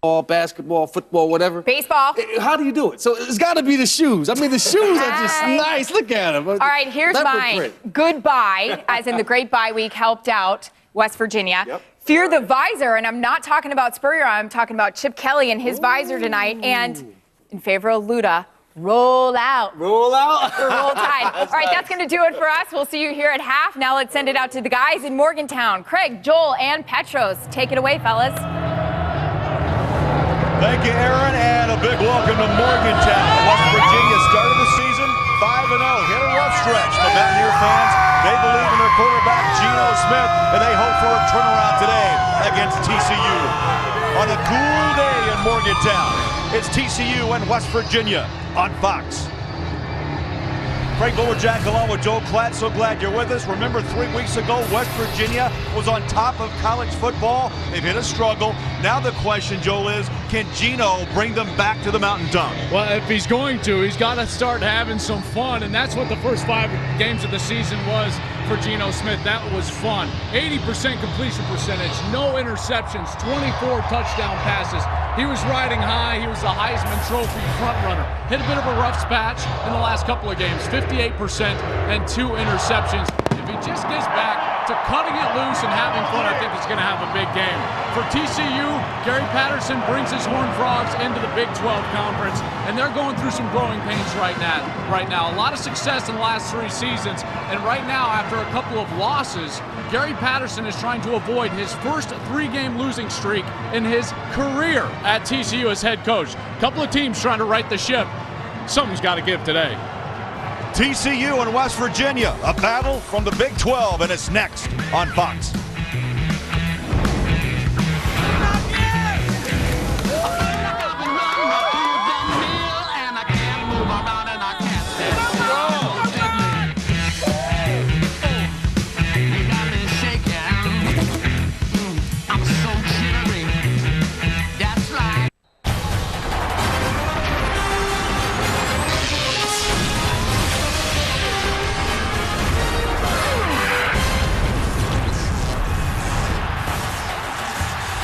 basketball, football, whatever. Baseball. How do you do it? So it's got to be the shoes. I mean, the shoes are just nice. Look at them. All right, here's mine. Goodbye, as in the Great Bye Week, helped out West Virginia. Yep. Fear the visor, and I'm not talking about Spurrier. I'm talking about Chip Kelly and his visor tonight. And in favor of Luda, roll out. Roll out? For Roll Tide. All right, that's going to do it for us. We'll see you here at half. Now let's send it out to the guys in Morgantown. Craig, Joel, and Petros. Take it away, fellas. Thank you, Aaron, and a big welcome to Morgantown. West Virginia started the season 5-0, hit a rough stretch. The Mountaineer fans, they believe in their quarterback, Geno Smith, and they hope for a turnaround today against TCU. On a cool day in Morgantown, it's TCU and West Virginia on Fox. Frank Lowerjack along with Joel Klatt. So glad you're with us. Remember 3 weeks ago, West Virginia was on top of college football. They've hit a struggle. Now the question, Joel, is can Geno bring them back to the mountaintop? Well, if he's going to, he's got to start having some fun, and that's what the first 5 games of the season was for Geno Smith. That was fun. 80% completion percentage, no interceptions, 24 touchdown passes. He was riding high. He was the Heisman Trophy front runner. Hit a bit of a rough patch in the last couple of games, 58% and 2 interceptions. If he just gets back to cutting it loose and having fun, I think he's going to have a big game. For TCU, Gary Patterson brings his Horned Frogs into the Big 12 Conference, and they're going through some growing pains right now. A lot of success in the last 3 seasons, and right now, after a couple of losses, Gary Patterson is trying to avoid his first 3-game losing streak in his career at TCU as head coach. A couple of teams trying to right the ship. Something's got to give today. TCU and West Virginia, a battle from the Big 12, and it's next on Fox.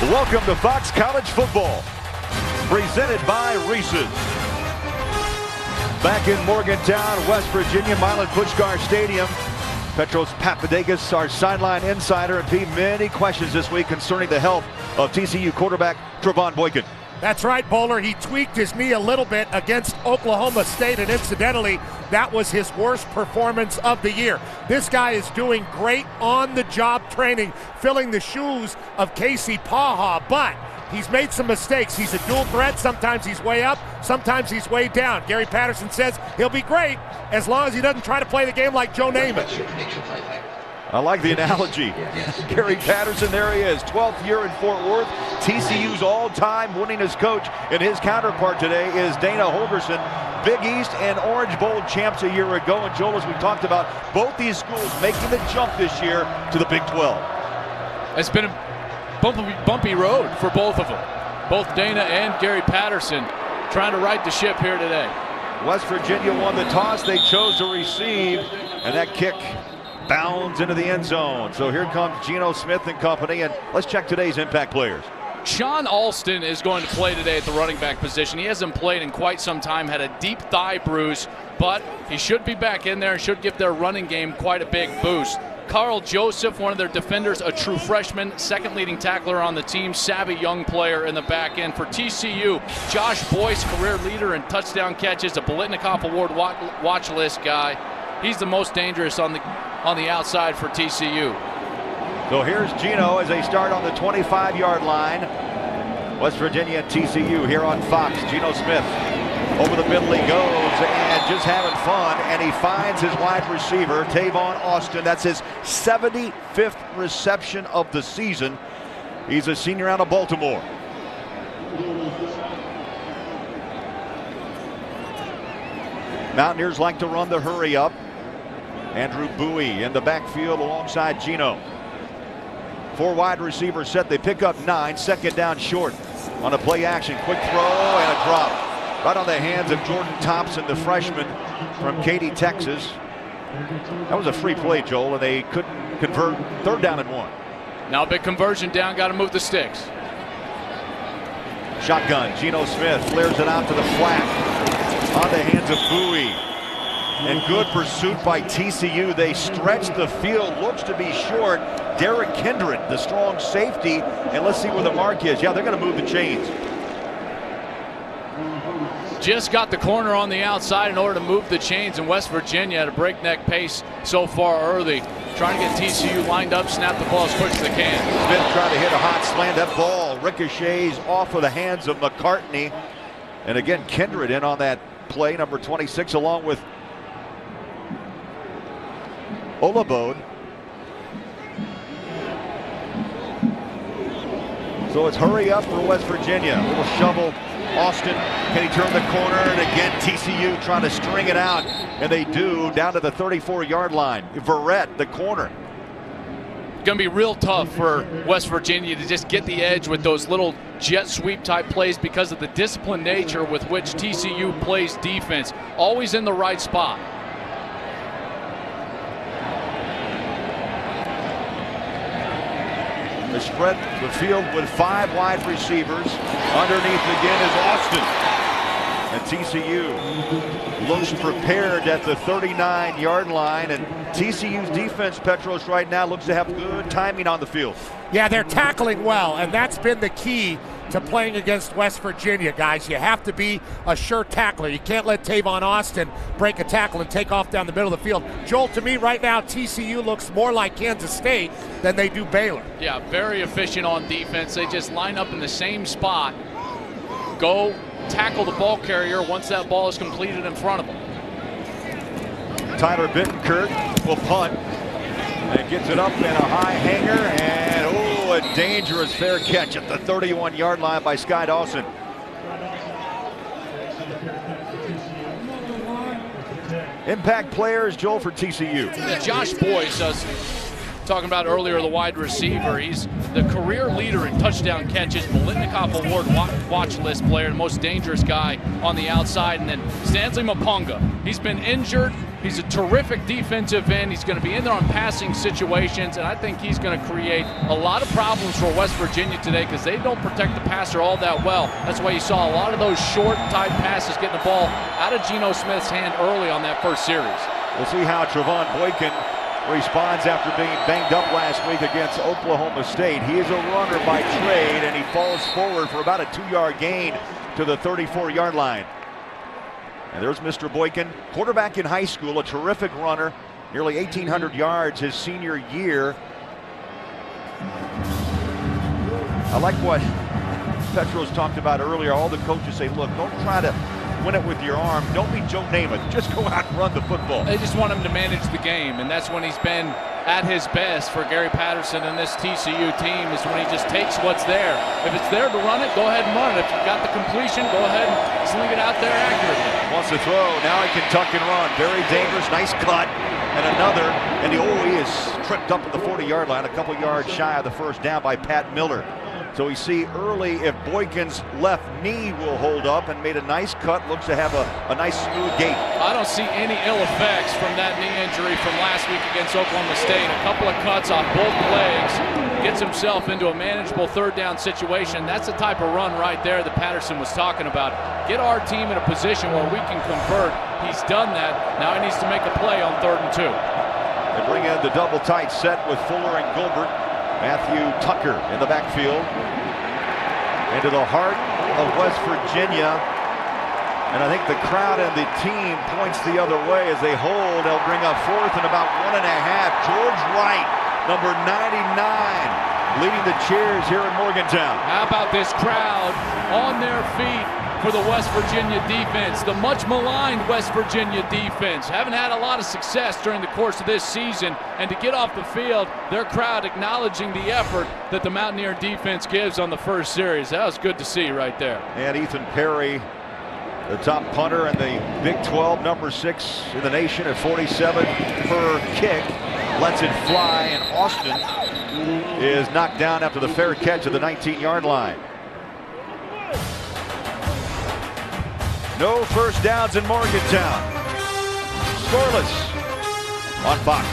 Welcome to Fox College Football, presented by Reese's. Back in Morgantown, West Virginia, Milan Puskar Stadium. Petros Papadakis, our sideline insider, and Pete, many questions this week concerning the health of TCU quarterback Trevon Boykin. That's right, Bowler. He tweaked his knee a little bit against Oklahoma State, and incidentally, that was his worst performance of the year. This guy is doing great on-the-job training, filling the shoes of Casey Paha, but he's made some mistakes. He's a dual threat. Sometimes he's way up, sometimes he's way down. Gary Patterson says he'll be great as long as he doesn't try to play the game like Joe Namath. I like the analogy. Gary Patterson, there he is, 12th year in Fort Worth. TCU's all-time winningest coach, and his counterpart today is Dana Holgorsen, Big East and Orange Bowl champs a year ago. And Joel, as we talked about, both these schools making the jump this year to the Big 12. It's been a bumpy road for both of them. Both Dana and Gary Patterson trying to right the ship here today. West Virginia won the toss. They chose to receive, and that kick bounds into the end zone. So here comes Geno Smith and company, and let's check today's impact players. Sean Alston is going to play today at the running back position. He hasn't played in quite some time, had a deep thigh bruise, but he should be back in there and should give their running game quite a big boost. Carl Joseph, one of their defenders, a true freshman, second leading tackler on the team, savvy young player in the back end. For TCU, Josh Boyce, career leader in touchdown catches, a Biletnikoff Award watch list guy. He's the most dangerous on the outside for TCU. So here's Geno as they start on the 25-yard line. West Virginia and TCU here on Fox. Geno Smith over the middle he goes and just having fun, and he finds his wide receiver, Tavon Austin. That's his 75th reception of the season. He's a senior out of Baltimore. Mountaineers like to run the hurry up. Andrew Bowie in the backfield alongside Geno. 4 wide receivers set. They pick up 9. Second down short on a play action. Quick throw and a drop. Right on the hands of Jordan Thompson, the freshman from Katy, Texas. That was a free play, Joel, and they couldn't convert. 3rd down and 1. Now a big conversion down. Got to move the sticks. Shotgun, Geno Smith flares it out to the flat. On the hands of Bowie. And good pursuit by TCU. They stretch the field, looks to be short. Derek Kindred, the strong safety. And let's see where the mark is. Yeah, they're going to move the chains. Just got the corner on the outside in order to move the chains, and West Virginia at a breakneck pace so far early. Trying to get TCU lined up, snap the ball as quick as they can. Smith trying to hit a hot slant. That ball ricochets off of the hands of McCartney. And again, Kindred in on that play, number 26, along with Olabode. So it's hurry up for West Virginia. A little shovel. Austin, can he turn the corner? And again, TCU trying to string it out. And they do, down to the 34-yard line. Verrett, the corner. Going to be real tough for West Virginia to just get the edge with those little jet sweep type plays because of the disciplined nature with which TCU plays defense. Always in the right spot. They spread the field with 5 wide receivers. Underneath again is Austin. And TCU looks prepared at the 39-yard line. And TCU's defense, Petros, right now looks to have good timing on the field. Yeah, they're tackling well, and that's been the key to playing against West Virginia, guys. You have to be a sure tackler. You can't let Tavon Austin break a tackle and take off down the middle of the field. Joel, to me right now, TCU looks more like Kansas State than they do Baylor. Yeah, very efficient on defense. They just line up in the same spot, go tackle the ball carrier once that ball is completed in front of them. Tyler Bittenkurt will punt and gets it up in a high hanger, and a dangerous fair catch at the 31-yard line by Sky Dawson. Impact players, Joel, for TCU. Yeah, Josh Boyce, talking about earlier, the wide receiver. He's the career leader in touchdown catches, Bolitnikov Award watch list player, the most dangerous guy on the outside. And then Stanley Mapunga. He's been injured. He's a terrific defensive end. He's going to be in there on passing situations, and I think he's going to create a lot of problems for West Virginia today because they don't protect the passer all that well. That's why you saw a lot of those short-type passes getting the ball out of Geno Smith's hand early on that first series. We'll see how Trevon Boykin responds after being banged up last week against Oklahoma State. He is a runner by trade, and he falls forward for about a 2-yard gain to the 34-yard line. And there's Mr. Boykin, quarterback in high school, a terrific runner, nearly 1,800 yards his senior year. I like what Petros talked about earlier. All the coaches say, look, don't try to win it with your arm. Don't be Joe Namath. Just go out and run the football. They just want him to manage the game, and that's when he's been at his best for Gary Patterson and this TCU team, is when he just takes what's there. If it's there to run it, go ahead and run it. If you've got the completion, go ahead and sling it out there accurately. Wants to throw. Now he can tuck and run. Very dangerous. Nice cut. And another. And he is tripped up at the 40-yard line, a couple yards shy of the first down by Pat Miller. So we see early if Boykin's left knee will hold up, and made a nice cut. Looks to have a nice smooth gait. I don't see any ill effects from that knee injury from last week against Oklahoma State. A couple of cuts on both legs. Gets himself into a manageable third down situation. That's the type of run right there that Patterson was talking about. Get our team in a position where we can convert. He's done that. Now he needs to make a play on 3rd and 2. They bring in the double tight set with Fuller and Gilbert. Matthew Tucker in the backfield. Into the heart of West Virginia. And I think the crowd and the team points the other way as they hold. They'll bring up 4th and about 1.5. George Wright, number 99, leading the cheers here in Morgantown. How about this crowd on their feet for the West Virginia defense, the much maligned West Virginia defense. Haven't had a lot of success during the course of this season, and to get off the field, their crowd acknowledging the effort that the Mountaineer defense gives on the first series. That was good to see right there. And Ethan Perry, the top punter in the Big 12, number 6 in the nation at 47 per kick, lets it fly, and Austin is knocked down after the fair catch at the 19-yard line. No first downs in Morgantown. Scoreless on Fox.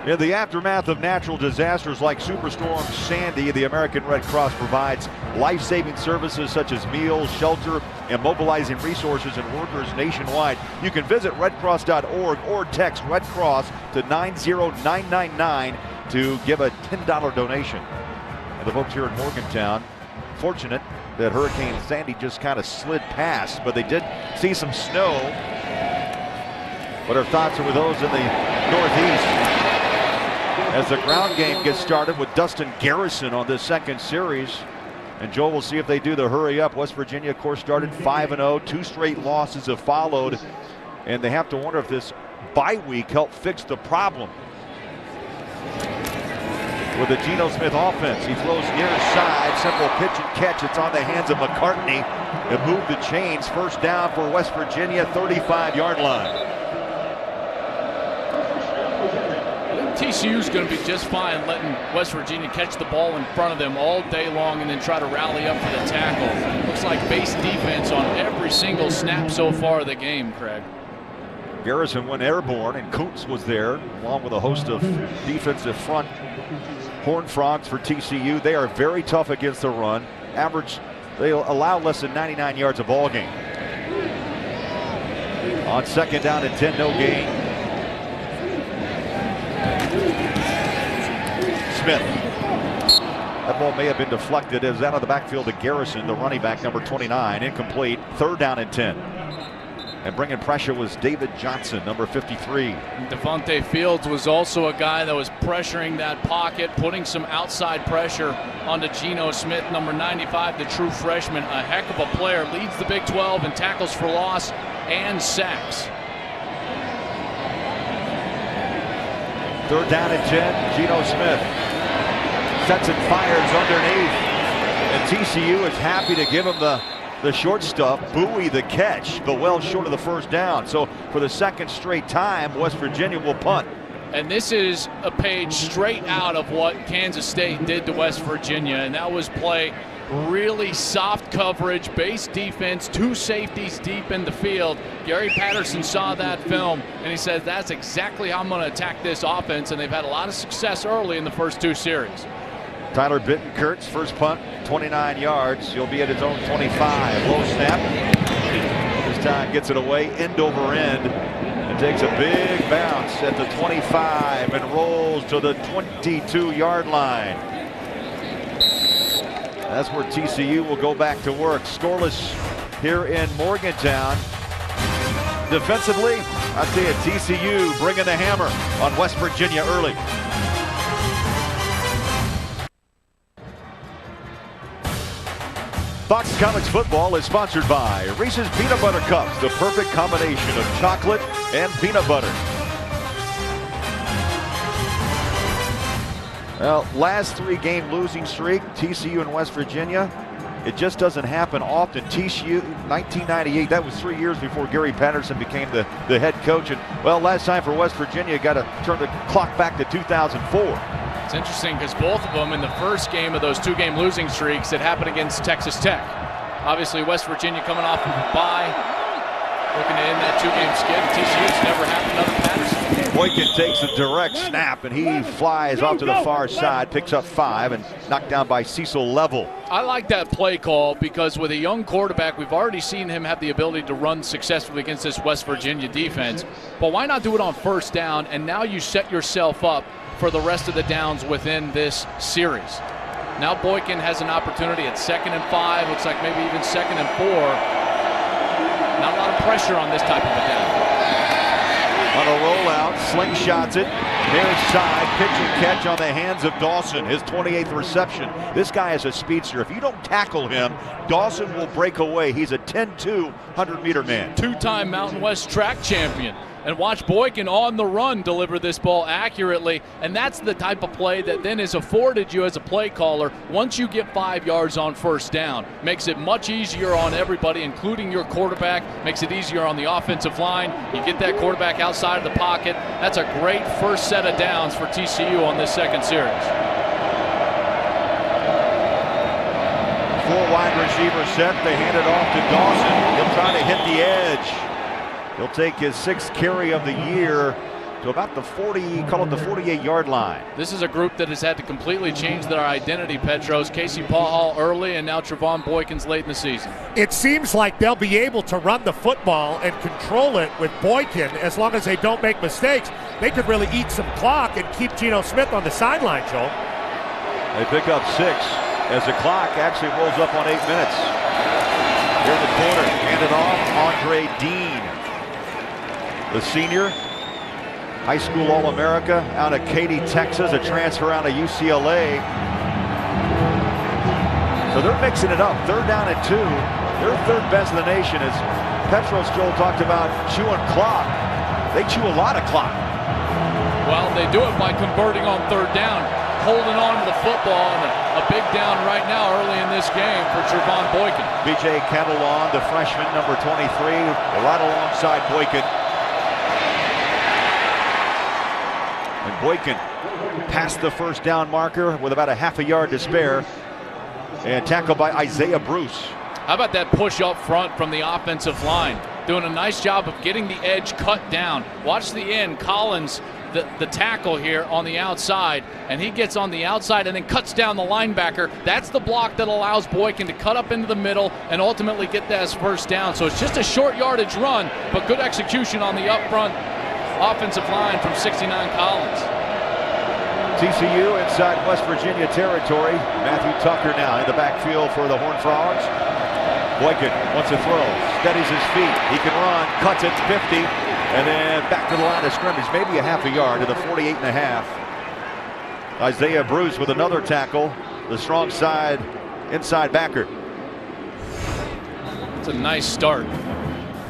In the aftermath of natural disasters like Superstorm Sandy, the American Red Cross provides life-saving services such as meals, shelter, and mobilizing resources and workers nationwide. You can visit redcross.org or text Red Cross to 90999 to give a $10 donation. And the folks here in Morgantown, fortunate that Hurricane Sandy just kind of slid past, but they did see some snow. But our thoughts are with those in the Northeast as the ground game gets started with Dustin Garrison on this second series. And Joel, will see if they do the hurry up. West Virginia, of course, started 5-0. 2 straight losses have followed. And they have to wonder if this bye week helped fix the problem. With the Geno Smith offense, he throws near side, simple pitch and catch. It's on the hands of McCartney. It moved the chains. First down for West Virginia, 35-yard line. TCU is going to be just fine letting West Virginia catch the ball in front of them all day long and then try to rally up for the tackle. Looks like base defense on every single snap so far of the game, Craig. Garrison went airborne, and Kuntz was there, along with a host of defensive front Horned Frogs for TCU. They are very tough against the run. Average, they allow less than 99 yards a ball game. On second down and 10, no gain. Smith. That ball may have been deflected. It was out of the backfield to Garrison, the running back, number 29. Incomplete. Third down and 10. And bringing pressure was David Johnson, number 53. Devontae Fields was also a guy that was pressuring that pocket, putting some outside pressure onto Geno Smith, number 95, the true freshman. A heck of a player. Leads the Big 12 in tackles for loss and sacks. Third down and 10. Geno Smith sets and fires underneath. And TCU is happy to give him the short stuff, buoy the catch, but well short of the first down. So for the second straight time, West Virginia will punt. And this is a page straight out of what Kansas State did to West Virginia, and that was play really soft coverage, base defense, 2 safeties deep in the field. Gary Patterson saw that film, and he said, that's exactly how I'm going to attack this offense, and they've had a lot of success early in the first 2 series. Tyler Bittencourt's first punt, 29 yards. He'll be at his own 25. Low snap. This time gets it away, end over end. And takes a big bounce at the 25 and rolls to the 22-yard line. That's where TCU will go back to work. Scoreless here in Morgantown. Defensively, I tell you, TCU bringing the hammer on West Virginia early. Fox College Football is sponsored by Reese's Peanut Butter Cups, the perfect combination of chocolate and peanut butter. Well, last 3-game losing streak, TCU and West Virginia. It just doesn't happen often. TCU, 1998, that was 3 years before Gary Patterson became the head coach. And, well, last time for West Virginia, got to turn the clock back to 2004. It's interesting because both of them in the first game of those 2-game losing streaks, it happened against Texas Tech. Obviously, West Virginia coming off of a bye, looking to end that 2-game skid. TCU's never happened under Patterson. Boykin takes a direct snap, and he flies off to the far side, picks up 5, and knocked down by Cecil Level. I like that play call because with a young quarterback, we've already seen him have the ability to run successfully against this West Virginia defense. But why not do it on first down, and now you set yourself up for the rest of the downs within this series. Now Boykin has an opportunity at 2nd and 5, looks like maybe even 2nd and 4. Not a lot of pressure on this type of a down. On a rollout, slingshots it, near side, pitch and catch on the hands of Dawson, his 28th reception. This guy is a speedster. If you don't tackle him, Dawson will break away. He's a 10-2 100-meter man. 2-time Mountain West track champion. And watch Boykin on the run deliver this ball accurately. And that's the type of play that then is afforded you as a play caller once you get 5 yards on first down. Makes it much easier on everybody, including your quarterback. Makes it easier on the offensive line. You get that quarterback outside of the pocket. That's a great first set of downs for TCU on this second series. 4 wide receiver set. They hand it off to Dawson. He'll try to hit the edge. He'll take his 6th carry of the year to about the 48-yard line. This is a group that has had to completely change their identity, Petros. Casey Paul early, and now Trevon Boykins late in the season. It seems like they'll be able to run the football and control it with Boykin as long as they don't make mistakes. They could really eat some clock and keep Geno Smith on the sideline, Joel. They pick up 6 as the clock actually rolls up on 8 minutes. Here in the corner, handed off, Andre Dean, the senior, high school All-America out of Katy, Texas, a transfer out of UCLA. So they're mixing it up. 3rd down and 2. They're 3rd best in the nation. As Petros, Joel, talked about chewing clock. They chew a lot of clock. Well, they do it by converting on 3rd down, holding on to the football, and a big down right now early in this game for Trevon Boykin. B.J. Catalon, the freshman, number 23, right alongside Boykin. And Boykin past the 1st down marker with about a half a yard to spare. And tackled by Isaiah Bruce. How about that push up front from the offensive line? Doing a nice job of getting the edge cut down. Watch the end. Collins, the tackle here on the outside, and he gets on the outside and then cuts down the linebacker. That's the block that allows Boykin to cut up into the middle and ultimately get that 1st down. So it's just a short yardage run, but good execution on the up front offensive line from 69 Collins. TCU inside West Virginia territory. Matthew Tucker now in the backfield for the Horned Frogs. Boykin wants to throw, steadies his feet. He can run, cuts it 50, and then back to the line of scrimmage, maybe a half a yard to the 48.5. Isaiah Bruce with another tackle, the strong side inside backer. It's a nice start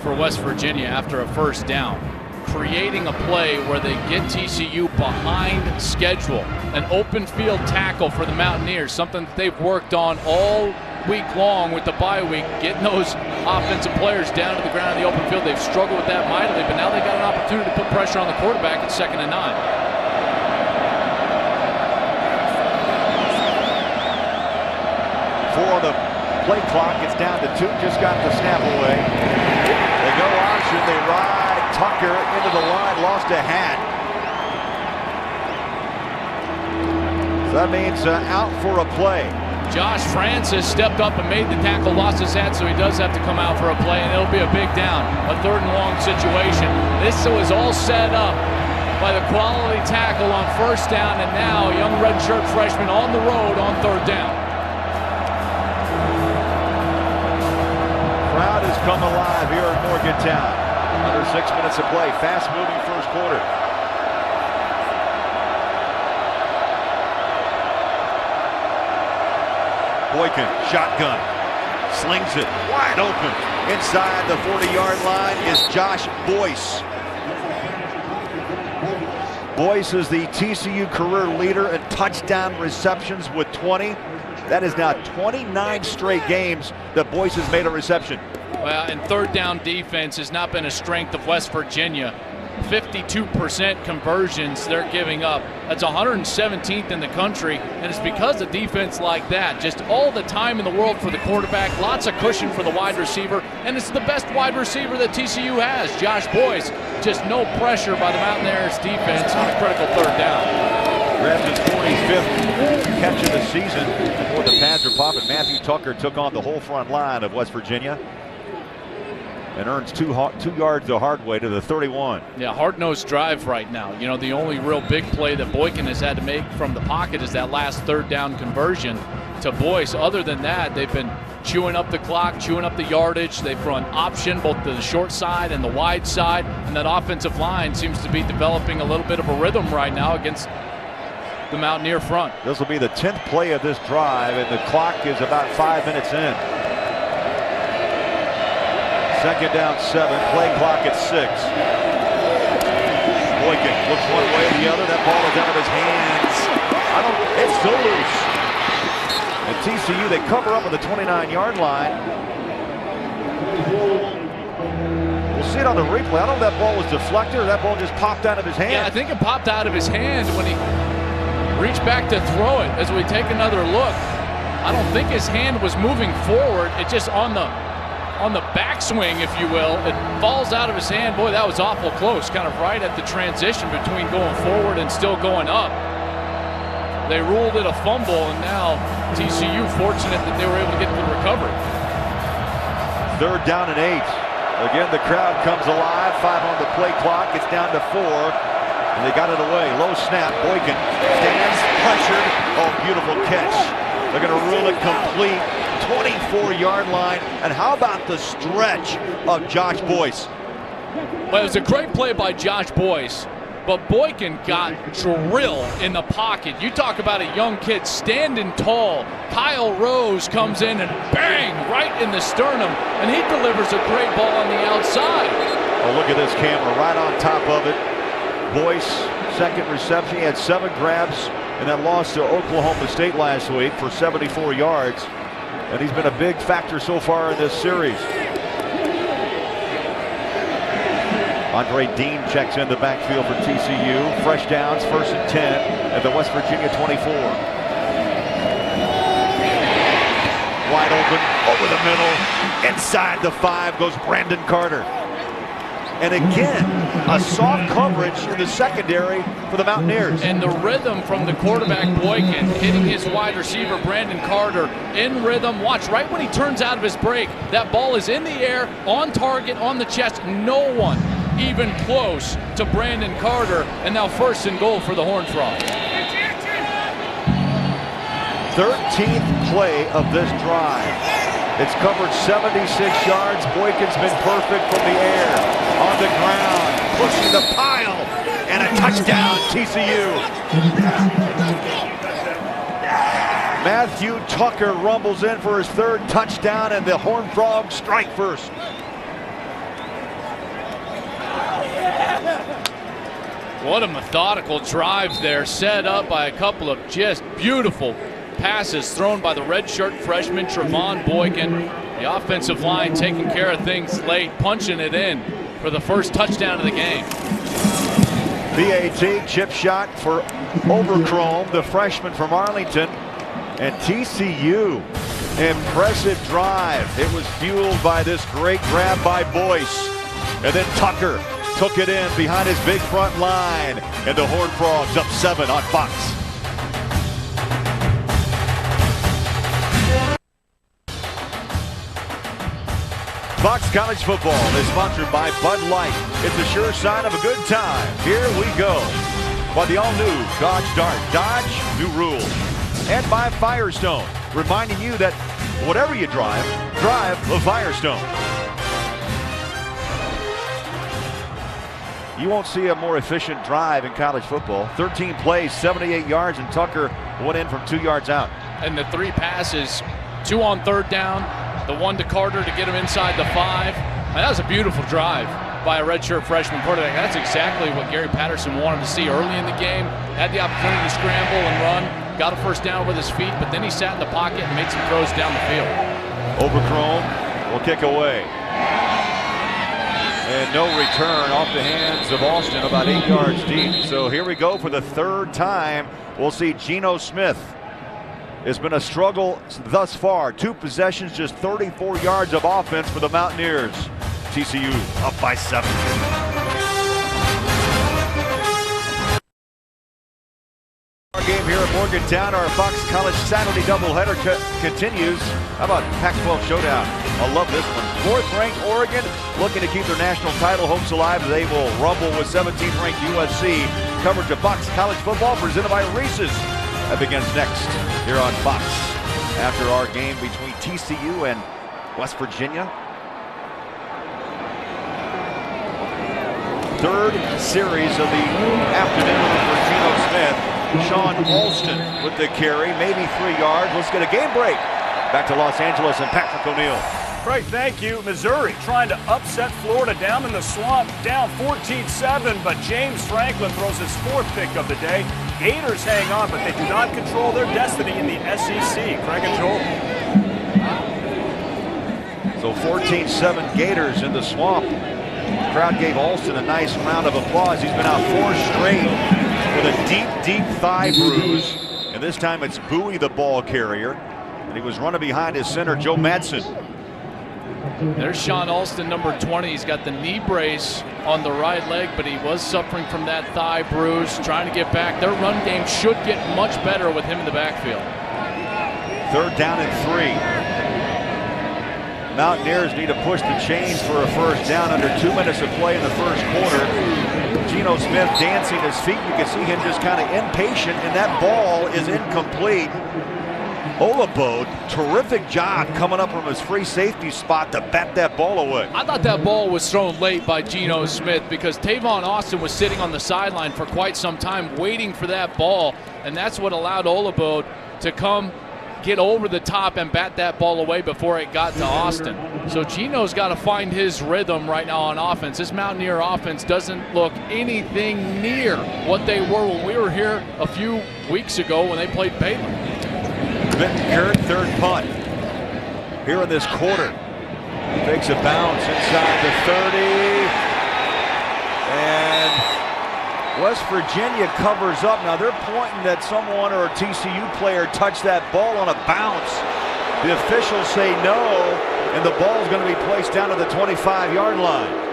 for West Virginia after a 1st down. Creating a play where they get TCU behind schedule. An open field tackle for the Mountaineers, something that they've worked on all week long with the bye week, getting those offensive players down to the ground in the open field. They've struggled with that mightily, but now they've got an opportunity to put pressure on the quarterback at 2nd and 9. For the play clock, it's down to 2, just got the snap away. They go option, they ride Tucker into the line, lost a hat. So that means out for a play. Josh Francis stepped up and made the tackle, lost his hat, so he does have to come out for a play, and it'll be a big down, a 3rd and long situation. This was all set up by the quality tackle on 1st down, and now young redshirt freshman on the road on 3rd down. Crowd has come alive here in Morgantown. Under 6 minutes of play, fast-moving 1st quarter. Boykin, shotgun, slings it wide open. Inside the 40-yard line is Josh Boyce. Boyce is the TCU career leader in touchdown receptions with 20. That is now 29 straight games that Boyce has made a reception. Well, and 3rd down defense has not been a strength of West Virginia. 52% conversions they're giving up. That's 117th in the country, and it's because of defense like that. Just all the time in the world for the quarterback, lots of cushion for the wide receiver, and it's the best wide receiver that TCU has, Josh Boyce. Just no pressure by the Mountaineers defense on a critical 3rd down. Grabbed his 45th catch of the season before the pads are popping. Matthew Tucker took on the whole front line of West Virginia and earns 2 yards the hard way to the 31. Yeah, hard-nosed drive right now. You know, the only real big play that Boykin has had to make from the pocket is that last 3rd down conversion to Boyce. Other than that, they've been chewing up the clock, chewing up the yardage. They've run option, both the short side and the wide side, and that offensive line seems to be developing a little bit of a rhythm right now against the Mountaineer front. This will be the 10th play of this drive, and the clock is about 5 minutes in. 2nd down 7, play clock at 6. Boykin looks one way or the other. That ball is out of his hands. It's still loose. And TCU, they cover up at the 29-yard line. We'll see it on the replay. I don't know if that ball was deflected or that ball just popped out of his hand. Yeah, I think it popped out of his hand when he reached back to throw it. As we take another look, I don't think his hand was moving forward. It just on the on the backswing, if you will. It falls out of his hand. Boy, that was awful close, kind of right at the transition between going forward and still going up. They ruled it a fumble, and now TCU fortunate that they were able to get the recovery. 3rd down and 8. Again, the crowd comes alive. 5 on the play clock. It's down to 4. And they got it away. Low snap. Boykin stands pressured. Oh, beautiful catch. They're going to rule it complete. 24-yard line. And how about the stretch of Josh Boyce? Well, it was a great play by Josh Boyce, but Boykin got drilled in the pocket. You talk about a young kid standing tall. Kyle Rose comes in and bang, right in the sternum, and he delivers a great ball on the outside. Oh, look at this camera right on top of it. Boyce, 2nd reception. He had 7 grabs in that loss to Oklahoma State last week for 74 yards. And he's been a big factor so far in this series. Andre Dean checks in the backfield for TCU. Fresh downs, 1st and 10 at the West Virginia 24. Wide open, over the middle, inside the 5 goes Brandon Carter. And again, a soft coverage in the secondary for the Mountaineers. And the rhythm from the quarterback Boykin hitting his wide receiver Brandon Carter in rhythm. Watch, right when he turns out of his break, that ball is in the air, on target, on the chest. No one even close to Brandon Carter. And now 1st and goal for the Horned Frogs. 13th play of this drive. It's covered 76 yards. Boykin's been perfect from the air, on the ground, pushing the pile, and a touchdown, TCU. Matthew Tucker rumbles in for his 3rd touchdown, and the Horned Frogs strike first. What a methodical drive there, set up by a couple of just beautiful passes thrown by the redshirt freshman Trevon Boykin. The offensive line taking care of things late, punching it in for the 1st touchdown of the game. BAT chip shot for Overchrome, the freshman from Arlington. And TCU, impressive drive. It was fueled by this great grab by Boyce. And then Tucker took it in behind his big front line. And the Horned Frogs up 7 on Fox. Fox College Football is sponsored by Bud Light. It's a sure sign of a good time. Here we go. By the all-new Dodge Dart. Dodge, new rules. And by Firestone, reminding you that whatever you drive, drive a Firestone. You won't see a more efficient drive in college football. 13 plays, 78 yards, and Tucker went in from 2 yards out. And the 3 passes, 2 on 3rd down, the 1 to Carter to get him inside the 5. And that was a beautiful drive by a redshirt freshman quarterback. That's exactly what Gary Patterson wanted to see early in the game. Had the opportunity to scramble and run, got a 1st down with his feet, but then he sat in the pocket and made some throws down the field. Overchrome will kick away. And no return off the hands of Austin, about 8 yards deep. So here we go for the 3rd time. We'll see Geno Smith. It's been a struggle thus far. 2 possessions, just 34 yards of offense for the Mountaineers. TCU up by 7. Our game here at Morgantown, our Fox College Saturday doubleheader continues. How about Pac-12 Showdown? I love this one. 4th-ranked Oregon looking to keep their national title hopes alive. They will rumble with 17th-ranked USC. Coverage of Fox College Football presented by Reese's. That begins next here on Fox after our game between TCU and West Virginia. 3rd series of the afternoon for Geno Smith. Sean Alston with the carry, maybe 3 yards. Let's get a game break. Back to Los Angeles and Patrick O'Neill. Right, thank you. Missouri trying to upset Florida down in the swamp, down 14-7, but James Franklin throws his 4th pick of the day. Gators hang on, but they do not control their destiny in the SEC. Craig and Joel. So 14-7 Gators in the swamp. The crowd gave Alston a nice round of applause. He's been out 4 straight with a deep thigh bruise. And this time it's Bowie, the ball carrier. And he was running behind his center, Joe Madsen. There's Sean Alston, number 20. He's got the knee brace on the right leg, but he was suffering from that thigh bruise, trying to get back. Their run game should get much better with him in the backfield. 3rd down and 3. Mountaineers need to push the chains for a first down under 2 minutes of play in the first quarter. Geno Smith dancing his feet. You can see him just kind of impatient, and that ball is incomplete. Olabode, terrific job coming up from his free safety spot to bat that ball away. I thought that ball was thrown late by Geno Smith because Tavon Austin was sitting on the sideline for quite some time waiting for that ball, and that's what allowed Olabode to come get over the top and bat that ball away before it got to Austin. So Geno's got to find his rhythm right now on offense. This Mountaineer offense doesn't look anything near what they were when we were here a few weeks ago when they played Baylor. Bittencourt, 3rd punt here in this quarter. Takes a bounce inside the 30. And West Virginia covers up. Now they're pointing that someone or a TCU player touched that ball on a bounce. The officials say no, and the ball is going to be placed down to the 25-yard line.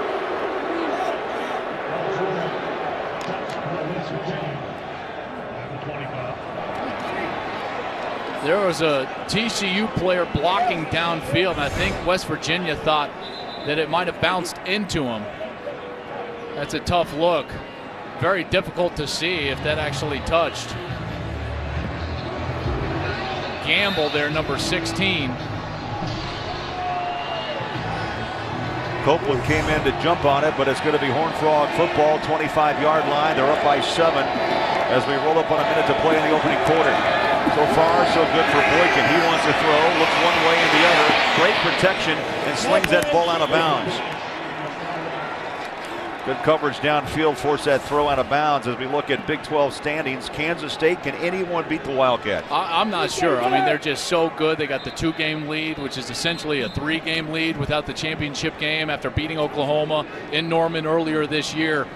There was a TCU player blocking downfield, and I think West Virginia thought that it might have bounced into him. That's a tough look. Very difficult to see if that actually touched. Gamble there, number 16. Copeland came in to jump on it, but it's going to be Horned Frog football, 25-yard line. They're up by 7 as we roll up on a minute to play in the opening quarter. So far, so good for Boykin. He wants to throw, looks one way and the other. Great protection and slings that ball out of bounds. Good coverage downfield, force that throw out of bounds. As we look at Big 12 standings, Kansas State, can anyone beat the Wildcats? I'm not sure. I mean, they're just so good. They got the 2-game lead, which is essentially a 3-game lead without the championship game after beating Oklahoma in Norman earlier this year.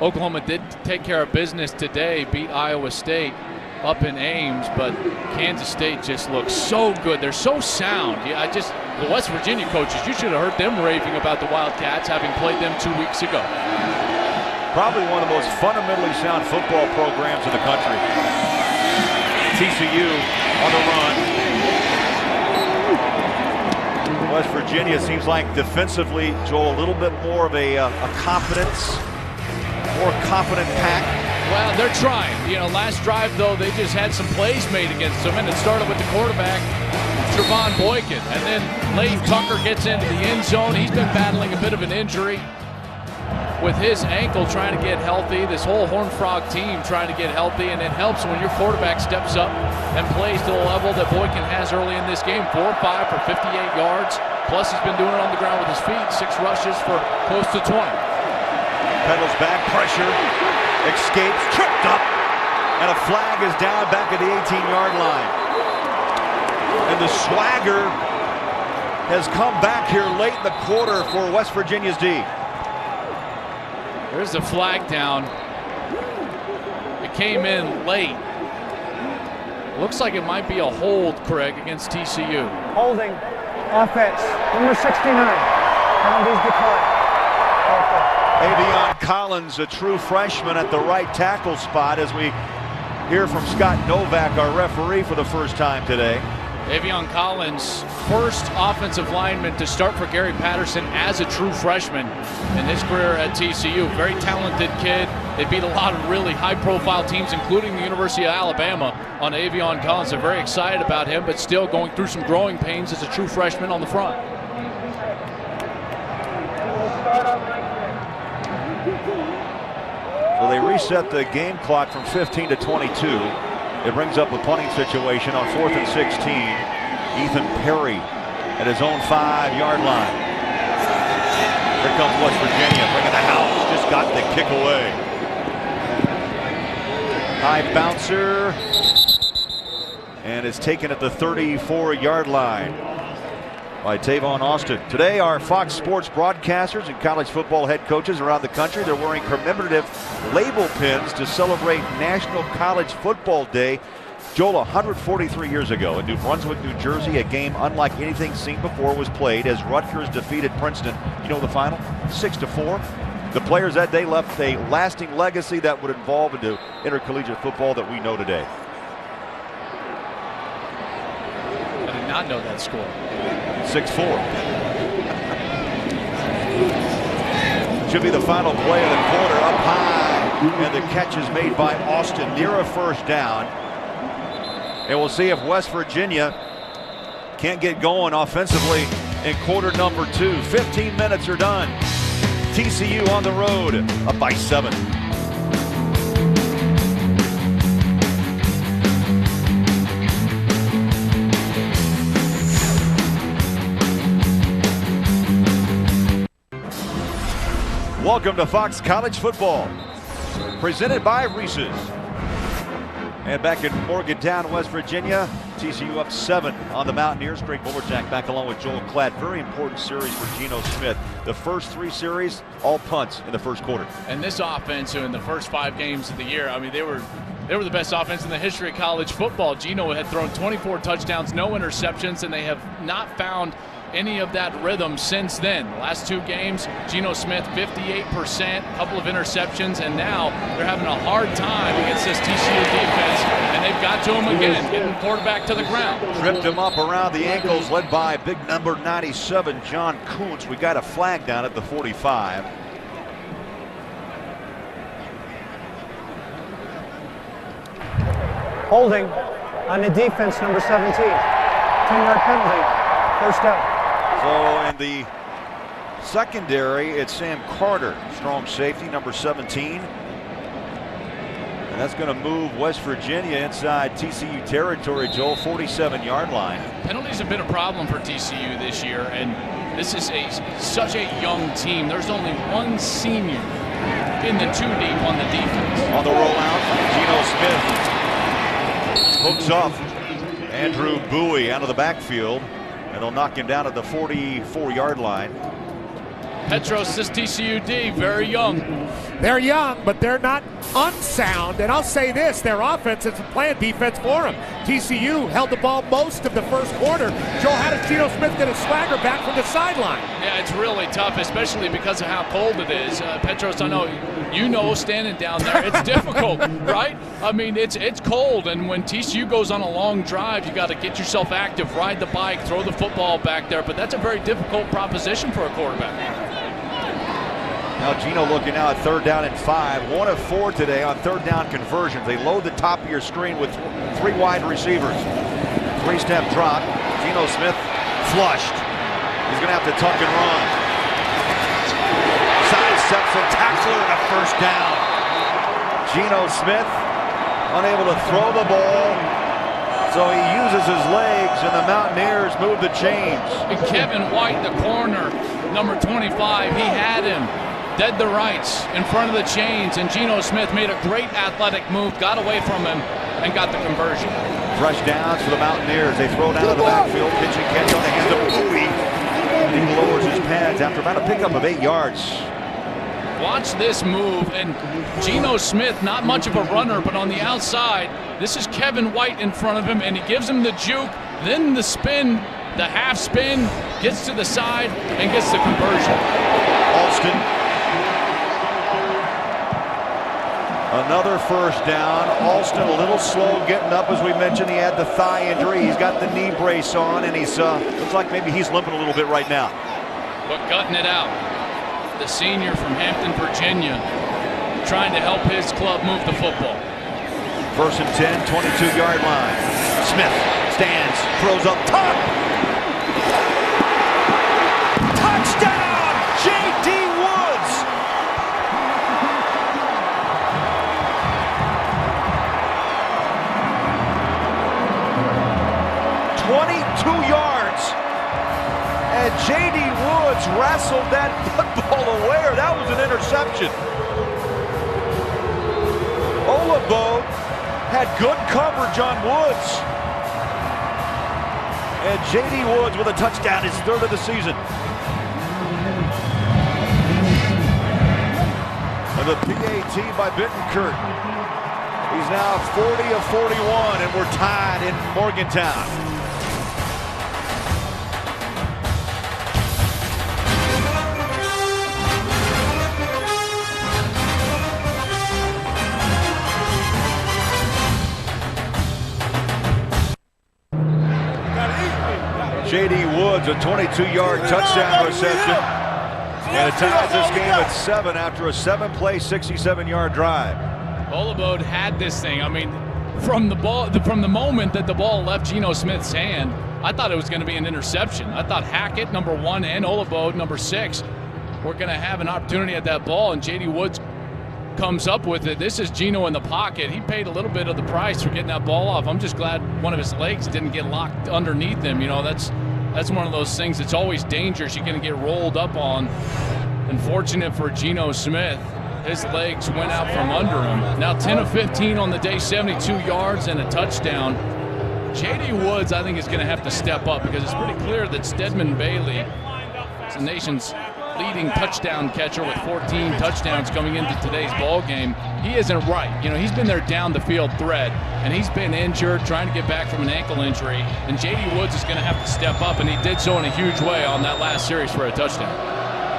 Oklahoma did take care of business today, beat Iowa State up in Ames, but Kansas State just looks so good. They're so sound. Yeah, the West Virginia coaches, you should have heard them raving about the Wildcats, having played them 2 weeks ago. Probably one of the most fundamentally sound football programs in the country. TCU on the run. West Virginia seems like defensively, Joel, a little bit more of a more confident pack. Well, they're trying. Last drive, though, they just had some plays made against them, and it started with the quarterback, Trevon Boykin. And then Leif Tucker gets into the end zone. He's been battling a bit of an injury with his ankle, trying to get healthy. This whole Horned Frog team trying to get healthy, and it helps when your quarterback steps up and plays to the level that Boykin has early in this game. 4 or 5 for 58 yards. Plus, he's been doing it on the ground with his feet. 6 rushes for close to 20. Pedals back, pressure, escapes, tripped up, and a flag is down back at the 18-yard line. And the swagger has come back here late in the quarter for West Virginia's D. There's the flag down. It came in late. Looks like it might be a hold, Craig, against TCU. Holding, offense, number 69. Penalties declined. Avion Collins, a true freshman at the right tackle spot, as we hear from Scott Novak, our referee, for the first time today. Avion Collins, first offensive lineman to start for Gary Patterson as a true freshman in his career at TCU. Very talented kid. They beat a lot of really high-profile teams, including the University of Alabama, on Avion Collins. They're very excited about him, but still going through some growing pains as a true freshman on the front. So they reset the game clock from 15 to 22. It brings up a punting situation on 4th and 16. Ethan Perry at his own 5-yard line. Here comes West Virginia, bringing the house. Just got the kick away. High bouncer. And it's taken at the 34-yard line by Tavon Austin. Today, our Fox Sports broadcasters and college football head coaches around the country, they're wearing commemorative label pins to celebrate National College Football Day. Joel, 143 years ago in New Brunswick, New Jersey, a game unlike anything seen before was played as Rutgers defeated Princeton. You know the final? 6-4. The players that day left a lasting legacy that would evolve into intercollegiate football that we know today. I did not know that score. 6-4. Should be the final play of the quarter, up high, and the catch is made by Austin near a first down. And we'll see if West Virginia can't get going offensively in quarter number 2. 15 minutes are done. TCU on the road, up by 7. Welcome to Fox College Football, presented by Reese's. And back in Morgantown, West Virginia, TCU up 7 on the Mountaineers. Greg Boberjack back along with Joel Klatt. Very important series for Geno Smith. The first 3 series, all punts in the first quarter. And this offense, in the first 5 games of the year, I mean, they were the best offense in the history of college football. Geno had thrown 24 touchdowns, no interceptions, and they have not found any of that rhythm since then. The last 2 games, Geno Smith 58%, a couple of interceptions, and now they're having a hard time against this TCU defense, and they've got to him again, getting the quarterback to the ground. Tripped him up around the ankles, led by big number 97, John Kuntz. We got a flag down at the 45. Holding on the defense, number 17. 10-yard penalty, first down. So in the secondary, it's Sam Carter, strong safety, number 17. And that's going to move West Virginia inside TCU territory, Joel, 47-yard line. Penalties have been a problem for TCU this year, and this is such a young team. There's only one senior in the 2 deep on the defense. On the rollout, Geno Smith hooks up Andrew Bowie out of the backfield, and they'll knock him down at the 44-yard line. Petros, this TCU D, very young. They're young, but they're not unsound. And I'll say this, their offense is playing defense for them. TCU held the ball most of the first quarter. Joe, how does Geno Smith get a swagger back from the sideline? Yeah, it's really tough, especially because of how cold it is. Petros, I know you know standing down there, it's difficult, right? I mean, it's cold, and when TCU goes on a long drive, you got to get yourself active, ride the bike, throw the football back there, but that's a very difficult proposition for a quarterback. Now Geno looking now at 3rd down and 5. 1 of 4 today on 3rd down conversions. They load the top of your screen with 3 wide receivers. 3-step drop. Geno Smith flushed. He's going to have to tuck and run. Sidesteps a tackler and a first down. Geno Smith unable to throw the ball, so he uses his legs, and the Mountaineers move the chains. And Kevin White, the corner, number 25, he had him dead to rights in front of the chains, and Geno Smith made a great athletic move, got away from him, and got the conversion. Fresh downs for the Mountaineers. They throw down in the backfield, pitch and catch on the hands of Bowie. He lowers his pads after about a pickup of 8 yards. Watch this move, and Geno Smith, not much of a runner, but on the outside, this is Kevin White in front of him, and he gives him the juke, then the spin, the half spin, gets to the side, and gets the conversion. Alston. Another first down. Alston a little slow getting up, as we mentioned. He had the thigh injury. He's got the knee brace on, and he's looks like maybe he's limping a little bit right now. But gutting it out. The senior from Hampton, Virginia, trying to help his club move the football. 1st and 10, 22-yard line. Smith stands, throws up top. Touchdown, J.D. Woods. yards. And J.D. Woods wrestled that football away, or that was an interception. Olabo had good coverage on Woods. And J.D. Woods with a touchdown, his 3rd of the season. And the PAT by Bittenkurt. He's now 40 of 41, and we're tied in Morgantown. J.D. Woods, a 22-yard touchdown reception. And it ties this game at 7 after a 7-play, 67-yard drive. Olabode had this thing. I mean, from the moment that the ball left Geno Smith's hand, I thought it was going to be an interception. I thought Hackett, number 1, and Olabode, number 6, were going to have an opportunity at that ball, and J.D. Woods comes up with it. This is Geno in the pocket. He paid a little bit of the price for getting that ball off. I'm just glad one of his legs didn't get locked underneath him. You know, that's one of those things that's always dangerous. You're going to get rolled up on. Unfortunate for Geno Smith, his legs went out from under him. Now 10 of 15 on the day, 72 yards and a touchdown. J.D. Woods, I think, is going to have to step up because it's pretty clear that Stedman Bailey is the nation's leading touchdown catcher with 14 touchdowns coming into today's ball game. He isn't right. You know, he's been their down the field threat, and he's been injured, trying to get back from an ankle injury. And J.D. Woods is going to have to step up, and he did so in a huge way on that last series for a touchdown.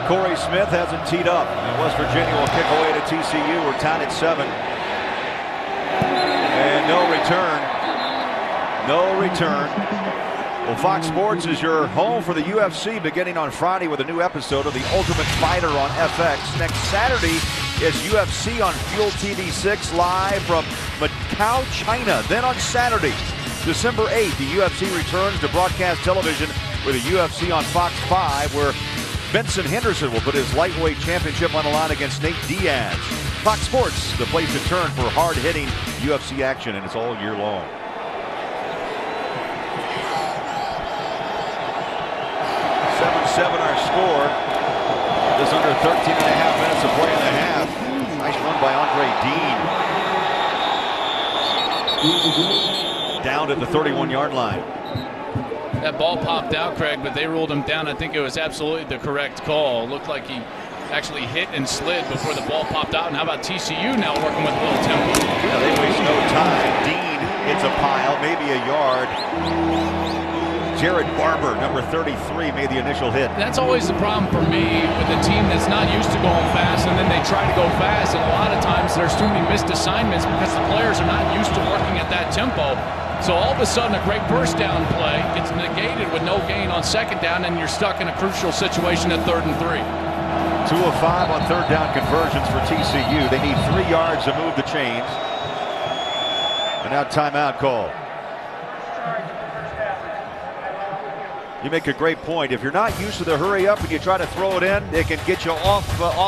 Corey Smith hasn't teed up, and West Virginia will kick away to TCU. We're tied at 7. And no return. No return. Well, Fox Sports is your home for the UFC beginning on Friday with a new episode of The Ultimate Fighter on FX. Next Saturday is UFC on Fuel TV 6 live from Macau, China. Then on Saturday, December 8th, the UFC returns to broadcast television with the UFC on Fox 5, where Benson Henderson will put his lightweight championship on the line against Nate Diaz. Fox Sports, the place to turn for hard-hitting UFC action, and it's all year long. 7-7 our score. Just under 13 and a half minutes of play in the half. Nice run by Andre Dean. Down at the 31-yard line. That ball popped out, Craig, but they ruled him down. I think it was absolutely the correct call. Looked like he actually hit and slid before the ball popped out. And how about TCU now working with a little tempo? Yeah, they waste no time. Dean hits a pile, maybe a yard. Jared Barber, number 33, made the initial hit. That's always the problem for me with a team that's not used to going fast, and then they try to go fast, and a lot of times there's too many missed assignments because the players are not used to working at that tempo. So all of a sudden a great first down play gets negated with no gain on second down, and you're stuck in a crucial situation at 3rd and 3. 2 of 5 on third down conversions for TCU. They need 3 yards to move the chains. And now timeout call. You make a great point. If you're not used to the hurry up and you try to throw it in, it can get you off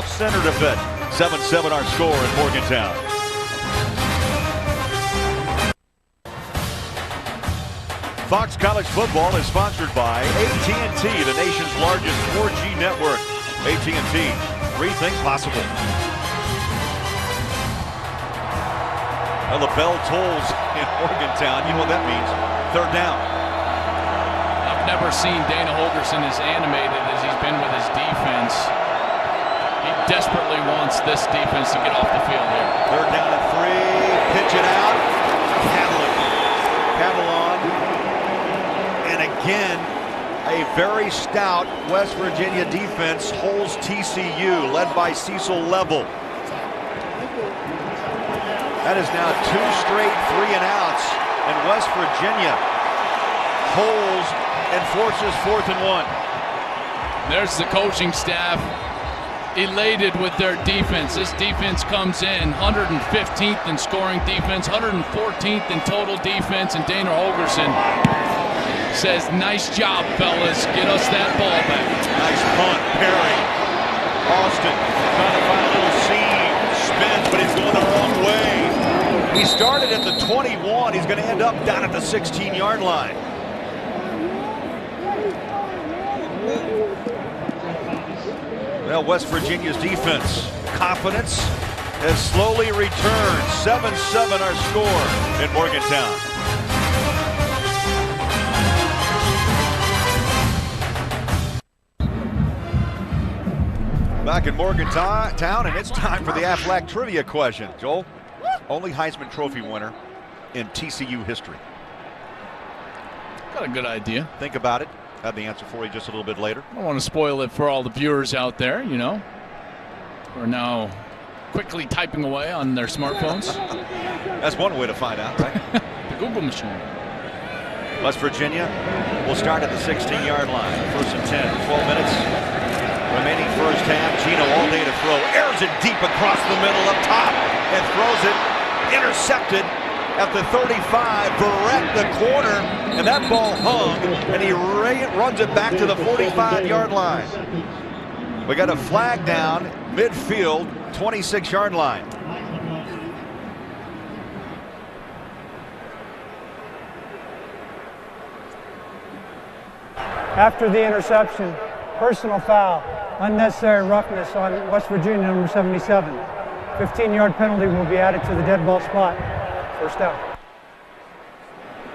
center a bit. 7-7 our score in Morgantown. Fox College Football is sponsored by AT&T, the nation's largest 4G network. AT&T, rethink possible. Well, the bell tolls in Morgantown. You know what that means? 3rd down. Never seen Dana Holgorsen as animated as he's been with his defense. He desperately wants this defense to get off the field here. 3rd down and 3. Pitch it out. Catalan. And again, a very stout West Virginia defense holds TCU, led by Cecil Level. That is now 2 straight 3 and outs, and West Virginia holds and forces 4th and 1. There's the coaching staff elated with their defense. This defense comes in 115th in scoring defense, 114th in total defense, and Dana Holgorsen says, nice job, fellas. Get us that ball back. Nice punt, Perry. Austin trying to find a little seam. Spins, but he's going the wrong way. He started at the 21. He's going to end up down at the 16-yard line. Well, West Virginia's defense, confidence has slowly returned. 7-7 our score in Morgantown. Back in Morgantown, and it's time for the Aflac trivia question. Joel? only Heisman Trophy winner in TCU history. Got a good idea. Think about it. Have the answer for you just a little bit later. I don't want to spoil it for all the viewers out there, you know. We're now quickly typing away on their smartphones. That's one way to find out, right? The Google machine. West Virginia will start at the 16-yard line. First and 10, 12 minutes remaining first half. Gino all day to throw. Airs it deep across the middle up top and throws it. Intercepted at the 35. Barrett the corner, and that ball hung, and he runs it back to the 45-yard line. We got a flag down midfield, 26-yard line. After the interception, personal foul, unnecessary roughness on West Virginia, number 77. 15-yard penalty will be added to the dead ball spot. First down.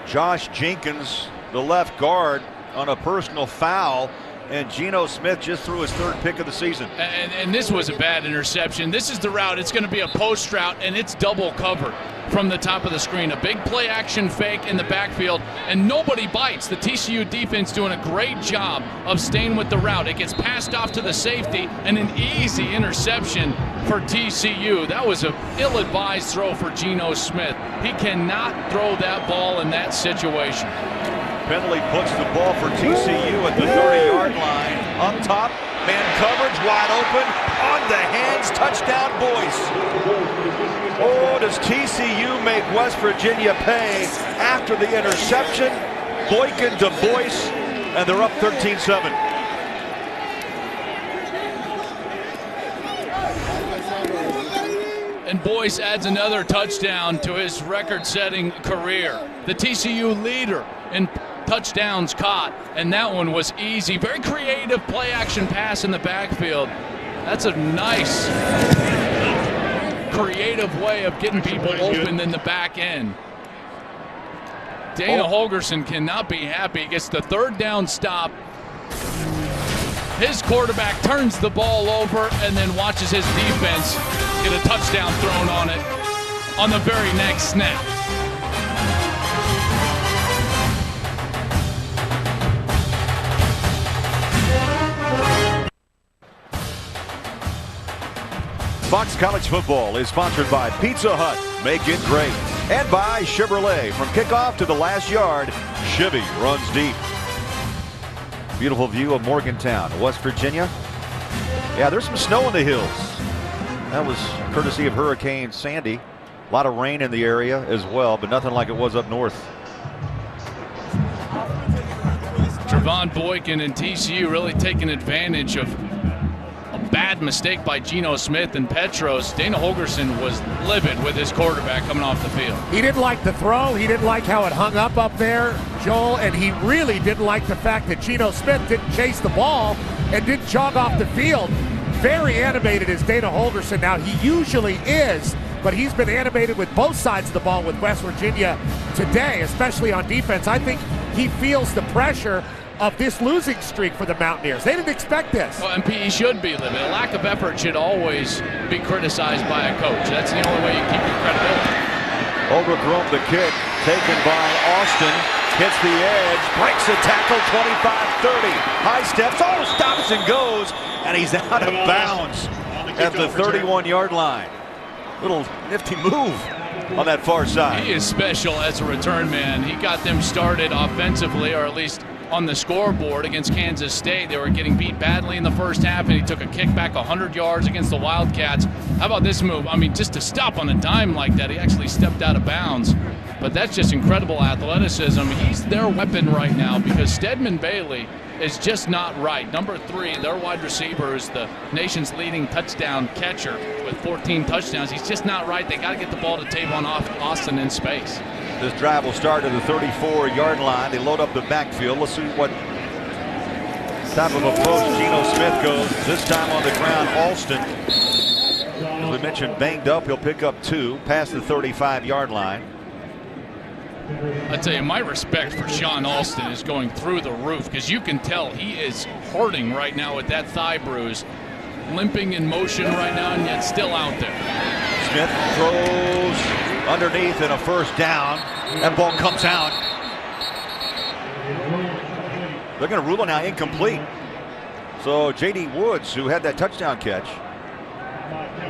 Josh Jenkins, the left guard, on a personal foul, and Geno Smith just threw his third pick of the season. And this was a bad interception. This is the route. It's going to be a post route, and it's double covered from the top of the screen. A big play action fake in the backfield, and nobody bites. The TCU defense doing a great job of staying with the route. It gets passed off to the safety, and an easy interception for TCU. That was an ill-advised throw for Geno Smith. He cannot throw that ball in that situation. Penalty puts the ball for TCU at the 30-yard line. Up top, man coverage wide open, on the hands, touchdown Boyce. Oh, does TCU make West Virginia pay after the interception? Boykin to Boyce, and they're up 13-7. And Boyce adds another touchdown to his record-setting career. The TCU leader in touchdowns caught, and that one was easy. Very creative play-action pass in the backfield. That's a nice, creative way of getting people open in the back end. Dana Holgorsen cannot be happy. He gets the third down stop. His quarterback turns the ball over and then watches his defense get a touchdown thrown on it on the very next snap. Fox College Football is sponsored by Pizza Hut, make it great, and by Chevrolet. From kickoff to the last yard, Chevy runs deep. Beautiful view of Morgantown, West Virginia. Yeah, there's some snow in the hills. That was courtesy of Hurricane Sandy. A lot of rain in the area as well, but nothing like it was up north. Trevon Boykin and TCU really taking advantage of a bad mistake by Geno Smith and Petros. Dana Holgorsen was livid with his quarterback coming off the field. He didn't like the throw. He didn't like how it hung up there, Joel, and he really didn't like the fact that Geno Smith didn't chase the ball and didn't jog off the field. Very animated is Dana Holgorsen. Now, he usually is, but he's been animated with both sides of the ball with West Virginia today, especially on defense. I think he feels the pressure of this losing streak for the Mountaineers. They didn't expect this. Well, and he should be livid. A lack of effort should always be criticized by a coach. That's the only way you keep your credibility. Overgrown the kick, taken by Austin, hits the edge, breaks a tackle, 25-30. High steps, stops and goes, and he's out of bounds at the 31-yard line. Little nifty move on that far side. He is special as a return man. He got them started offensively, or at least on the scoreboard against Kansas State. They were getting beat badly in the first half, and he took a kick back 100 yards against the Wildcats. How about this move? I mean, just to stop on a dime like that, he actually stepped out of bounds. But that's just incredible athleticism. He's their weapon right now because Stedman Bailey is just not right. Number 3, their wide receiver, is the nation's leading touchdown catcher with 14 touchdowns. He's just not right. They got to get the ball to Tavon Austin in space. This drive will start at the 34-yard line. They load up the backfield. Let's see what type of approach Geno Smith goes. This time on the ground, Alston, as we mentioned, banged up. He'll pick up 2 past the 35-yard line. I tell you, my respect for Sean Alston is going through the roof because you can tell he is hurting right now with that thigh bruise, limping in motion right now, and yet still out there. Smith throws underneath and a first down. That ball comes out. They're going to rule it now incomplete. So J.D. Woods, who had that touchdown catch,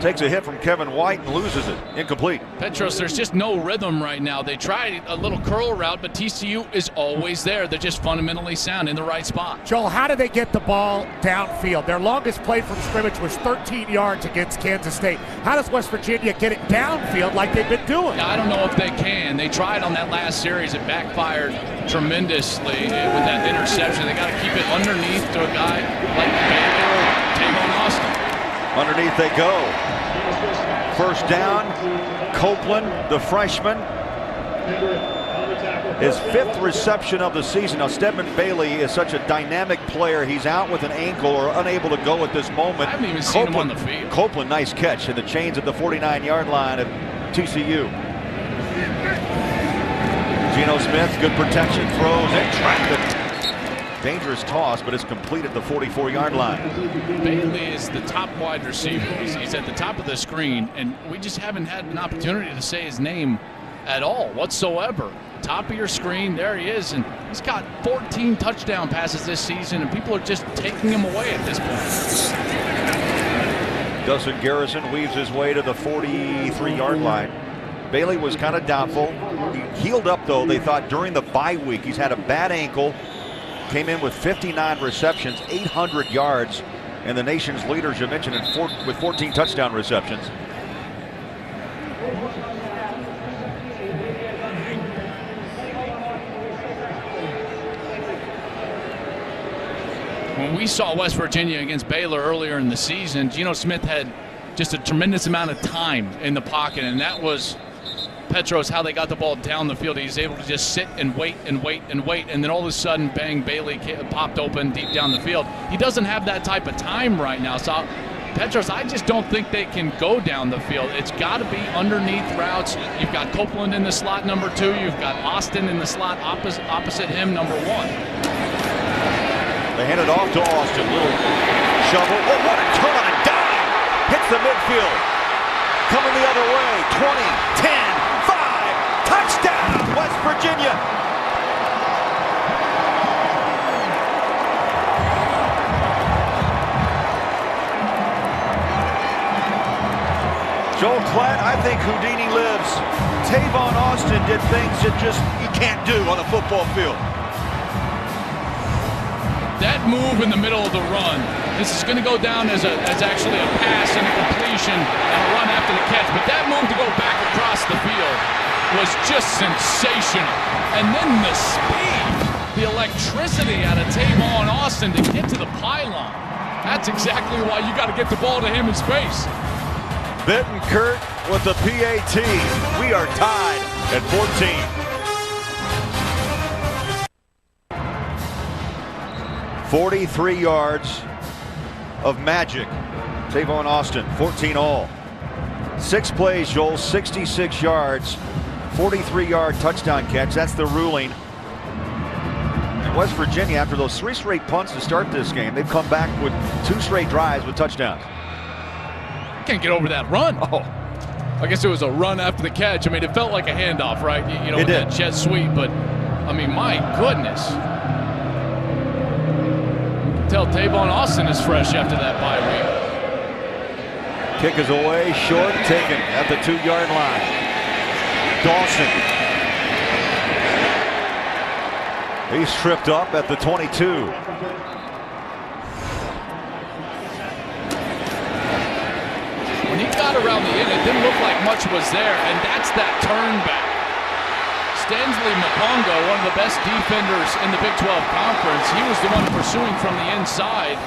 takes a hit from Kevin White and loses it. Incomplete. Petros, there's just no rhythm right now. They tried a little curl route, but TCU is always there. They're just fundamentally sound in the right spot. Joel, how did they get the ball downfield? Their longest play from scrimmage was 13 yards against Kansas State. How does West Virginia get it downfield like they've been doing? I don't know if they can. They tried on that last series. It backfired tremendously with that interception. They got to keep it underneath to a guy like Baylor or Tavon Austin. Underneath they go. First down. Copeland, the freshman, his 5th reception of the season. Now, Stedman Bailey is such a dynamic player. He's out with an ankle or unable to go at this moment. I haven't even seen him on the field. Copeland, nice catch in the chains at the 49-yard line of TCU. Geno Smith, good protection, throws in traffic. Dangerous toss, but it's complete at the 44-yard line. Bailey is the top wide receiver. He's at the top of the screen, and we just haven't had an opportunity to say his name at all whatsoever. Top of your screen, there he is, and he's got 14 touchdown passes this season, and people are just taking him away at this point. Dustin Garrison weaves his way to the 43-yard line. Bailey was kind of doubtful. He healed up, though, they thought, during the bye week. He's had a bad ankle. Came in with 59 receptions, 800 yards, and the nation's leader, as you mentioned, with 14 touchdown receptions. When we saw West Virginia against Baylor earlier in the season, Geno Smith had just a tremendous amount of time in the pocket, and that was Petros, how they got the ball down the field. He's able to just sit and wait and wait and wait, and then all of a sudden, bang, Bailey popped open deep down the field. He doesn't have that type of time right now. So, Petros, I just don't think they can go down the field. It's got to be underneath routes. You've got Copeland in the slot, number 2. You've got Austin in the slot opposite him, number 1. They hand it off to Austin. Little shovel. Oh, what a turn on a dime! Hits the midfield. Coming the other way. 20, 10. Touchdown, West Virginia. Joel Klatt, I think Houdini lives. Tavon Austin did things that just you can't do on a football field. That move in the middle of the run, this is going to go down as actually a pass and a completion and a run after the catch, but that move to go back across the field was just sensational. And then the speed, the electricity out of Tavon Austin to get to the pylon. That's exactly why you got to get the ball to him in space. Bittenkurt with the PAT. We are tied at 14. "43 yards of magic. Tavon Austin, 14 all. 6 plays, Joel, 66 yards. 43-yard touchdown catch. That's the ruling. And West Virginia, after those 3 straight punts to start this game, they've come back with 2 straight drives with touchdowns. Can't get over that run. Oh, I guess it was a run after the catch. I mean, it felt like a handoff, right? You know, it with did. that jet sweep, but I mean, my goodness. Tell Tavon Austin is fresh after that bye week. kick is away, short, taken at the 2-yard line. Dawson. He's tripped up at the 22. When he got around the end, it didn't look like much was there, and that's that turn back. Stanley Mapongo, one of the best defenders in the Big 12 Conference, he was the one pursuing from the inside.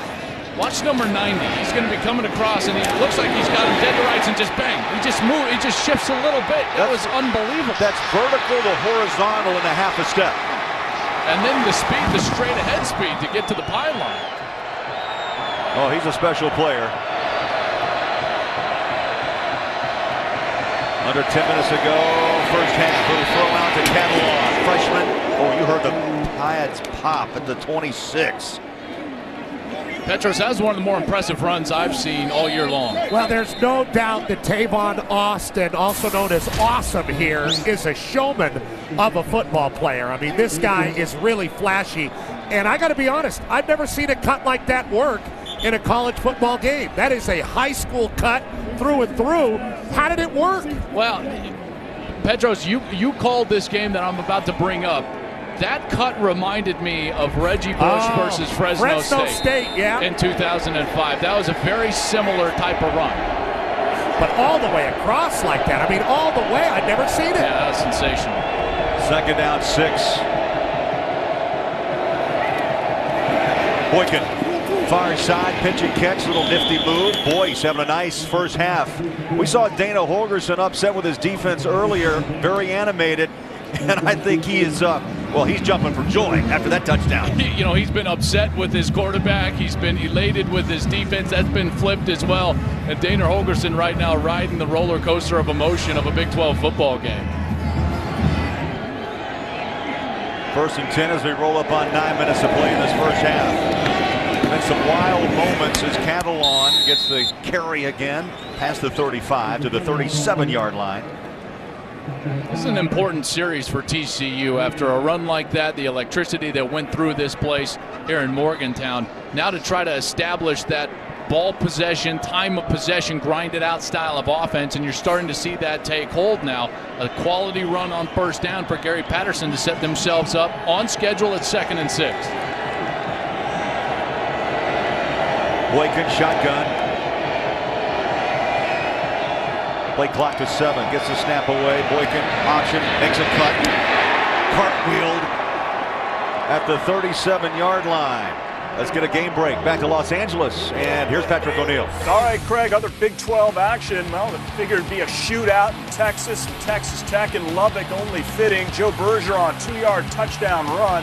Watch number 90. He's going to be coming across, and it looks like he's got him dead to rights, and just bang. He just moved. He just shifts a little bit. That was unbelievable. That's vertical to horizontal in a half a step. And then the speed, the straight ahead speed to get to the pylon. Oh, he's a special player. Under 10 minutes ago, first half, little throw out to Catalan. Freshman. Oh, you heard the pads pop at the 26. Petros, that was one of the more impressive runs I've seen all year long. Well, there's no doubt that Tavon Austin, also known as Awesome here, is a showman of a football player. I mean, this guy is really flashy. And I got to be honest, I've never seen a cut like that work in a college football game. That is a high school cut through and through. How did it work? Well, Petros, you called this game that I'm about to bring up. That cut reminded me of Reggie Bush versus Fresno State yeah. in 2005. That was a very similar type of run. But all the way across like that. I mean, all the way. I'd never seen it. Yeah, that was sensational. 2nd down, 6. Boykin, far side, pitch and catch, little nifty move. Boyce having a nice first half. We saw Dana Holgorsen upset with his defense earlier, very animated, and I think he is well, he's jumping for joy after that touchdown. You know, he's been upset with his quarterback. He's been elated with his defense. That's been flipped as well. And Dana Holgorsen right now riding the roller coaster of emotion of a Big 12 football game. 1st and 10 as we roll up on 9 minutes to play in this first half. And some wild moments as Catalon gets the carry again past the 35 to the 37-yard line. This is an important series for TCU after a run like that, the electricity that went through this place here in Morgantown. Now to try to establish that ball possession, time of possession, grinded out style of offense, and you're starting to see that take hold now. A quality run on 1st down for Gary Patterson to set themselves up on schedule at 2nd and 6. Boykin shotgun. Play clock to 7. Gets the snap away. Boykin option, makes a cut. Cartwheeled at the 37-yard line. Let's get a game break. Back to Los Angeles, and here's Patrick O'Neill. All right, Craig, other Big 12 action. Well, I figured it'd be a shootout in Texas, and Texas Tech and Lubbock only fitting. Joe Bergeron, 2-yard touchdown run.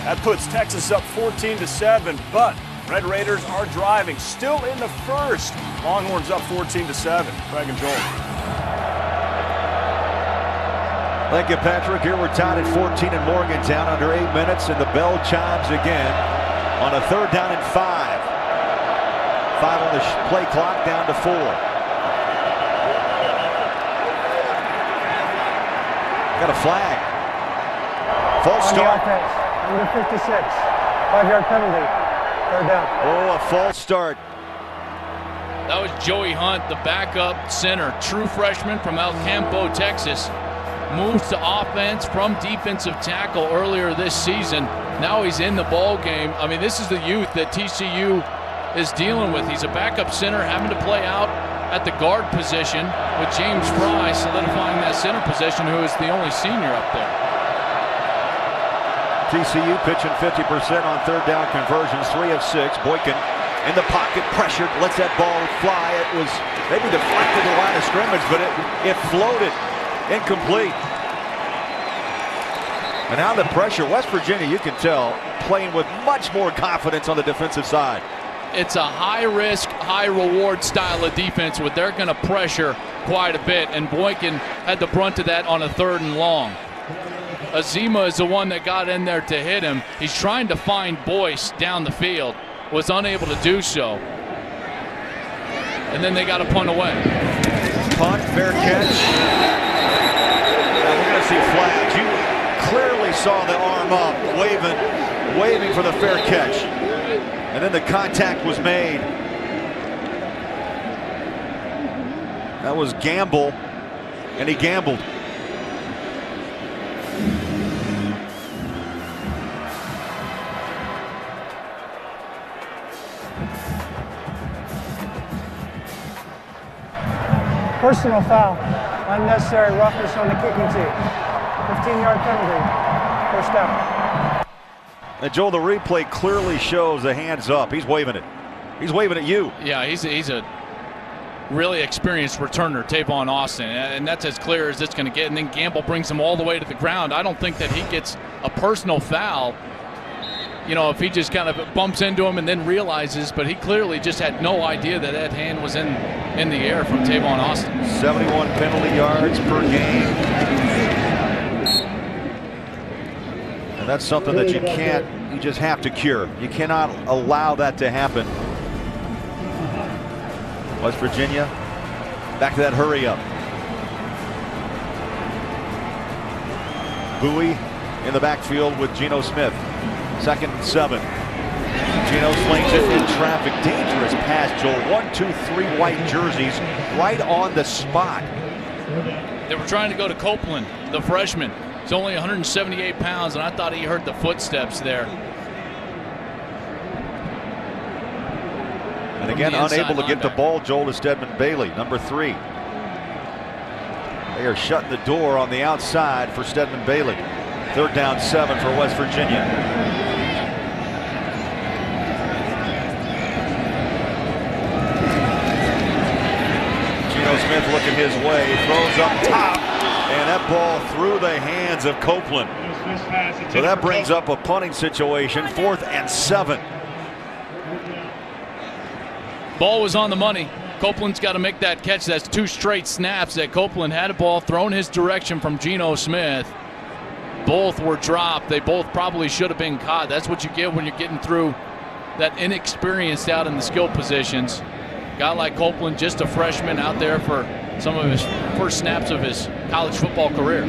That puts Texas up 14-7, but Red Raiders are driving, still in the first. Longhorns up 14-7. Craig and Joel. Thank you, Patrick. Here we're tied at 14 in Morgantown, under 8 minutes, and the bell chimes again on a 3rd down and 5. 5 on the play clock, down to 4. Got a flag. False start. Under 56. 5-yard penalty. 3rd down. Oh, a false start. That was Joey Hunt, the backup center, true freshman from El Campo, Texas. Moves to offense from defensive tackle earlier this season. Now he's in the ball game. I mean, this is the youth that TCU is dealing with. He's a backup center having to play out at the guard position with James Fry solidifying that center position, who is the only senior up there. TCU pitching 50% on 3rd down conversions, 3 of 6. Boykin in the pocket, pressured, lets that ball fly. It was maybe deflected the line of scrimmage, but it floated. Incomplete. And now the pressure, West Virginia, you can tell, playing with much more confidence on the defensive side. It's a high-risk, high-reward style of defense where they're going to pressure quite a bit, and Boykin had the brunt of that on a 3rd and long. Azima is the one that got in there to hit him. He's trying to find Boyce down the field, was unable to do so. And then they got a punt away. Punt, fair catch. Now we're going to see flags. You clearly saw the arm up, waving for the fair catch. And then the contact was made. That was Gamble, and he gambled. Personal foul. Unnecessary roughness on the kicking team. 15-yard penalty. 1st down. And Joel, the replay clearly shows the hands up. He's waving it. He's waving at you. Yeah, he's a really experienced returner, Tavon Austin, and that's as clear as it's going to get. And then Gamble brings him all the way to the ground. I don't think that he gets a personal foul, you know, if he just kind of bumps into him and then realizes, but he clearly just had no idea that that hand was in the air from Tavon Austin. 71 penalty yards per game. And that's something that you just have to cure. You cannot allow that to happen. West Virginia back to that hurry up. Bowie in the backfield with Geno Smith. 2nd and 7. Geno slings it in traffic. Dangerous pass, Joel. 1, 2, 3 white jerseys right on the spot. They were trying to go to Copeland, the freshman. He's only 178 pounds, and I thought he heard the footsteps there. And again, unable to get the ball, Joel, is Stedman Bailey, number 3. They are shutting the door on the outside for Stedman Bailey. 3rd down 7 for West Virginia. Geno Smith looking his way, throws up top, and that ball through the hands of Copeland. So that brings up a punting situation, 4th and 7. Ball was on the money. Copeland's got to make that catch. That's 2 straight snaps that Copeland had a ball thrown his direction from Geno Smith. Both were dropped. They both probably should have been caught. That's what you get when you're getting through that inexperienced out in the skill positions. Guy like Copeland, just a freshman out there for some of his first snaps of his college football career.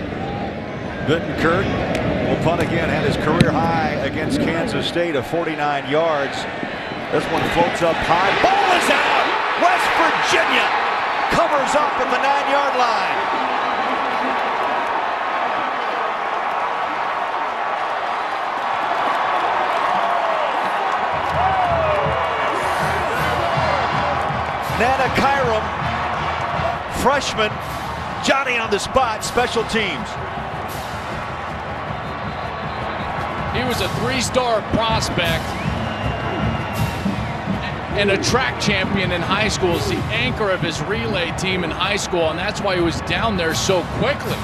Bittenkurt will punt again, had his career high against Kansas State of 49 yards. This one floats up high. Ball is out! West Virginia covers up at the 9-yard line. Nana Kyram, freshman, Johnny on the spot, special teams. He was a 3-star prospect and a track champion in high school. Is the anchor of his relay team in high school, and that's why he was down there so quickly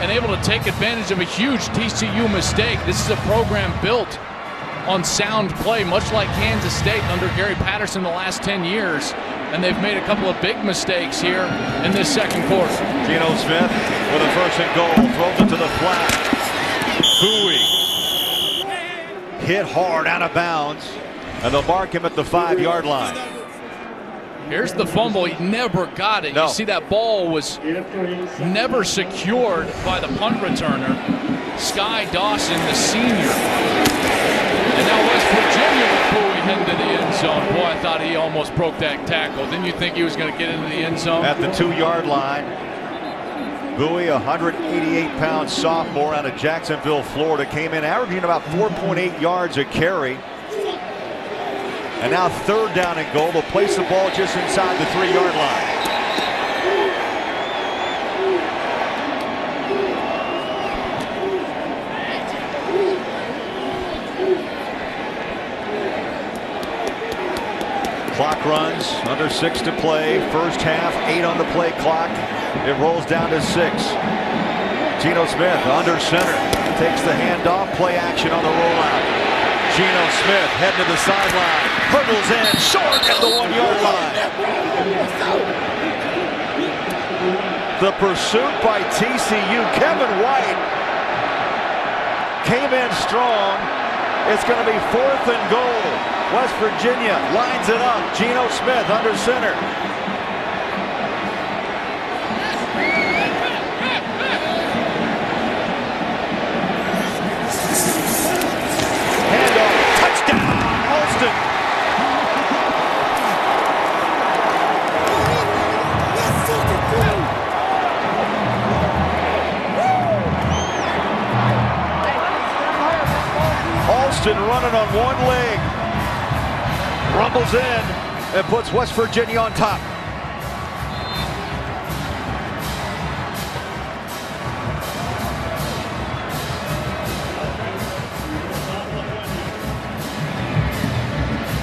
and able to take advantage of a huge TCU mistake. This is a program built on sound play, much like Kansas State under Gary Patterson the last 10 years, and they've made a couple of big mistakes here in this 2nd quarter. Geno Smith with a 1st and goal, throws it to the flat. Bowie hit hard out of bounds, and they'll mark him at the 5-yard line. Here's the fumble. He never got it. No. You see that ball was never secured by the punt returner, Sky Dawson, the senior. And now West Virginia with Bowie heading to the end zone. Boy, I thought he almost broke that tackle. Didn't you think he was going to get into the end zone? At the 2-yard line, Bowie, a 188-pound sophomore out of Jacksonville, Florida, came in averaging about 4.8 yards a carry. And now 3rd down and goal. They'll place the ball just inside the 3-yard line. Clock runs, under 6 to play. First half, 8 on the play clock. It rolls down to 6. Geno Smith under center. Takes the handoff, play action on the rollout. Geno Smith heading to the sideline. Hurdles in, short at the 1-yard line. The pursuit by TCU. Kevin White came in strong. It's going to be 4th and goal. West Virginia lines it up. Geno Smith under center. Handoff, touchdown, Alston. Alston running on one leg. Rumbles in and puts West Virginia on top.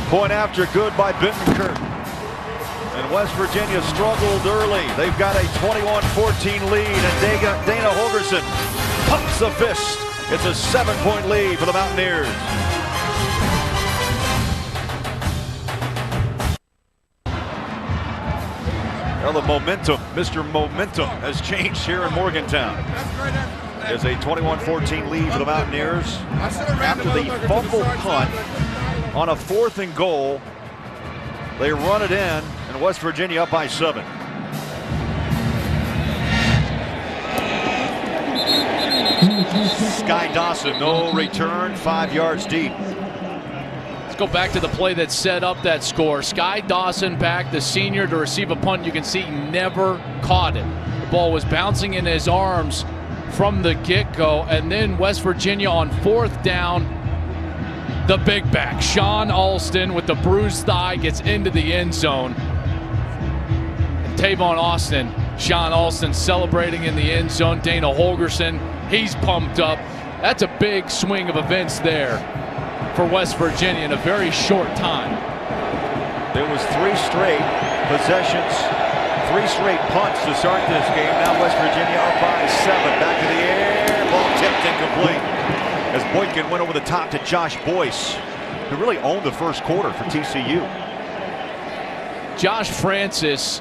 Point after good by Bittenkurt. And West Virginia struggled early. They've got a 21-14 lead, and Dana Holgerson pumps the fist. It's a 7-point lead for the Mountaineers. Well, the momentum, Mr. Momentum, has changed here in Morgantown. There's a 21-14 lead for the Mountaineers after the fumble punt on a 4th and goal. They run it in. And West Virginia up by 7. Sky Dawson, no return, 5 yards deep. Let's go back to the play that set up that score. Sky Dawson back, the senior, to receive a punt. You can see he never caught it. The ball was bouncing in his arms from the get-go. And then West Virginia on 4th down, the big back, Sean Alston, with the bruised thigh, gets into the end zone. Tavon Austin, Sean Alston celebrating in the end zone. Dana Holgerson, he's pumped up. That's a big swing of events there for West Virginia in a very short time. There was 3 straight possessions, 3 straight punts to start this game. Now West Virginia up by 7. Back to the air, ball tipped incomplete. As Boykin went over the top to Josh Boyce, who really owned the first quarter for TCU. Josh Francis,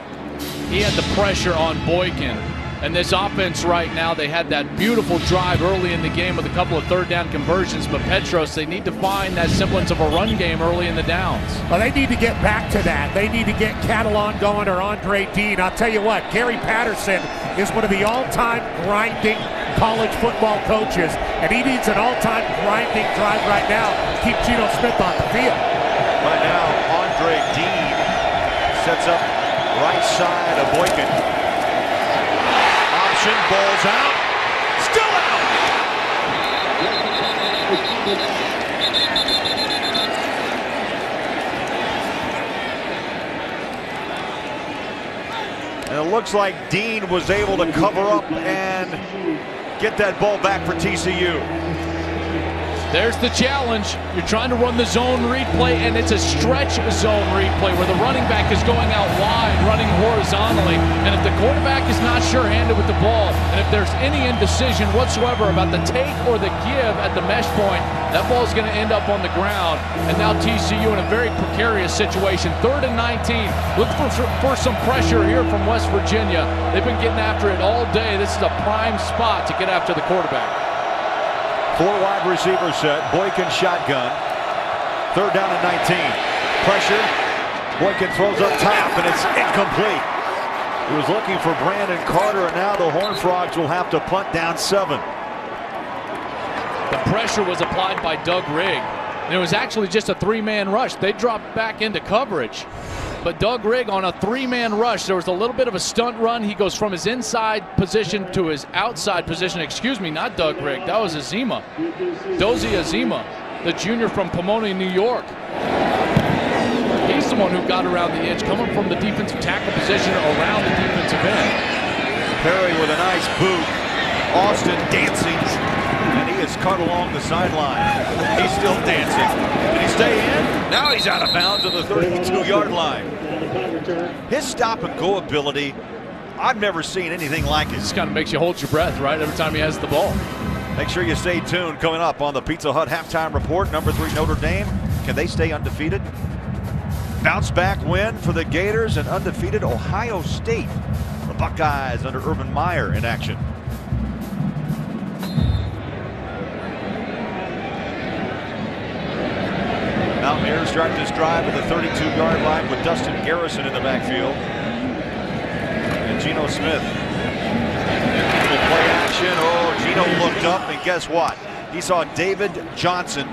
he had the pressure on Boykin. And this offense right now, they had that beautiful drive early in the game with a couple of 3rd down conversions. But Petros, they need to find that semblance of a run game early in the downs. Well, they need to get back to that. They need to get Catalon going or Andre Dean. I'll tell you what, Gary Patterson is one of the all-time grinding college football coaches, and he needs an all-time grinding drive right now to keep Geno Smith on the field. Right now, Andre Dean sets up right side of Boykin. Option, ball's out. Still out! And it looks like Dean was able to cover up and get that ball back for TCU. There's the challenge. You're trying to run the zone read play, and it's a stretch zone read play where the running back is going out wide, running horizontally. And if the quarterback is not sure-handed with the ball, and if there's any indecision whatsoever about the take or the give at the mesh point, that ball is going to end up on the ground. And now TCU in a very precarious situation. 3rd and 19. Look for some pressure here from West Virginia. They've been getting after it all day. This is a prime spot to get after the quarterback. 4 wide receiver set. Boykin shotgun. 3rd down and 19. Pressure. Boykin throws up top, and it's incomplete. He was looking for Brandon Carter, and now the Horned Frogs will have to punt down 7. The pressure was applied by Doug Rigg. And it was actually just a 3-man rush. They dropped back into coverage. But Doug Rigg on a 3-man rush, there was a little bit of a stunt run. He goes from his inside position to his outside position. Excuse me, not Doug Rigg. That was Azima. Dozie Azima, the junior from Pomona, New York. He's the one who got around the edge, coming from the defensive tackle position around the defensive end. Perry with a nice boot. Austin dancing. And he is cut along the sideline. He's still dancing. Did he stay in? Now he's out of bounds at the 32-yard line. His stop-and-go ability, I've never seen anything like it. Just kind of makes you hold your breath, right, every time he has the ball. Make sure you stay tuned. Coming up on the Pizza Hut halftime report, number 3 Notre Dame. Can they stay undefeated? Bounce back win for the Gators and undefeated Ohio State. The Buckeyes under Urban Meyer in action. Mountaineers start this drive at the 32-yard line with Dustin Garrison in the backfield. And Geno Smith. Little play action. Oh, Geno looked up, and guess what? He saw David Johnson,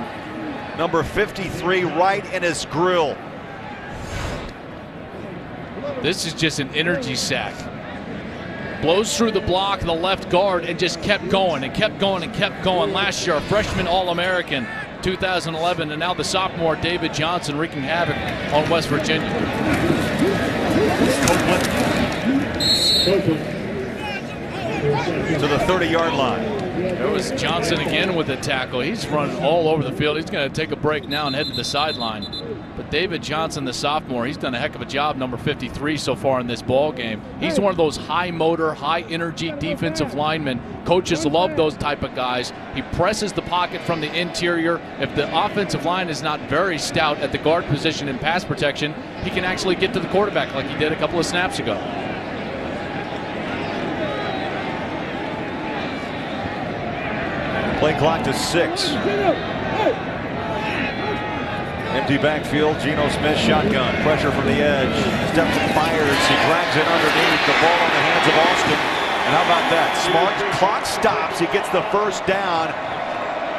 number 53, right in his grill. This is just an energy sack. Blows through the block, the left guard, and just kept going and kept going and kept going. Last year, a freshman All-American, 2011, and now the sophomore David Johnson wreaking havoc on West Virginia. To the 30-yard line. There was Johnson again with the tackle. He's running all over the field. He's going to take a break now and head to the sideline. But David Johnson, the sophomore, he's done a heck of a job, number 53 so far in this ball game. He's one of those high motor, high energy defensive linemen. Coaches love those type of guys. He presses the pocket from the interior. If the offensive line is not very stout at the guard position in pass protection, he can actually get to the quarterback like he did a couple of snaps ago. Play clock to 6. And Empty backfield, Geno Smith shotgun. Pressure from the edge. Steps and fires. He drags it underneath. The ball in the hands of Austin. And how about that? Smart. Clock stops. He gets the first down.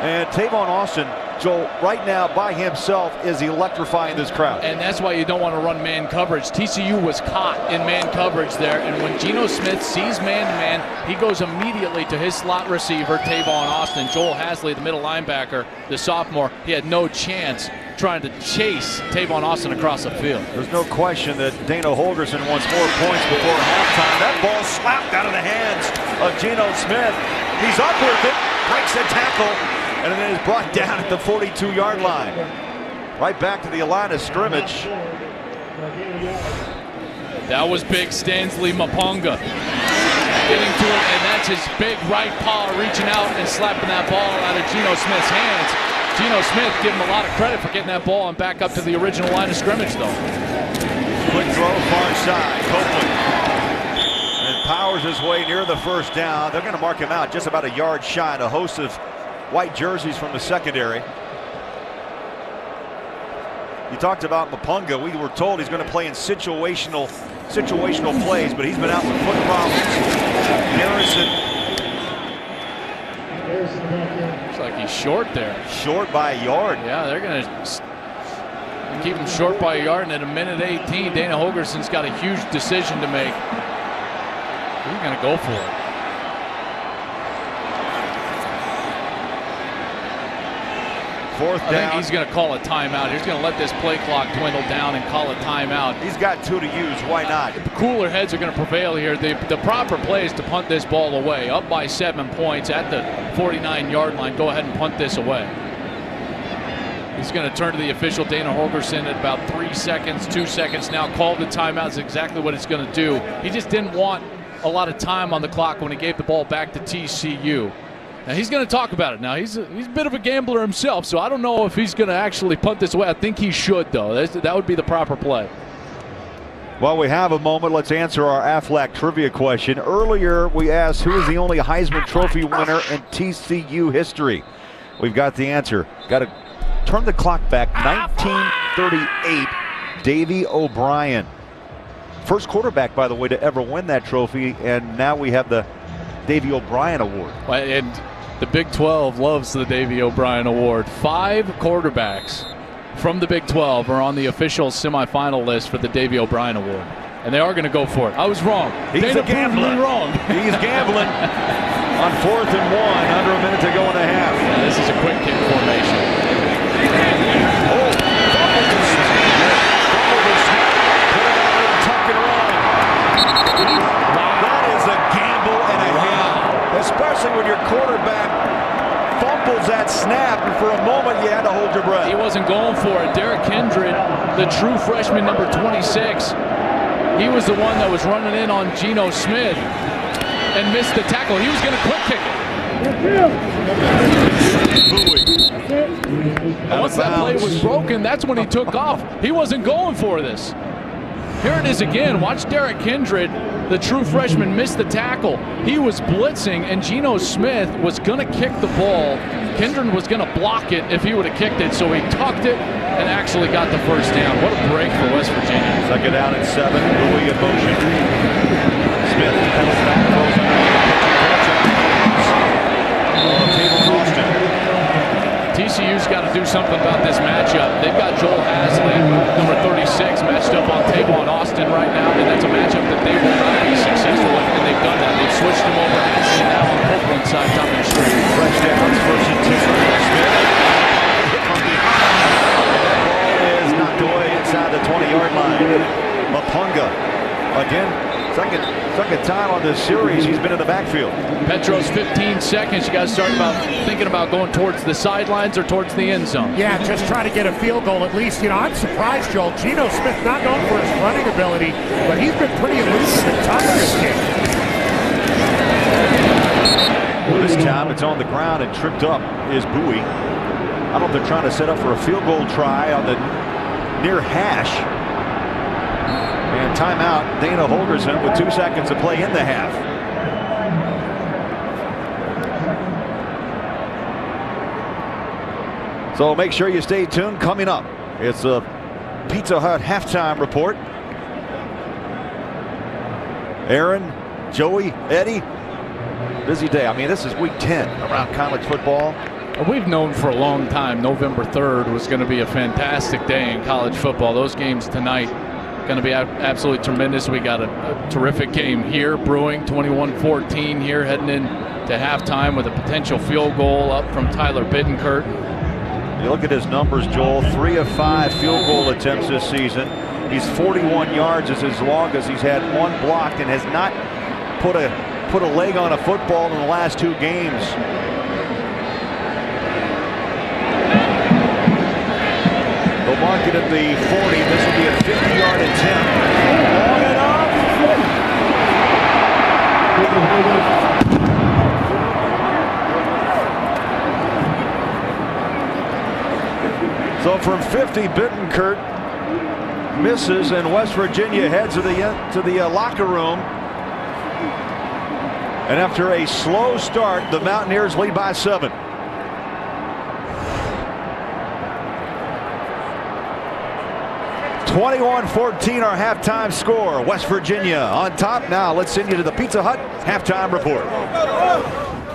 And Tavon Austin, Joel, right now by himself is electrifying this crowd. And that's why you don't want to run man coverage. TCU was caught in man coverage there. And when Geno Smith sees man-to-man, he goes immediately to his slot receiver, Tavon Austin. Joel Hasley, the middle linebacker, the sophomore, he had no chance trying to chase Tavon Austin across the field. There's no question that Dana Holgorsen wants more points before halftime. That ball slapped out of the hands of Geno Smith. He's up with it, breaks the tackle, and then is brought down at the 42-yard line. Right back to the line of scrimmage. That was big Stanley Mapunga getting to it, and that's his big right paw reaching out and slapping that ball out of Geno Smith's hands. Geno Smith, give him a lot of credit for getting that ball and back up to the original line of scrimmage, though. Quick throw, far side, Copeland. And powers his way near the first down. They're going to mark him out just about a yard shy. A host of white jerseys from the secondary. You talked about Mapunga. We were told he's going to play in situational plays, but he's been out with foot problems. Harrison. Looks like he's short there. Short by a yard. Yeah, they're going to keep him short by a yard, and at a minute 18, Dana Holgorsen's got a huge decision to make. He's going to go for it. Fourth down. I think he's going to call a timeout. He's going to let this play clock dwindle down and call a timeout. He's got 2 to use. Why not? The cooler heads are going to prevail here. The proper play is to punt this ball away. Up by 7 points at the 49-yard line. Go ahead and punt this away. He's going to turn to the official, Dana Holgorsen, at about 3 seconds, 2 seconds now. Called the timeout is exactly what it's going to do. He just didn't want a lot of time on the clock when he gave the ball back to TCU. Now he's going to talk about it now. He's a bit of a gambler himself, so I don't know if he's going to actually punt this away. I think he should, though. That would be the proper play. Well, we have a moment. Let's answer our Aflac trivia question. Earlier, we asked who is the only Heisman Trophy winner in TCU history. We've got the answer. Got to turn the clock back. 1938, Davy O'Brien. First quarterback, by the way, to ever win that trophy, and now we have the Davy O'Brien Award. And the Big 12 loves the Davy O'Brien Award. 5 quarterbacks from the Big 12 are on the official semifinal list for the Davy O'Brien Award. And they are going to go for it. I was wrong. He's a gambler. Wrong. He's gambling on 4th and 1, under a minute to go in the half. Yeah, this is a quick kick formation. Especially when your quarterback fumbles that snap, and for a moment you had to hold your breath. He wasn't going for it. Derek Kindred, the true freshman, number 26, he was the one that was running in on Geno Smith and missed the tackle. He was going to quick kick it. And once that play was broken, that's when he took off. He wasn't going for this. Here it is again. Watch Derek Kindred, the true freshman, miss the tackle. He was blitzing, and Geno Smith was going to kick the ball. Kindred was going to block it if he would have kicked it, so he tucked it and actually got the first down. What a break for West Virginia. Second down and 7. Bowie in motion. Smith comes back, throws Tavon Austin. TCU's got to do something about this matchup. They've got Joel Hasley, number 36, matched up on Tavon Austin right now, and that's a matchup that they will not be successful in, and they've done that. They've switched him over to Hasley now on the Copeland side, top of the street. Fresh downs, 1st and 2. Smith hit from behind. That ball is knocked away inside the 20-yard line. Mapunga, again, second time on this series he's been in the backfield. Petros, 15 seconds. You guys start thinking about going towards the sidelines or towards the end zone. Yeah, just try to get a field goal at least. You know, I'm surprised, Joel. Geno Smith not known for his running ability, but he's been pretty elusive and tough in this game. Well, this time it's on the ground and tripped up is Bowie. I don't know if they're trying to set up for a field goal try on the near hash. And timeout, Dana Holgorsen with 2 seconds to play in the half. So make sure you stay tuned. Coming up It's a Pizza Hut halftime report. Aaron, Joey, Eddie, busy day. I mean, this is week 10 around college football. We've known for a long time November 3rd was going to be a fantastic day in college football. Those games tonight going to be absolutely tremendous. We got a terrific game here brewing, 21-14 here, heading in to halftime with a potential field goal up from Tyler Bittenkurt. You look at his numbers, Joel, 3 of 5 field goal attempts this season. He's 41 yards is as long as he's had one blocked and has not put a leg on a football in the last 2 games. They'll mark it at the 40. This will be a 50-yard attempt. Long enough. So from 50, Bittenkurt misses, and West Virginia heads to the locker room. And after a slow start, the Mountaineers lead by 7. (21-14) our halftime score. West Virginia on top. Now let's send you to the Pizza Hut halftime report.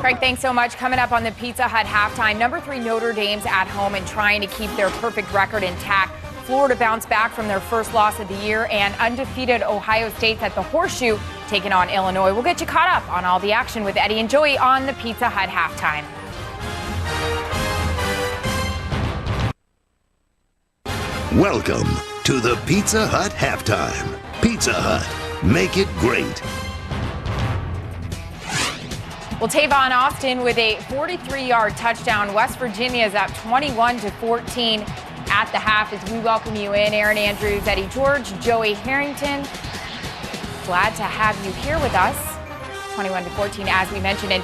Craig, thanks so much. Coming up on the Pizza Hut halftime, number 3 Notre Dame's at home and trying to keep their perfect record intact. Florida bounced back from their first loss of the year, and undefeated Ohio State's at the Horseshoe taking on Illinois. We'll get you caught up on all the action with Eddie and Joey on the Pizza Hut halftime. Welcome to the Pizza Hut halftime. Pizza Hut, make it great. Well, Tavon Austin with a 43-yard touchdown. West Virginia is up 21-14 at the half as we welcome you in. Aaron Andrews, Eddie George, Joey Harrington. Glad to have you here with us. 21-14, as we mentioned. And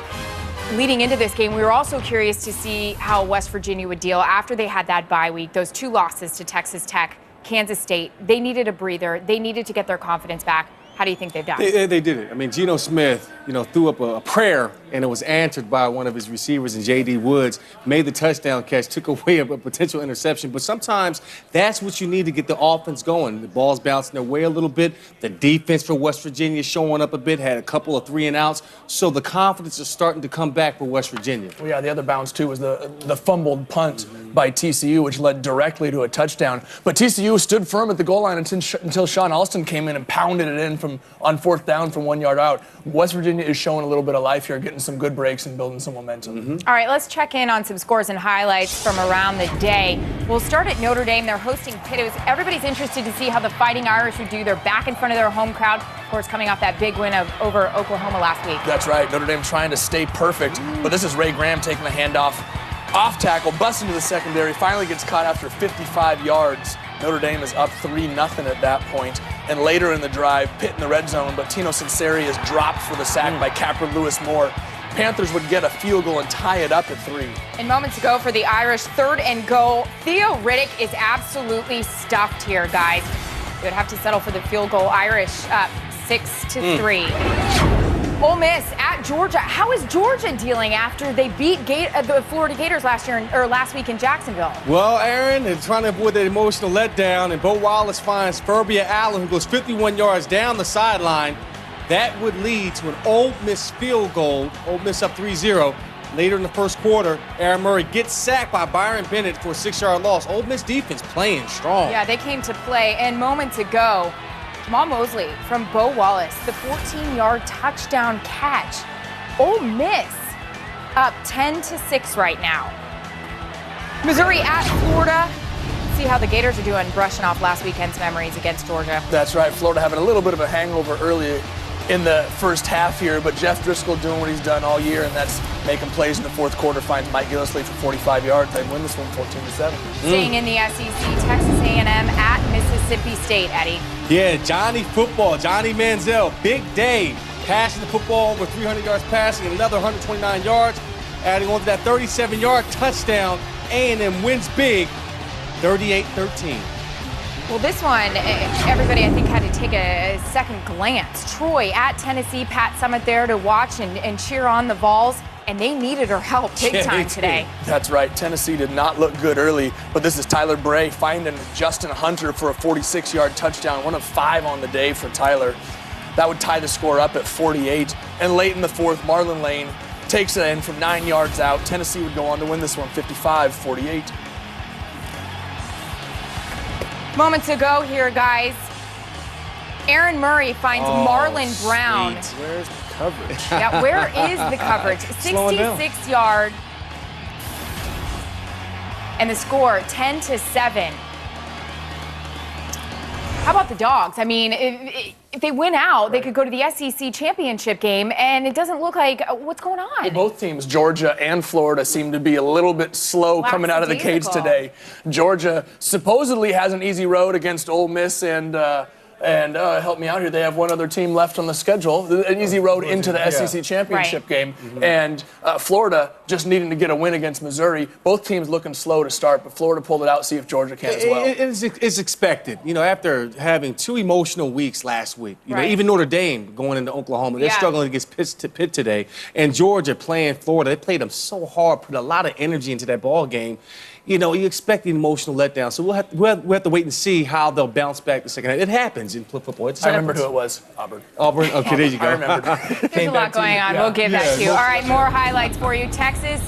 leading into this game, we were also curious to see how West Virginia would deal after they had that bye week. Those 2 losses to Texas Tech, Kansas State. They needed a breather. They needed to get their confidence back. How do you think they've done? They did it. I mean, Geno Smith, threw up a prayer, and it was answered by one of his receivers, and J.D. Woods made the touchdown catch, took away a potential interception. But sometimes that's what you need to get the offense going. The ball's bouncing their way a little bit. The defense for West Virginia showing up a bit, had a couple of 3-and-outs. So the confidence is starting to come back for West Virginia. Well, yeah, the other bounce, too, was the fumbled punt by TCU, which led directly to a touchdown. But TCU stood firm at the goal line until Sean Alston came in and pounded it in on 4th down from 1 yard out. West Virginia is showing a little bit of life here, getting some good breaks and building some momentum. All right, let's check in on some scores and highlights from around the day. We'll start at Notre Dame. They're hosting Pitt. Everybody's interested to see how the Fighting Irish would do. They're back in front of their home crowd, of course, coming off that big win over Oklahoma last week. That's right. Notre Dame trying to stay perfect, but this is Ray Graham taking the handoff. Off tackle, busts into the secondary, finally gets caught after 55 yards. Notre Dame is up 3-0 at that point. And later in the drive, Pitt in the red zone, but Tino Sinceri is dropped for the sack by Capra Lewis Moore. Panthers would get a field goal and tie it up at 3. And moments ago for the Irish, 3rd and goal. Theo Riddick is absolutely stuffed here, guys. They would have to settle for the field goal. Irish up 6-3. Ole Miss at Georgia. How is Georgia dealing after they beat the Florida Gators last week in Jacksonville? Well, Aaron, they're trying to avoid the emotional letdown, and Bo Wallace finds Furbia Allen, who goes 51 yards down the sideline. That would lead to an Ole Miss field goal. Ole Miss up 3-0. Later in the first quarter, Aaron Murray gets sacked by Byron Bennett for a 6-yard loss. Ole Miss defense playing strong. Yeah, they came to play. And moments ago, Jamal Mosley from Bo Wallace, the 14-yard touchdown catch. Ole Miss up 10-6 right now. Missouri at Florida. See how the Gators are doing, brushing off last weekend's memories against Georgia. That's right. Florida having a little bit of a hangover early in the first half here, but Jeff Driscoll doing what he's done all year, and that's making plays in the fourth quarter, finds Mike Gillislee for 45 yards. They win this one 14-7. Staying in the SEC, Texas A&M at Mississippi State, Eddie. Yeah, Johnny Football, Johnny Manziel, big day. Passing the football over 300 yards passing, another 129 yards. Adding on to that 37-yard touchdown, A&M wins big, 38-13. Well, this one, everybody, I think, had to take a second glance. Troy at Tennessee, Pat Summitt there to watch and cheer on the Vols. and they needed her help big time today. That's right. Tennessee did not look good early, but this is Tyler Bray finding Justin Hunter for a 46-yard touchdown, one of 5 on the day for Tyler. That would tie the score up at 48. And late in the fourth, Marlon Lane takes it in from 9 yards out. Tennessee would go on to win this one 55-48. Moments ago here, guys, Aaron Murray finds Marlon Brown. Where's the coverage? Yeah, where is the coverage? 66 yard. And the score, 10-7. How about the Dogs? I mean, if they win out, they could go to the SEC championship game, and it doesn't look like what's going on. Well, both teams, Georgia and Florida, seem to be a little bit slow coming out of the cage today. Georgia supposedly has an easy road against Ole Miss and help me out here. They have one other team left on the schedule, an easy road into the SEC championship game. And Florida just needing to get a win against Missouri. Both teams looking slow to start, but Florida pulled it out. See if Georgia can as well. It's expected. You know, after having 2 emotional weeks last week, you know, even Notre Dame going into Oklahoma, they're struggling against Pitt today. And Georgia playing Florida, they played them so hard, put a lot of energy into that ball game. You know, you expect the emotional letdown. So we'll have to wait and see how they'll bounce back the second half. It happens in football. I remembered who it was. Auburn. Auburn? Okay, there you go. I remembered. There's a lot going on. We'll give that to you. All right, more highlights for you. Texas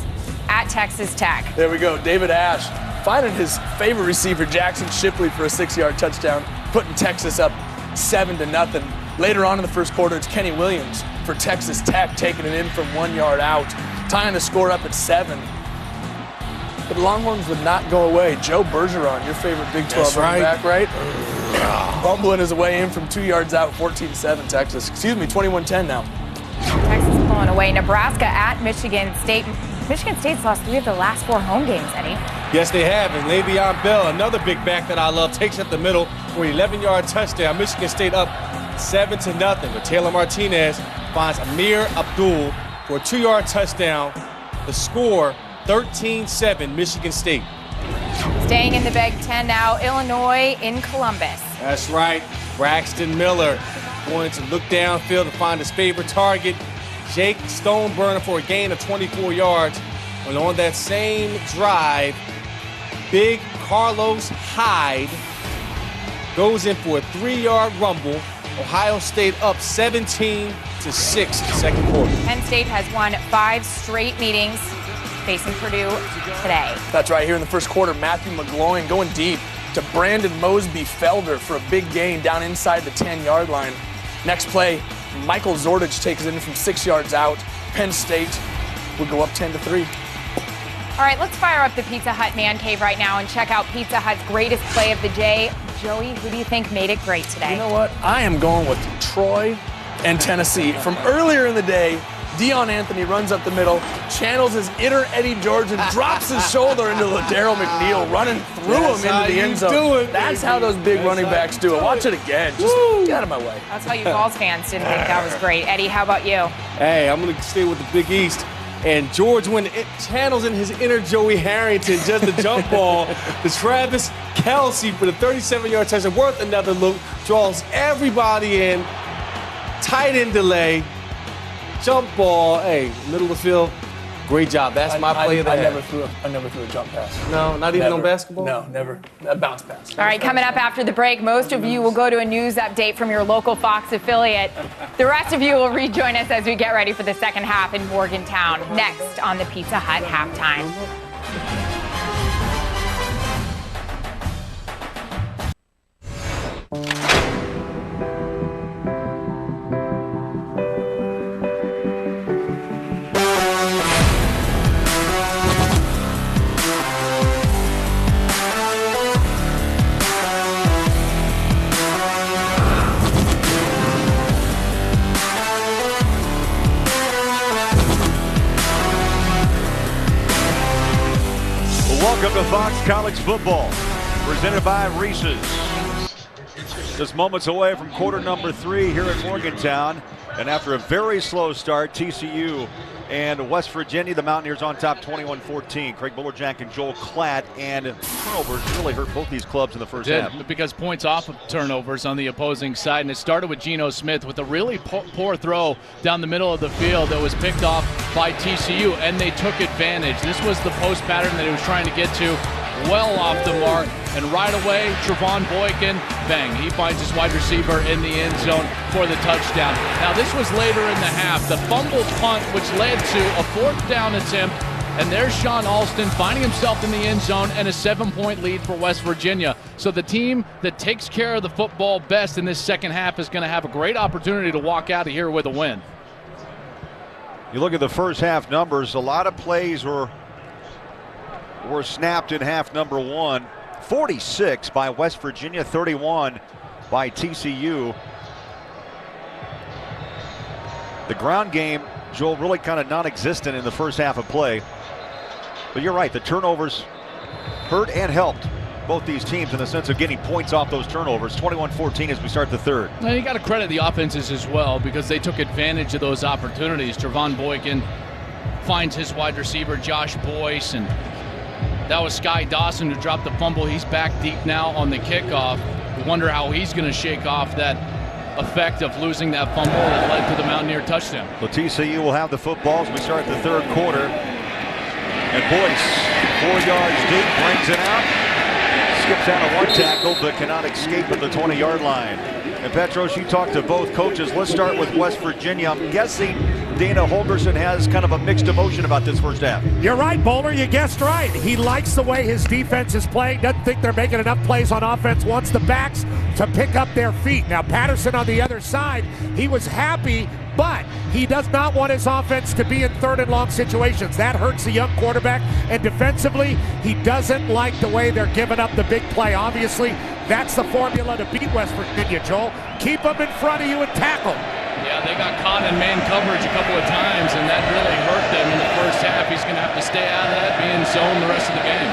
at Texas Tech. There we go. David Ash finding his favorite receiver, Jackson Shipley, for a 6-yard touchdown, putting Texas up 7-0. Later on in the first quarter, it's Kenny Williams for Texas Tech taking it in from 1 yard out, tying the score up at 7. But the Longhorns would not go away. Joe Bergeron, your favorite Big 12 running back, right? Bumbling his way in from 2 yards out, 14-7 Texas. Excuse me, 21-10 now. Texas pulling away. Nebraska at Michigan State. Michigan State's lost 3 of their last 4 home games, Eddie. Yes, they have. And Le'Veon Bell, another big back that I love, takes up the middle for an 11-yard touchdown. Michigan State up 7-0. But Taylor Martinez finds Amir Abdul for a 2-yard touchdown. The score, 13-7, Michigan State. Staying in the Big Ten now, Illinois in Columbus. That's right. Braxton Miller going to look downfield to find his favorite target, Jake Stoneburner, for a gain of 24 yards. And on that same drive, big Carlos Hyde goes in for a 3-yard rumble. Ohio State up 17-6 second quarter. Penn State has won 5 straight meetings, facing Purdue today. That's right. Here in the first quarter, Matthew McGloin going deep to Brandon Mosby-Felder for a big gain down inside the 10-yard line. Next play, Michael Zordich takes it in from 6 yards out. Penn State will go up 10-3. All right, let's fire up the Pizza Hut Man Cave right now and check out Pizza Hut's greatest play of the day. Joey, who do you think made it great today? You know what? I am going with Troy and Tennessee. From earlier in the day, Deion Anthony runs up the middle, channels his inner Eddie George, and drops his shoulder into Daryl McNeil, running through him into the end zone. That's how those big running backs do it. Watch it again. Just get out of my way. That's how you Vols fans didn't think that was great. Eddie, how about you? Hey, I'm going to stay with the Big East. And George, when it channels in his inner Joey Harrington, just the jump ball to Travis Kelce for the 37-yard touchdown, worth another look, draws everybody in, tight end delay, jump ball, hey, middle of the field, great job. That's my play of the I half. never threw a jump pass. No, not even on basketball? No, never. A bounce pass. All right, coming up after the break, most of you will go to a news update from your local Fox affiliate. The rest of you will rejoin us as we get ready for the second half in Morgantown, next on the Pizza Hut Halftime. Welcome to Fox College Football, presented by Reese's. Just moments away from quarter number 3 here at Morgantown. And after a very slow start, TCU and West Virginia, the Mountaineers on top 21-14. Craig Bullerjack and Joel Klatt, and turnovers really hurt both these clubs in the first half. Because points off of turnovers on the opposing side, and it started with Geno Smith with a really poor throw down the middle of the field that was picked off by TCU, and they took advantage. This was the post pattern that he was trying to get to, well off the mark, and right away, Trevon Boykin, bang, he finds his wide receiver in the end zone for the touchdown. Now, this was later in the half. The fumbled punt, which led to a 4th down attempt, and there's Sean Alston finding himself in the end zone and a 7-point lead for West Virginia. So the team that takes care of the football best in this second half is going to have a great opportunity to walk out of here with a win. You look at the first half numbers, a lot of plays were snapped in half number 1. 46 by West Virginia, 31 by TCU. The ground game, Joel, really kind of non-existent in the first half of play. But you're right, the turnovers hurt and helped both these teams in the sense of getting points off those turnovers. 21-14 as we start the third. Now you got to credit the offenses as well because they took advantage of those opportunities. Trevon Boykin finds his wide receiver, Josh Boyce, and that was Sky Dawson who dropped the fumble. He's back deep now on the kickoff. We wonder how he's going to shake off that effect of losing that fumble that led to the Mountaineer touchdown. So TCU will have the football as we start the third quarter. And Boyce, 4 yards deep, brings it out. Skips out of 1 tackle, but cannot escape at the 20-yard line. And Petros, you talked to both coaches. Let's start with West Virginia. I'm guessing Dana Holgorsen has kind of a mixed emotion about this first half. You're right, Bowler. You guessed right. He likes the way his defense is playing. Doesn't think they're making enough plays on offense. Wants the backs to pick up their feet. Now, Patterson on the other side, he was happy, but he does not want his offense to be in 3rd and long situations. That hurts the young quarterback. And defensively, he doesn't like the way they're giving up the big play. Obviously, that's the formula to beat West Virginia, Joel. Keep them in front of you and tackle. Yeah, they got caught in man coverage a couple of times, and that really hurt them in the first half. He's going to have to stay out of that, be in zone the rest of the game.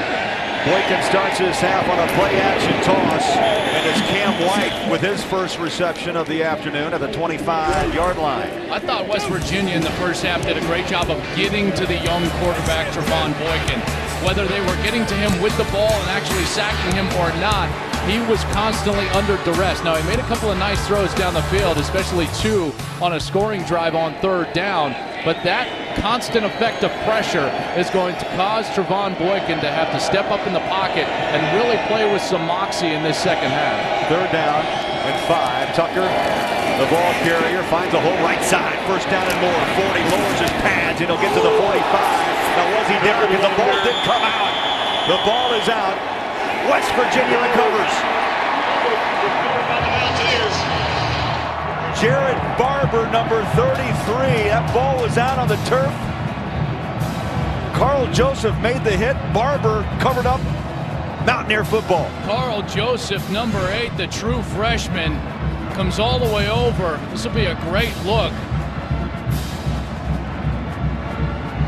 Boykin starts his half on a play-action toss, and it's Cam White with his first reception of the afternoon at the 25-yard line. I thought West Virginia in the first half did a great job of getting to the young quarterback, Trevon Boykin. Whether they were getting to him with the ball and actually sacking him or not, he was constantly under duress. Now, he made a couple of nice throws down the field, especially 2 on a scoring drive on 3rd down, but that constant effect of pressure is going to cause Trevon Boykin to have to step up in the pocket and really play with some moxie in this second half. 3rd down and 5. Tucker, the ball carrier, finds a hole right side. 1st down and more. 40, lowers his pads, and he'll get to the 45. Now, was he different because the ball didn't come out? The ball is out. West Virginia recovers. Jared Barber, number 33. That ball was out on the turf. Carl Joseph made the hit. Barber covered up. Mountaineer football. Carl Joseph, number 8, the true freshman, comes all the way over. This will be a great look.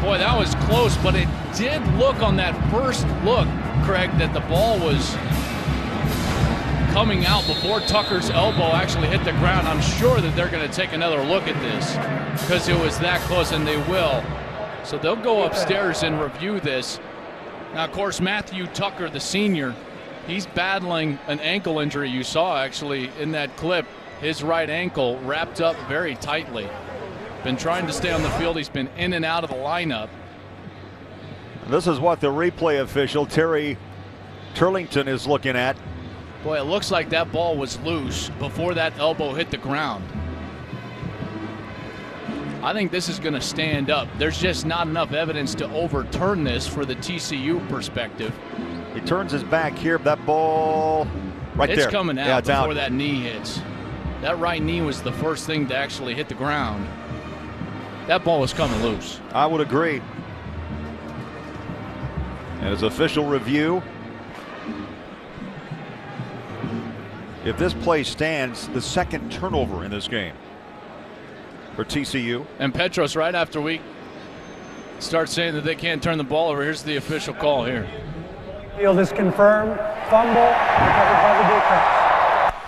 Boy, that was close, but it did look on that first look, Craig, that the ball was coming out before Tucker's elbow actually hit the ground. I'm sure that they're going to take another look at this because it was that close, and they will. So they'll go upstairs and review this. Now, of course, Matthew Tucker, the senior, he's battling an ankle injury. You saw actually in that clip, his right ankle wrapped up very tightly. Been trying to stay on the field. He's been in and out of the lineup. This is what the replay official, Terry Turlington, is looking at. Boy, it looks like that ball was loose before that elbow hit the ground. I think this is going to stand up. There's just not enough evidence to overturn this for the TCU perspective. He turns his back here. That ball right there. It's coming out before out. That knee hits. That right knee was the first thing to actually hit the ground. That ball was coming loose. I would agree. And his official review, if this play stands, the second turnover in this game for TCU. And Petros, right after we start saying that they can't turn the ball over, here's the official call here. Field is confirmed. Fumble recovered by the defense.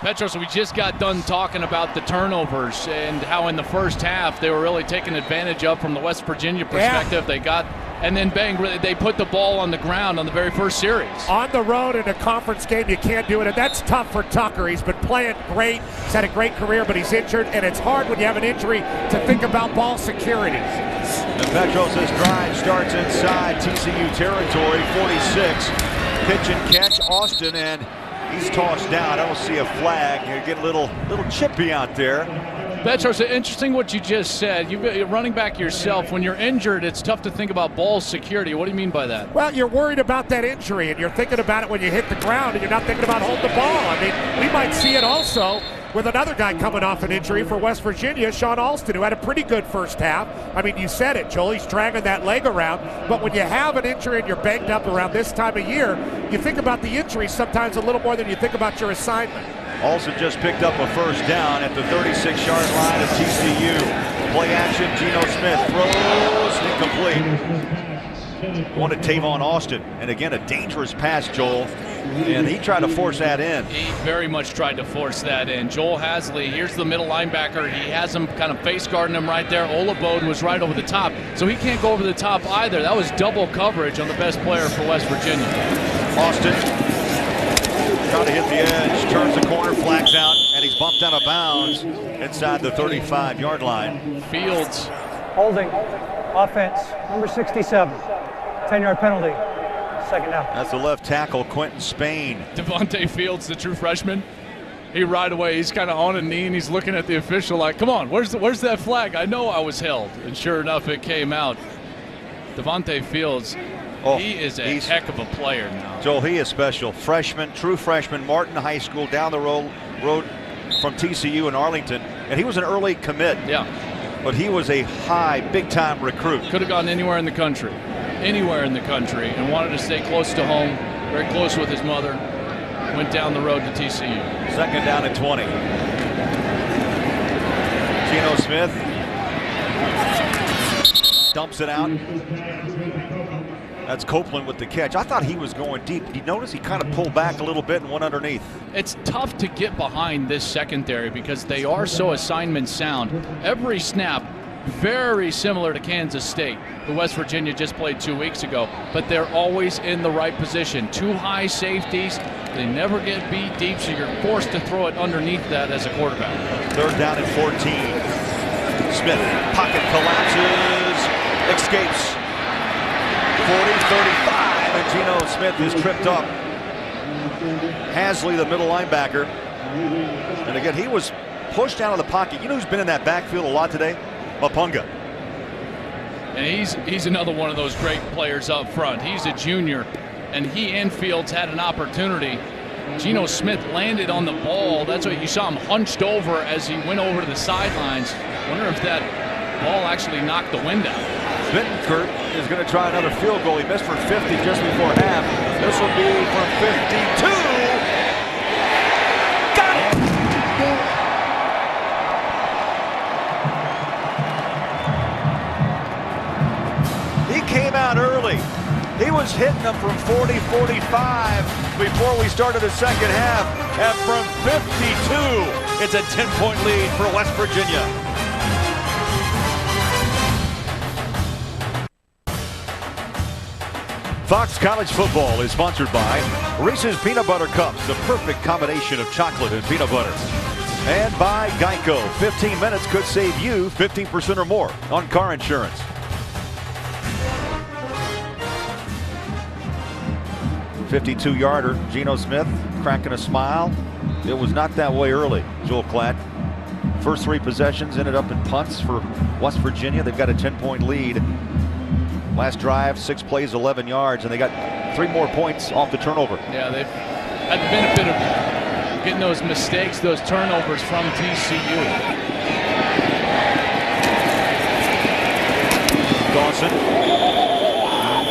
Petros, we just got done talking about the turnovers and how in the first half they were really taken advantage of from the West Virginia perspective. They got, and then bang, they put the ball on the ground on the very first series. On the road in a conference game, you can't do it, and that's tough for Tucker. He's been playing great. He's had a great career, but he's injured, and it's hard when you have an injury to think about ball security. And Petros' drive starts inside TCU territory, 46. Pitch and catch, Austin, and he's tossed down. I don't see a flag. You get a little chippy out there. Petros, interesting what you just said. You're running back yourself. When you're injured, it's tough to think about ball security. What do you mean by that? Well, you're worried about that injury, and you're thinking about it when you hit the ground, and you're not thinking about holding the ball. I mean, we might see it also with another guy coming off an injury for West Virginia, Sean Alston, who had a pretty good first half. I mean, you said it, Joel. He's dragging that leg around. But when you have an injury and you're banged up around this time of year, you think about the injury sometimes a little more than you think about your assignment. Alston just picked up a first down at the 36-yard line of TCU. Play action, Geno Smith throws, incomplete. Wanted Tavon Austin, and again, a dangerous pass, Joel. And he tried to force that in. He very much tried to force that in. Joel Hasley, here's the middle linebacker. He has him kind of face guarding him right there. Olabode was right over the top, so he can't go over the top either. That was double coverage on the best player for West Virginia. Austin trying to hit the edge, turns the corner, flags out, and he's bumped out of bounds inside the 35-yard line. Fields. Holding. Offense. Number 67. 10-yard penalty. Second down. That's the left tackle, Quentin Spain. Devontae Fields, the true freshman. He right away, he's kind of on a knee and he's looking at the official like, come on, where's that flag? I know I was held. And sure enough, it came out. Devontae Fields, he is a heck of a player now. Joel, he is special. Freshman, true freshman, Martin High School, down the road from TCU in Arlington. And he was an early commit. Yeah. But he was a high, big-time recruit. Could have gone anywhere in the country. Anywhere in the country, and wanted to stay close to home, very close with his mother. Went down the road to TCU. Second down and 20. Geno Smith dumps it out. That's Copeland with the catch. I thought he was going deep. Did you notice he kind of pulled back a little bit and went underneath? It's tough to get behind this secondary because they are so assignment sound. Every snap, very similar to Kansas State, who West Virginia just played 2 weeks ago, but they're always in the right position. Two high safeties, they never get beat deep, so you're forced to throw it underneath that as a quarterback. Third down and 14. Smith, pocket collapses, escapes. 40-35, and Geno Smith is tripped up. Hasley, the middle linebacker. And again, he was pushed out of the pocket. You know who's been in that backfield a lot today? Mapunga. And he's another one of those great players up front. He's a junior, and he and Fields had an opportunity. Geno Smith landed on the ball. That's what you saw him hunched over as he went over to the sidelines. Wonder if that ball actually knocked the wind out. Bittenkurt is going to try another field goal. He missed for 50 just before half. This will be from 52. Got it! He came out early. He was hitting them from 40-45 before we started the second half. And from 52, it's a 10-point lead for West Virginia. Fox College Football is sponsored by Reese's Peanut Butter Cups, the perfect combination of chocolate and peanut butter. And by Geico, 15 minutes could save you 15% or more on car insurance. $52-yarder, Geno Smith cracking a smile. It was not that way early, Joel Klatt. First three possessions ended up in punts for West Virginia. They've got a 10-point lead. Last drive, 6 plays, 11 yards, and they got 3 more points off the turnover. Yeah, they've had the benefit of getting those mistakes, those turnovers from TCU. Dawson,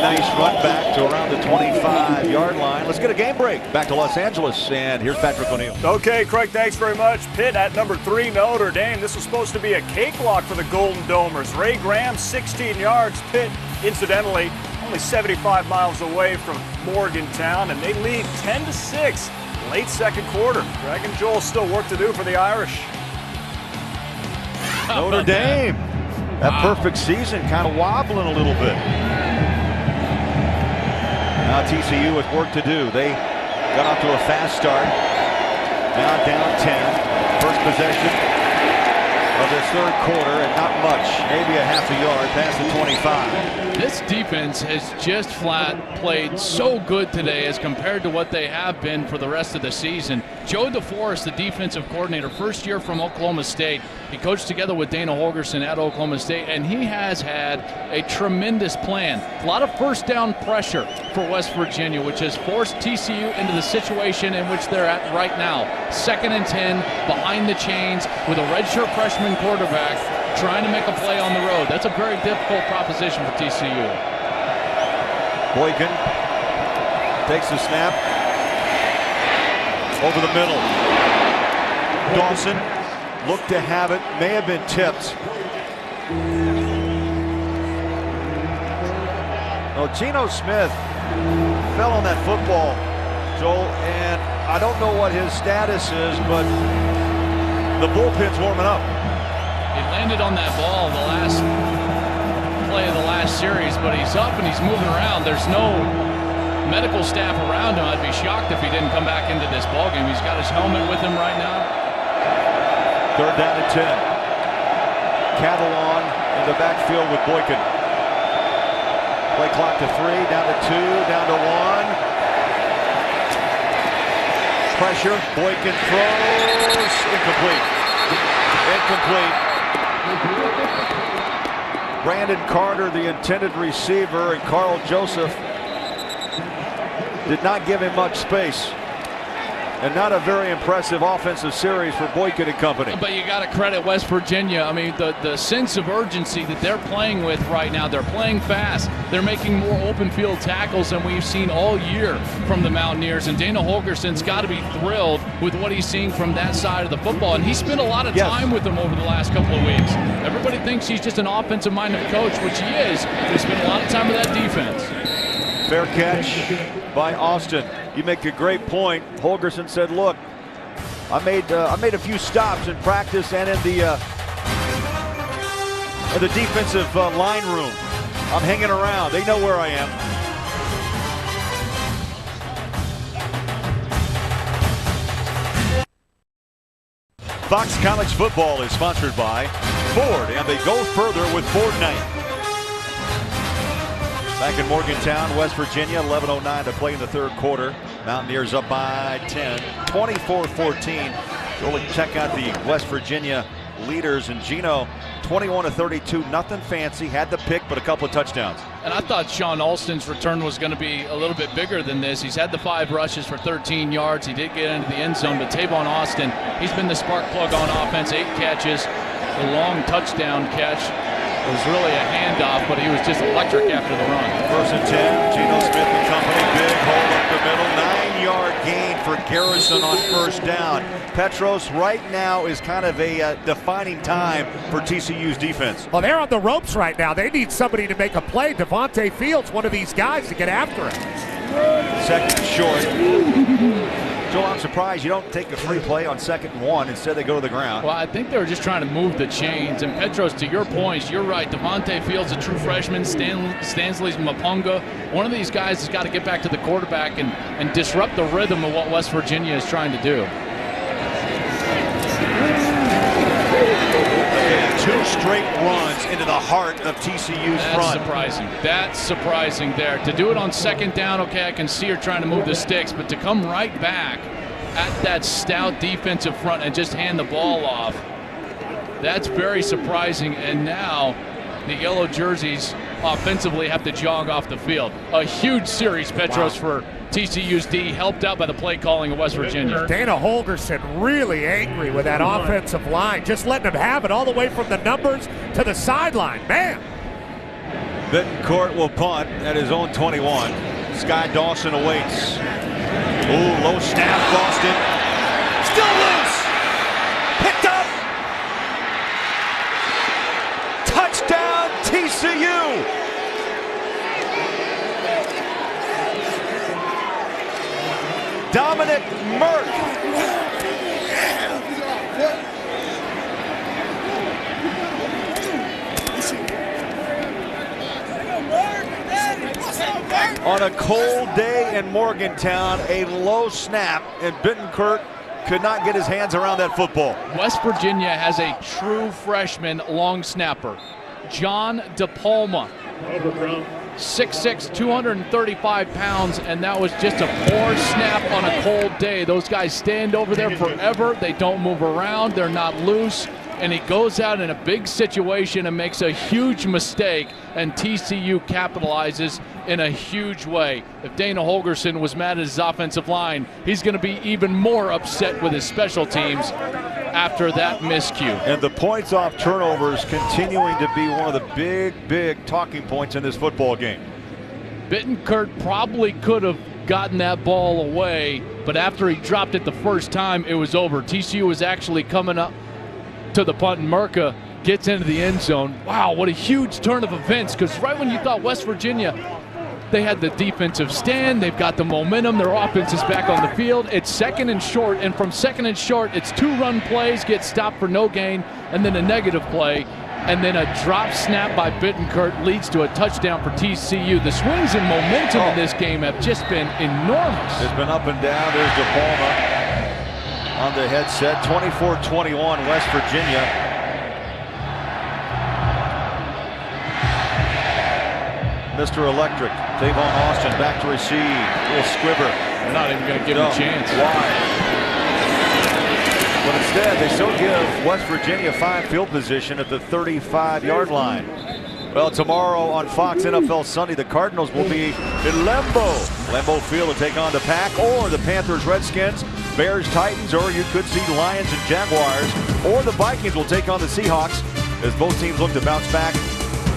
nice run back to around the 25-yard line. Let's get a game break. Back to Los Angeles, and here's Patrick O'Neill. Okay, Craig, thanks very much. Pitt at number 3, Notre Dame. This was supposed to be a cakewalk for the Golden Domers. Ray Graham, 16 yards. Pitt, incidentally, only 75 miles away from Morgantown, and they lead 10-6 late second quarter. Greg and Joel still work to do for the Irish. Notre Dame, that perfect season kind of wobbling a little bit. Now TCU with work to do. They got off to a fast start. Now down 10. First possession. of this third quarter, and not much, maybe a half a yard past the 25. This defense has just flat played so good today as compared to what they have been for the rest of the season. Joe DeForest, the defensive coordinator, first year from Oklahoma State. He coached together with Dana Holgorsen at Oklahoma State, and he has had a tremendous plan. A lot of first down pressure for West Virginia, which has forced TCU into the situation in which they're at right now. 2nd and 10, behind the chains, with a redshirt freshman quarterback trying to make a play on the road. That's a very difficult proposition for TCU. Boykin takes the snap. Over the middle. Dawson looked to have it, may have been tipped. Oh, Geno Smith fell on that football, Joel, and I don't know what his status is, but the bullpen's warming up. He landed on that ball the last play of the last series, but he's up and he's moving around. There's no medical staff around him. I'd be shocked if he didn't come back into this ballgame. He's got his helmet with him right now. 3rd down and 10. Catalon in the backfield with Boykin. Play clock to 3, down to 2, down to 1. Pressure. Boykin throws. Incomplete. Brandon Carter, the intended receiver, and Carl Joseph did not give him much space. And not a very impressive offensive series for Boykin and company. But you got to credit West Virginia. I mean, the sense of urgency that they're playing with right now. They're playing fast. They're making more open field tackles than we've seen all year from the Mountaineers. And Dana Holgorsen's got to be thrilled with what he's seeing from that side of the football. And he spent a lot of time with them over the last couple of weeks. Everybody thinks he's just an offensive-minded coach, which he is. He spent a lot of time with that defense. Fair catch by Austin. You make a great point. Holgorsen said, look, I made a few stops in practice and in the defensive line room. I'm hanging around. They know where I am. Fox College Football is sponsored by Ford, and they go further with Ford Night. Back in Morgantown, West Virginia, 11:09 to play in the third quarter. Mountaineers up by 10, 24-14. Go check out the West Virginia leaders. And Geno, 21-32, nothing fancy. Had the pick, but a couple of touchdowns. And I thought Sean Alston's return was going to be a little bit bigger than this. He's had the 5 rushes for 13 yards. He did get into the end zone, but Tavon Austin, he's been the spark plug on offense. 8 catches, a long touchdown catch. It was really a handoff, but he was just electric after the run. 1st and 10, Geno Smith and company, big hole up the middle, 9-yard gain for Garrison on 1st down. Petros right now is kind of a defining time for TCU's defense. Well, they're on the ropes right now. They need somebody to make a play. Devontae Fields, one of these guys to get after it. 2nd short. Joel, I'm surprised you don't take a free play on 2nd and 1. Instead, they go to the ground. Well, I think they were just trying to move the chains. And Petros, to your points, you're right. Devontae Fields, a true freshman. Stanley's Mapunga. One of these guys has got to get back to the quarterback and disrupt the rhythm of what West Virginia is trying to do. Again, 2 straight runs into the heart of TCU's front. That's surprising there. To do it on 2nd down, okay, I can see her trying to move the sticks, but to come right back at that stout defensive front and just hand the ball off, that's very surprising. And now the yellow jerseys offensively have to jog off the field. A huge series, Petros, for TCU's D, helped out by the play calling of West Virginia. Dana Holgorsen really angry with that offensive line, just letting them have it all the way from the numbers to the sideline. Man. Bittencourt will punt at his own 21. Sky Dawson awaits. Ooh, low snap, Boston. Still loose. Picked up. Touchdown, TCU. Dominic Merck. On a cold day in Morgantown, a low snap, and Bittencourt could not get his hands around that football. West Virginia has a true freshman long snapper, John DePalma. 6'6", 235 pounds, and that was just a poor snap on a cold day. Those guys stand over there forever. They don't move around. They're not loose. And he goes out in a big situation and makes a huge mistake, and TCU capitalizes in a huge way. If Dana Holgorsen was mad at his offensive line, he's going to be even more upset with his special teams after that miscue. And the points off turnovers continuing to be one of the big talking points in this football game. Bittenkurt probably could have gotten that ball away, but after he dropped it the first time, it was over. TCU was actually coming up to the punt, and Merca gets into the end zone. Wow, what a huge turn of events, because right when you thought West Virginia, they had the defensive stand, they've got the momentum, their offense is back on the field. It's second and short, and from second and short, it's 2-run plays, get stopped for no gain, and then a negative play, and then a drop snap by Bittenkurt leads to a touchdown for TCU. The swings and momentum in this game have just been enormous. It's been up and down. There's DePalma on the headset. 24-21 West Virginia. Mr. Electric, Tavon Austin back to receive. Little squibber. They're not even going to give him a chance. Why? But instead, they still give West Virginia 5 field position at the 35-yard line. Well, tomorrow on Fox NFL Sunday, the Cardinals will be in Lambeau Field to take on the Pack, or the Panthers, Redskins, Bears, Titans, or you could see Lions and Jaguars, or the Vikings will take on the Seahawks as both teams look to bounce back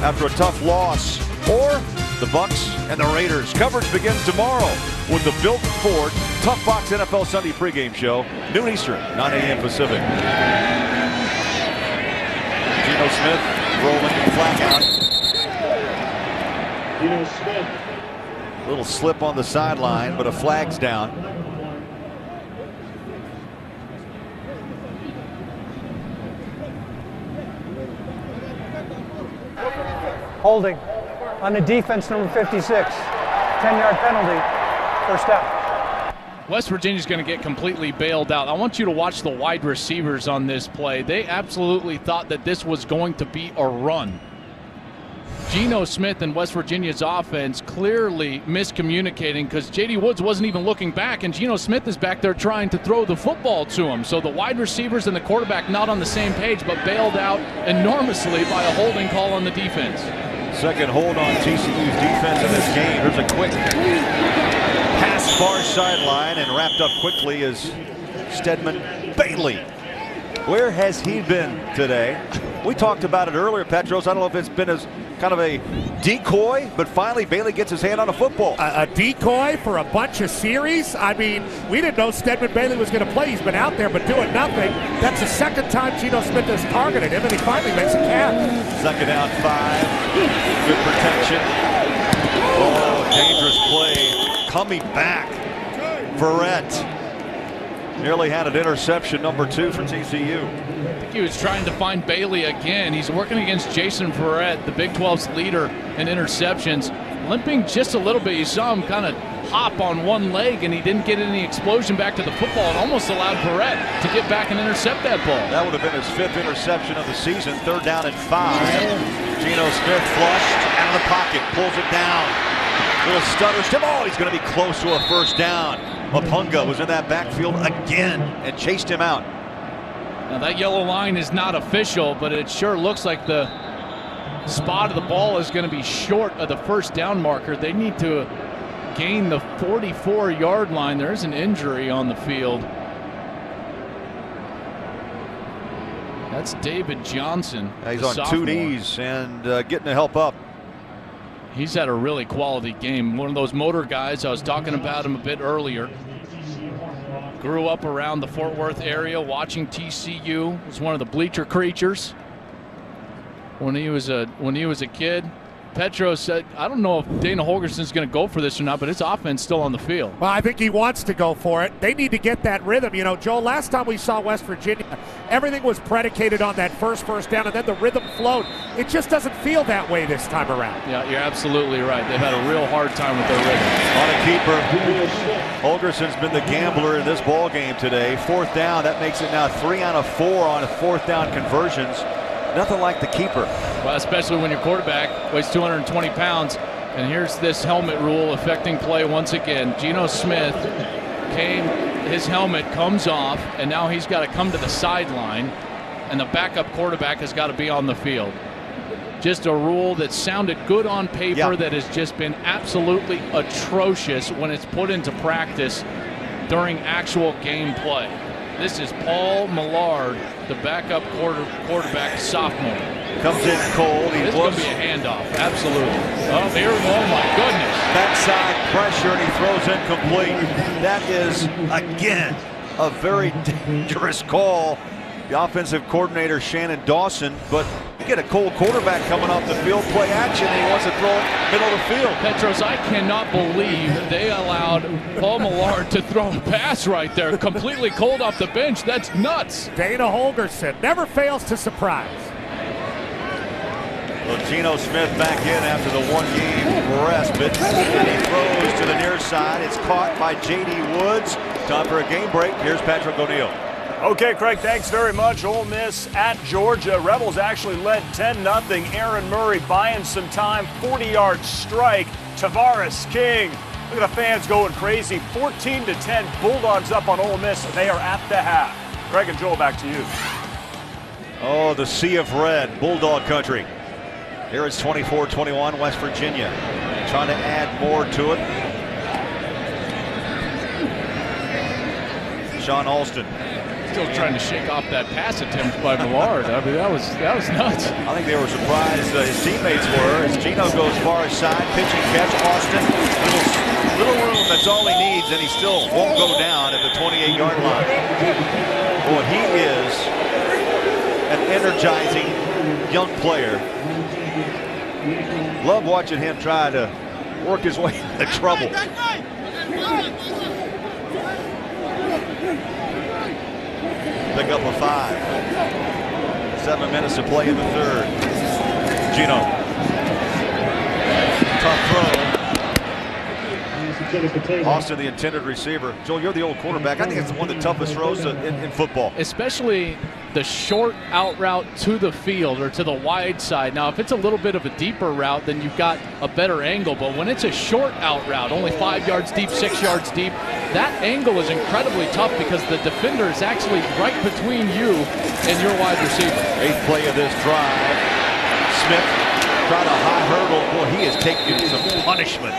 after a tough loss, or the Bucks and the Raiders. Coverage begins tomorrow with the Built Ford Tough Fox NFL Sunday pregame show, noon Eastern, 9 a.m. Pacific. Geno Smith rolling flat out. Geno Smith. Little slip on the sideline, but a flag's down. Holding on the defense, number 56. 10-yard penalty, first down. West Virginia's going to get completely bailed out. I want you to watch the wide receivers on this play. They absolutely thought that this was going to be a run. Geno Smith and West Virginia's offense clearly miscommunicating, because J.D. Woods wasn't even looking back, and Geno Smith is back there trying to throw the football to him. So the wide receivers and the quarterback not on the same page, but bailed out enormously by a holding call on the defense. Second hold on TCU's defense in this game. Here's a quick pass far sideline, and wrapped up quickly is Stedman Bailey. Where has he been today? We talked about it earlier, Petros. I don't know if it's been as kind of a decoy, but finally Bailey gets his hand on a football. A decoy for a bunch of series? I mean, we didn't know Stedman Bailey was going to play. He's been out there but doing nothing. That's the second time Geno Smith has targeted him, and he finally makes a catch. Second down, 5. Good protection. Oh, dangerous play. Coming back. Verrett nearly had an interception, number 2 for TCU. I think he was trying to find Bailey again. He's working against Jason Verrett, the Big 12's leader in interceptions. Limping just a little bit. You saw him kind of hop on one leg, and he didn't get any explosion back to the football. It almost allowed Verrett to get back and intercept that ball. That would have been his 5th interception of the season. Third down and 5. Geno Smith flushed out of the pocket, pulls it down. Little stutter step. Oh, he's going to be close to a first down. Mapunga was in that backfield again and chased him out. Now that yellow line is not official, but it sure looks like the spot of the ball is going to be short of the first down marker. They need to gain the 44-yard line. There's an injury on the field. That's David Johnson. He's on sophomore. 2 knees and getting the help up. He's had a really quality game. One of those motor guys. I was talking about him a bit earlier. Grew up around the Fort Worth area watching TCU. Was one of the bleacher creatures when he was a kid. Petro said, I don't know if Dana Holgorsen's going to go for this or not, but his offense still on the field. Well, I think he wants to go for it. They need to get that rhythm. You know, Joe, last time we saw West Virginia everything was predicated on that first down, and then the rhythm flowed. It just doesn't feel that way this time around. Yeah, you're absolutely right. They've had a real hard time with their rhythm. On a keeper, Holgerson's been the gambler in this ball game today. 4th down, that makes it now 3 out of 4 on 4th down conversions. Nothing like the keeper. Well, especially when your quarterback weighs 220 pounds. And here's this helmet rule affecting play once again. Geno Smith his helmet comes off, and now he's got to come to the sideline, and the backup quarterback has got to be on the field. Just a rule that sounded good on paper, that has just been absolutely atrocious when it's put into practice during actual game play. This is Paul Millard, the backup quarterback sophomore. Comes in cold. This is going to be a handoff, absolutely. Oh my goodness. Backside pressure, and he throws incomplete. That is, again, a very dangerous call. The offensive coordinator, Shannon Dawson, but you get a cold quarterback coming off the field, play action, and he wants to throw it middle of the field. Petros, I cannot believe they allowed Paul Millard to throw a pass right there, completely cold off the bench. That's nuts. Dana Holgorsen never fails to surprise. Well, Geno Smith back in after the 1-game respite, and he throws to the near side. It's caught by J.D. Woods. Time for a game break. Here's Patrick O'Neill. Okay, Craig, thanks very much. Ole Miss at Georgia. Rebels actually led 10-0. Aaron Murray buying some time. 40-yard strike. Tavares King. Look at the fans going crazy. 14-10. Bulldogs up on Ole Miss. They are at the half. Greg and Joel, back to you. Oh, the sea of red. Bulldog country. Here is 24-21, West Virginia. Trying to add more to it. Sean Alston. Still trying to shake off that pass attempt by Millard. I mean, that was nuts. I think they were surprised his teammates were as Geno goes far side, pitching catch. Austin, little room, that's all he needs, and he still won't go down at the 28-yard line. Boy, he is an energizing young player. Love watching him try to work his way into trouble. Pick up a 5. 7 minutes to play in the 3rd. Geno. Tough throw. Austin, the intended receiver. Joel, you're the old quarterback. I think it's one of the toughest throws in football. Especially the short out route to the field or to the wide side. Now, if it's a little bit of a deeper route, then you've got a better angle. But when it's a short out route, only 5 yards deep, 6 yards deep, that angle is incredibly tough because the defender is actually right between you and your wide receiver. 8th play of this drive. Smith tried a high hurdle. Boy, he is taking some punishment.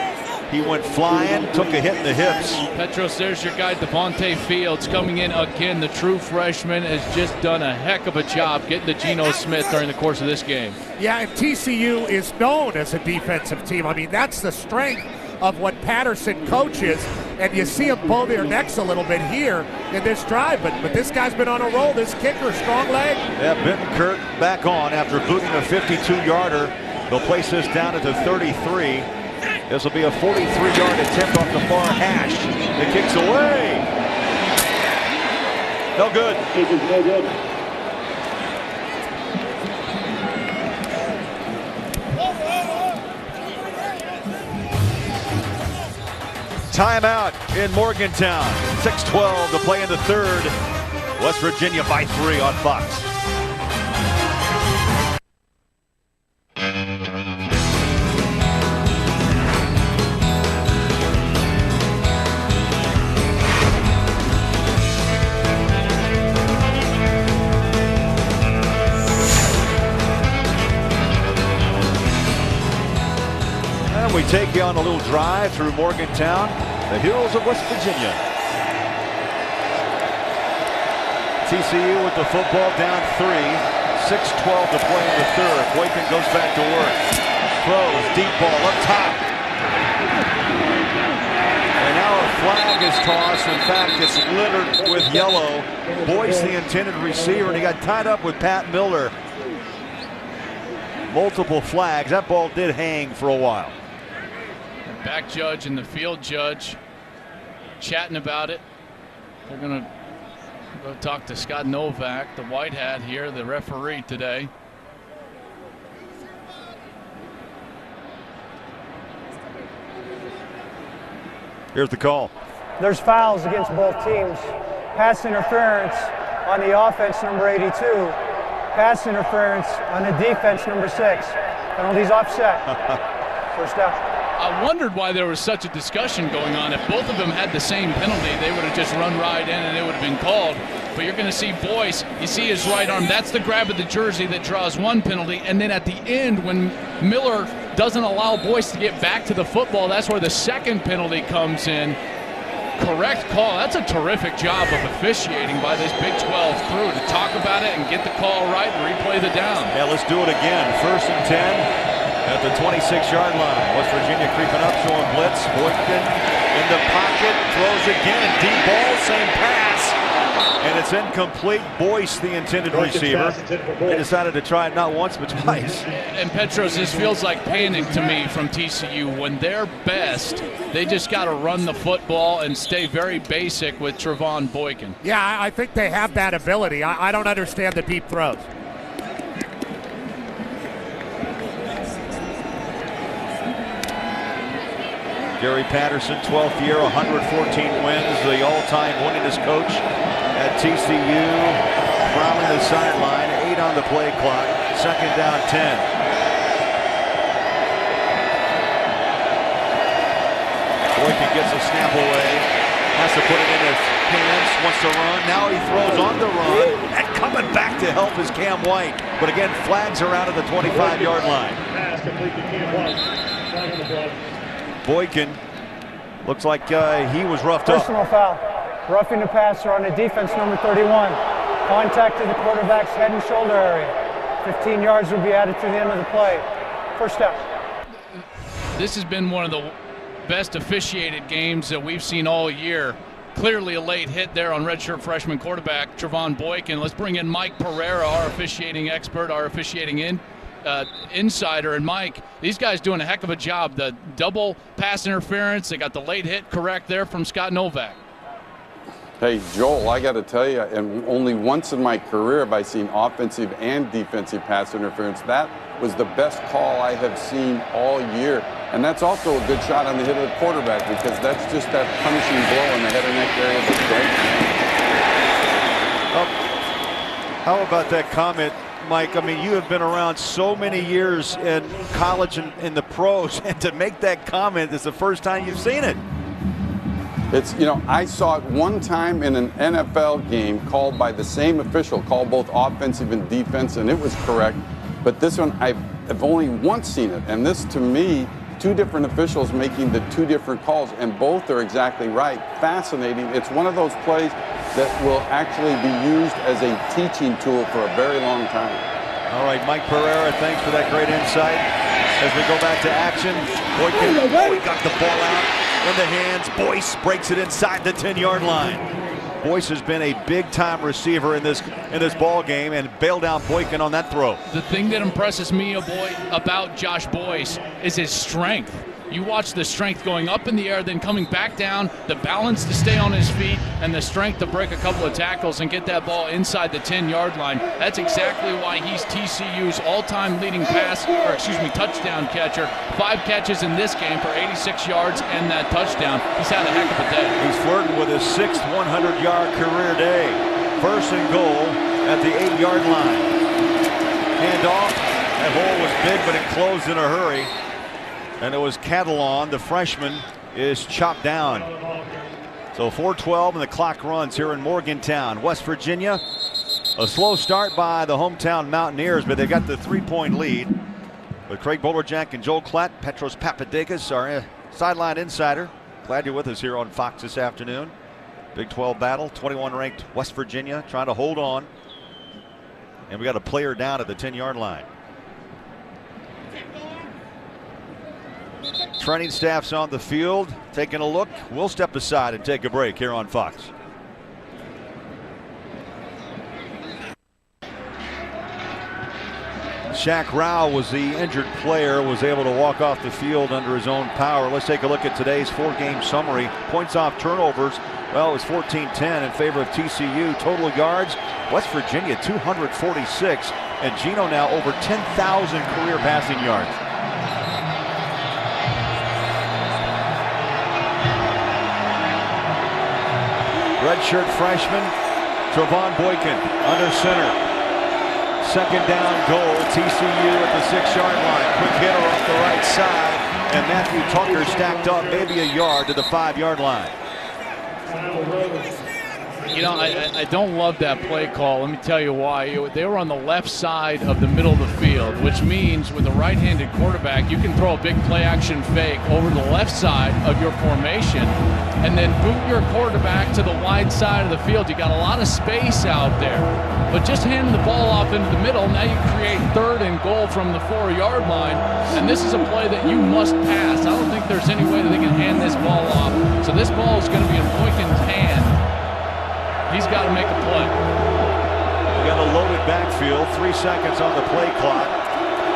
He went flying, took a hit in the hips. Petros, there's your guy, Devontae Fields, coming in again. The true freshman has just done a heck of a job getting to Geno Smith during the course of this game. Yeah, and TCU is known as a defensive team. I mean, that's the strength of what Patterson coaches, and you see them bow their necks a little bit here in this drive, but this guy's been on a roll. This kicker, strong leg. Yeah, Benton back on after booting a 52-yarder. They'll place this down at the 33. This will be a 43-yard attempt off the far hash. The kick's away. No good. No good. Timeout in Morgantown. 6:12 to play in the 3rd. West Virginia by 3 on Fox. We take you on a little drive through Morgantown, the hills of West Virginia. TCU with the football down 3. 6:12 to play in the 3rd. Boykin goes back to work. Throws, deep ball up top. And now a flag is tossed. In fact, it's littered with yellow. Boyce, the intended receiver, and he got tied up with Pat Miller. Multiple flags. That ball did hang for a while. Back judge and the field judge chatting about it. They're going to Go talk to Scott Novak, the white hat here, the referee today. Here's the call. There's fouls against both teams. Pass interference on the offense, number 82. Pass interference on the defense, number 6. Penalties offset. First down. I wondered why there was such a discussion going on. If both of them had the same penalty, they would have just run right in and it would have been called. But you're going to see Boyce, you see his right arm, that's the grab of the jersey that draws one penalty. And then at the end, when Miller doesn't allow Boyce to get back to the football, that's where the second penalty comes in. Correct call. That's a terrific job of officiating by this Big 12 crew to talk about it and get the call right and replay the down. Yeah, let's do it again. 1st and 10 at the 26-yard line. West Virginia creeping up, showing blitz. Boykin in the pocket, throws again. Deep ball, same pass. And it's incomplete. Boyce, the intended receiver. They decided to try it not once, but twice. And Petros, this feels like panic to me from TCU. When they're best, they just got to run the football and stay very basic with Trevon Boykin. Yeah, I think they have that ability. I don't understand the deep throws. Gary Patterson, 12th year, 114 wins, the all-time winningest coach at TCU. Prowling the sideline, 8 on the play clock, 2nd down 10. Boykin gets a snap away, has to put it in his hands, wants to run. Now he throws on the run, and coming back to help is Cam White. But again, flags are out of the 25-yard line. Boykin looks like he was roughed up. Personal foul. Roughing the passer on the defense, number 31. Contact to the quarterback's head and shoulder area. 15 yards will be added to the end of the play. First down. This has been one of the best officiated games that we've seen all year. Clearly a late hit there on redshirt freshman quarterback Trevon Boykin. Let's bring in Mike Pereira, our officiating expert, our officiating insider. And Mike, these guys doing a heck of a job. The double pass interference, they got the late hit correct there from Scott Novak. Hey, Joel, I got to tell you, and only once in my career have I seen offensive and defensive pass interference. That was the best call I have seen all year. And that's also a good shot on the hit of the quarterback, because that's just that punishing blow in the head and neck area of the brain. How about that comment, Mike? I mean, you have been around so many years in college and in the pros, and to make that comment is the first time you've seen it. It's, you know, I saw it one time in an NFL game called by the same official, called both offensive and defense, and it was correct. But this one, I've only once seen it. And this, to me, two different officials making the two different calls, and both are exactly right. Fascinating. It's one of those plays that will actually be used as a teaching tool for a very long time. All right, Mike Pereira, thanks for that great insight. As we go back to action, Boykin got the ball out in the hands. Boyce breaks it inside the 10-yard line. Boyce has been a big-time receiver in this ball game and bailed out Boykin on that throw. The thing that impresses me about Josh Boyce is his strength. You watch the strength going up in the air, then coming back down, the balance to stay on his feet, and the strength to break a couple of tackles and get that ball inside the 10-yard line. That's exactly why he's TCU's all-time leading touchdown catcher. 5 catches in this game for 86 yards and that touchdown. He's had a heck of a day. He's flirting with his 6th 100-yard career day. 1st and goal at the 8-yard line. Hand off. That hole was big, but it closed in a hurry. And it was Catalan, the freshman, is chopped down. So 4:12 and the clock runs here in Morgantown, West Virginia. A slow start by the hometown Mountaineers, but they got the 3-point lead. But Craig Bolerjack and Joel Klatt, Petros Papadakis, our sideline insider. Glad you're with us here on Fox this afternoon. Big 12 battle, 21-ranked West Virginia trying to hold on. And we got a player down at the 10-yard line. Training staff's on the field, taking a look. We'll step aside and take a break here on Fox. Shaq Rao was the injured player, was able to walk off the field under his own power. Let's take a look at today's 4-game summary. Points off turnovers, well, it was 14-10 in favor of TCU. Total yards, West Virginia 246, and Gino now over 10,000 career passing yards. Redshirt freshman Trevon Boykin under center. Second down goal, TCU at the 6-yard line. Quick hitter off the right side, and Matthew Tucker stacked up maybe a yard to the 5-yard line. You know, I don't love that play call. Let me tell you why. They were on the left side of the middle of the field, which means with a right-handed quarterback, you can throw a big play-action fake over the left side of your formation and then boot your quarterback to the wide side of the field. You got a lot of space out there. But just handing the ball off into the middle, now you create 3rd and goal from the 4-yard line, and this is a play that you must pass. I don't think there's any way that they can hand this ball off. So this ball is going to be in Boykin's hand. He's got to make a play. We got a loaded backfield, 3 seconds on the play clock.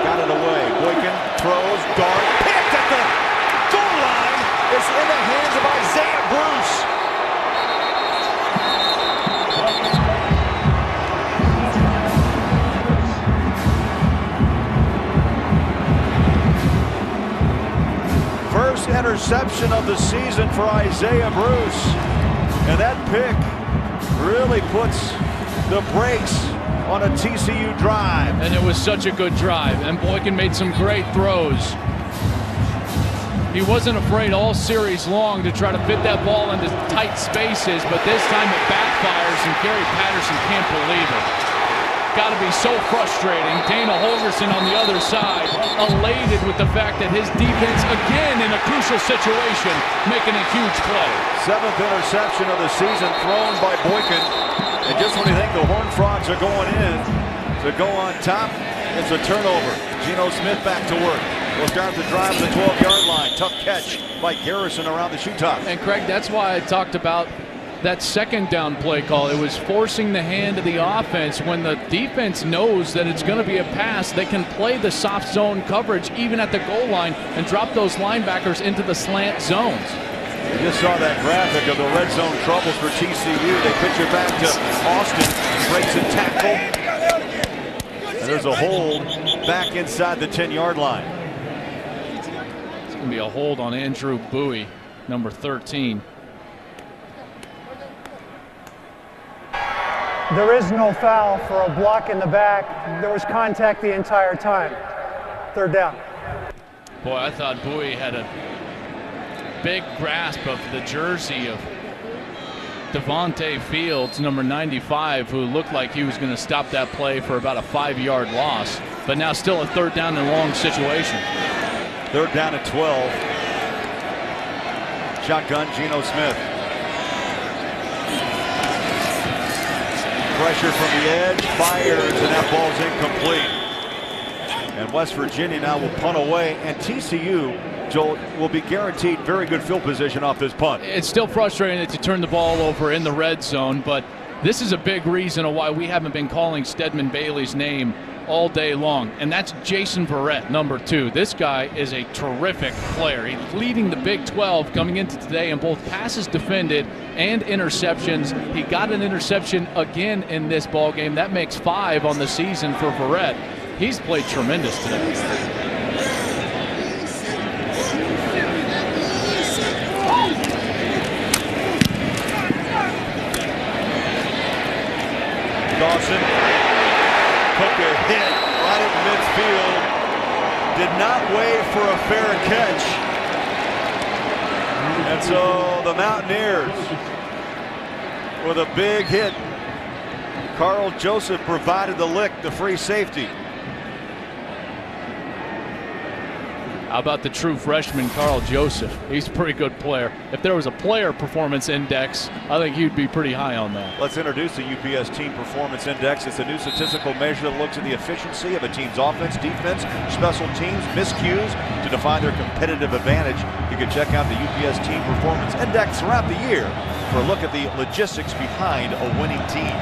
Got it away. Boykin throws, dart, picked at the goal line. It's in the hands of Isaiah Bruce. First interception of the season for Isaiah Bruce. And that pick really puts the brakes on a TCU drive. And it was such a good drive. And Boykin made some great throws. He wasn't afraid all series long to try to fit that ball into tight spaces, but this time it backfires, and Gary Patterson can't believe it. Got to be so frustrating. Dana Holgerson on the other side, elated with the fact that his defense, again in a crucial situation, making a huge play. 7th interception of the season thrown by Boykin. And just when you think the Horned Frogs are going in to go on top, it's a turnover. Geno Smith back to work. We'll start the drive at the 12-yard line. Tough catch by Garrison around the shoe top. And Craig, that's why I talked about that second down play call. It was forcing the hand of the offense. When the defense knows that it's going to be a pass, they can play the soft zone coverage even at the goal line and drop those linebackers into the slant zones. You just saw that graphic of the red zone troubles for TCU. They pitch it back to Austin, breaks a tackle, and there's a hold back inside the 10-yard line. It's going to be a hold on Andrew Bowie, number 13. There is no foul for a block in the back. There was contact the entire time. 3rd down. Boy, I thought Bowie had a big grasp of the jersey of Devontae Fields, number 95, who looked like he was going to stop that play for about a 5-yard loss, but now still a 3rd down and long situation. 3rd down and 12. Shotgun, Geno Smith. Pressure from the edge, fires, and that ball's incomplete. And West Virginia now will punt away, and TCU, Joel, will be guaranteed very good field position off this punt. It's still frustrating that you turn the ball over in the red zone, but this is a big reason of why we haven't been calling Stedman Bailey's name all day long, and that's Jason Verrett, number 2. This guy is a terrific player. He's leading the Big 12 coming into today in both passes defended and interceptions. He got an interception again in this ball game. That makes 5 on the season for Verrett. He's played tremendous today. Dawson took a hit right at midfield, did not wait for a fair catch. And so the Mountaineers with a big hit. Carl Joseph provided the lick, the free safety. How about the true freshman, Carl Joseph? He's a pretty good player. If there was a player performance index, I think he'd be pretty high on that. Let's introduce the UPS Team Performance Index. It's a new statistical measure that looks at the efficiency of a team's offense, defense, special teams, miscues to define their competitive advantage. You can check out the UPS Team Performance Index throughout the year for a look at the logistics behind a winning team.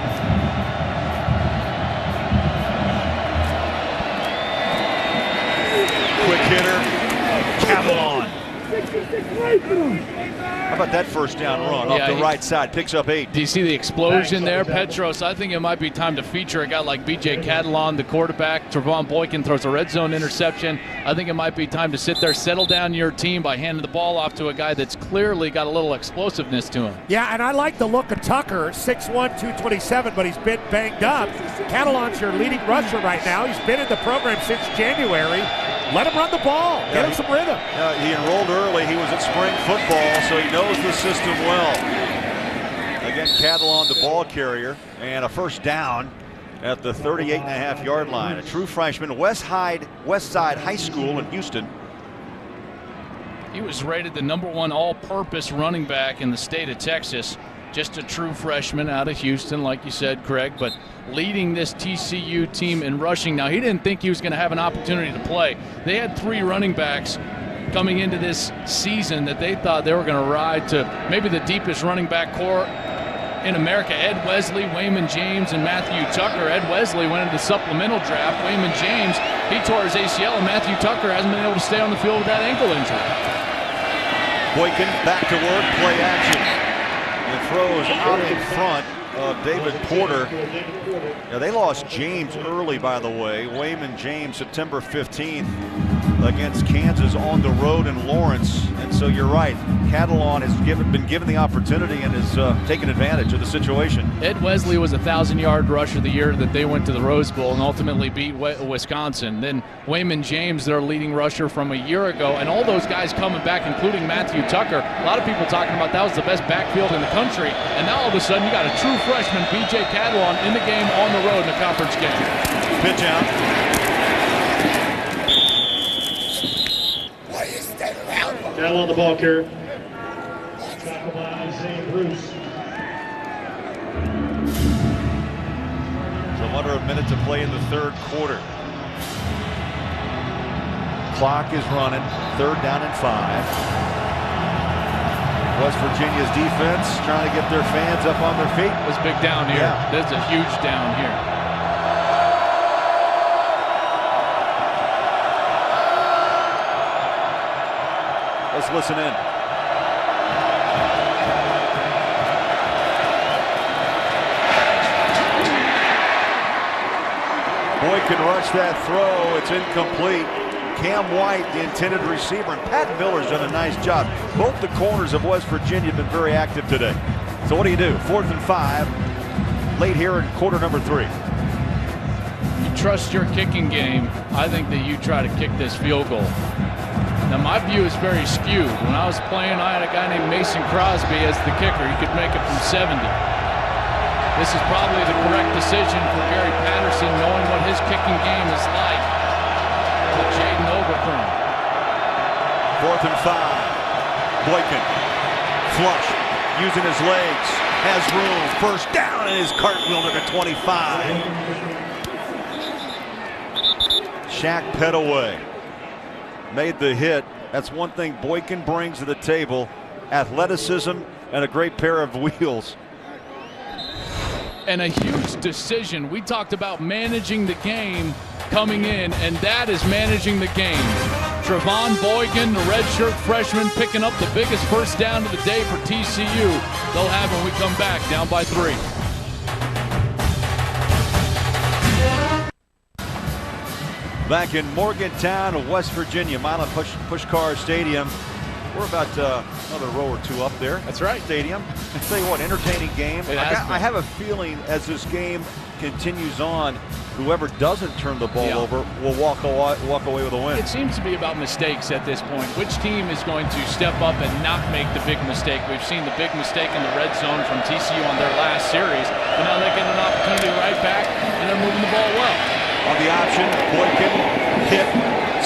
How about that first down run off the right side? Picks up 8. Do you see the explosion there, Petros? I think it might be time to feature a guy like B.J. Catalon, the quarterback. Trevon Boykin throws a red zone interception. I think it might be time to sit there, settle down your team by handing the ball off to a guy that's clearly got a little explosiveness to him. Yeah, and I like the look of Tucker, 6'1", 227, but he's been banged up. Catalon's your leading rusher right now. He's been in the program since January. Let him run the ball. Get him some rhythm. He enrolled early. He was at spring football, so he knows the system well. Again, Catalon, the ball carrier, and a first down at the 38.5-yard line. A true freshman, West Side High School in Houston. He was rated the #1 all-purpose running back in the state of Texas. Just a true freshman out of Houston, like you said, Craig, but leading this TCU team in rushing. Now, he didn't think he was going to have an opportunity to play. They had 3 running backs coming into this season that they thought they were going to ride to maybe the deepest running back core in America. Ed Wesley, Wayman James, and Matthew Tucker. Ed Wesley went into the supplemental draft. Wayman James, he tore his ACL, and Matthew Tucker hasn't been able to stay on the field with that ankle injury. Boykin back to work, play action. And throws out in front of David Porter. Now, they lost James early, by the way. Wayman James, September 15th against Kansas on the road in Lawrence. And so you're right. Catalon has been given the opportunity and has taken advantage of the situation. Ed Wesley was a 1,000-yard rusher the year that they went to the Rose Bowl and ultimately beat Wisconsin. Then Wayman James, their leading rusher from a year ago, and all those guys coming back, including Matthew Tucker. A lot of people talking about that was the best backfield in the country, and now all of a sudden you got a true freshman, B.J. Catalon, in the game on the road in a conference game. Pitch out. Catalon, the ball carrier. So under a minute to play in the third quarter. Clock is running. 3rd down and 5. West Virginia's defense trying to get their fans up on their feet. This big down here. Yeah. That's a huge down here. Let's listen in. Boykin rushed that throw. It's incomplete. Cam White, the intended receiver, and Pat Miller's done a nice job. Both the corners of West Virginia have been very active today. So what do you do? 4th and 5, late here in quarter number 3. You trust your kicking game. I think that you try to kick this field goal. Now, my view is very skewed. When I was playing, I had a guy named Mason Crosby as the kicker. He could make it from 70. This is probably the correct decision for Gary Patterson, knowing what his kicking game is like with Jaden Overcombe. 4th and 5. Boykin, flush, using his legs, has room. First down, and his cartwheel to the 25. Shaq Petaway made the hit. That's one thing Boykin brings to the table: athleticism and a great pair of wheels. And a huge decision. We talked about managing the game coming in, and that is managing the game. Trevon Boykin, the redshirt freshman, picking up the biggest first down of the day for TCU. They'll have when we come back, down by 3. Back in Morgantown, West Virginia, Milan Puskar Stadium. We're about another row or 2 up there. That's right. Stadium. I tell you what, entertaining game. I have a feeling as this game continues on, whoever doesn't turn the ball over will walk away with a win. It seems to be about mistakes at this point. Which team is going to step up and not make the big mistake? We've seen the big mistake in the red zone from TCU on their last series, but now they get an opportunity right back, and they're moving the ball well. On the option, Boykin hit,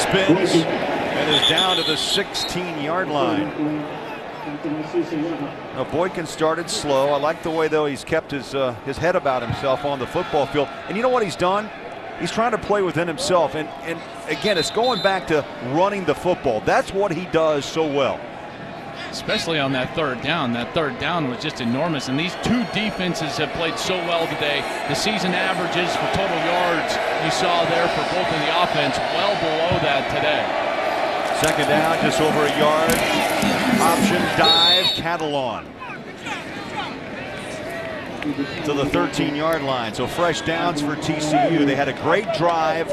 spins, and is down to the 16-yard line. Now, Boykin started slow. I like the way, though, he's kept his head about himself on the football field. And you know what he's done? He's trying to play within himself. And again, it's going back to running the football. That's what he does so well. Especially on that 3rd down. That 3rd down was just enormous. And these 2 defenses have played so well today. The season averages for total yards you saw there for both in the offense well below that today. Second down, just over a yard. Option dive, Catalan to the 13-yard line. So fresh downs for TCU. They had a great drive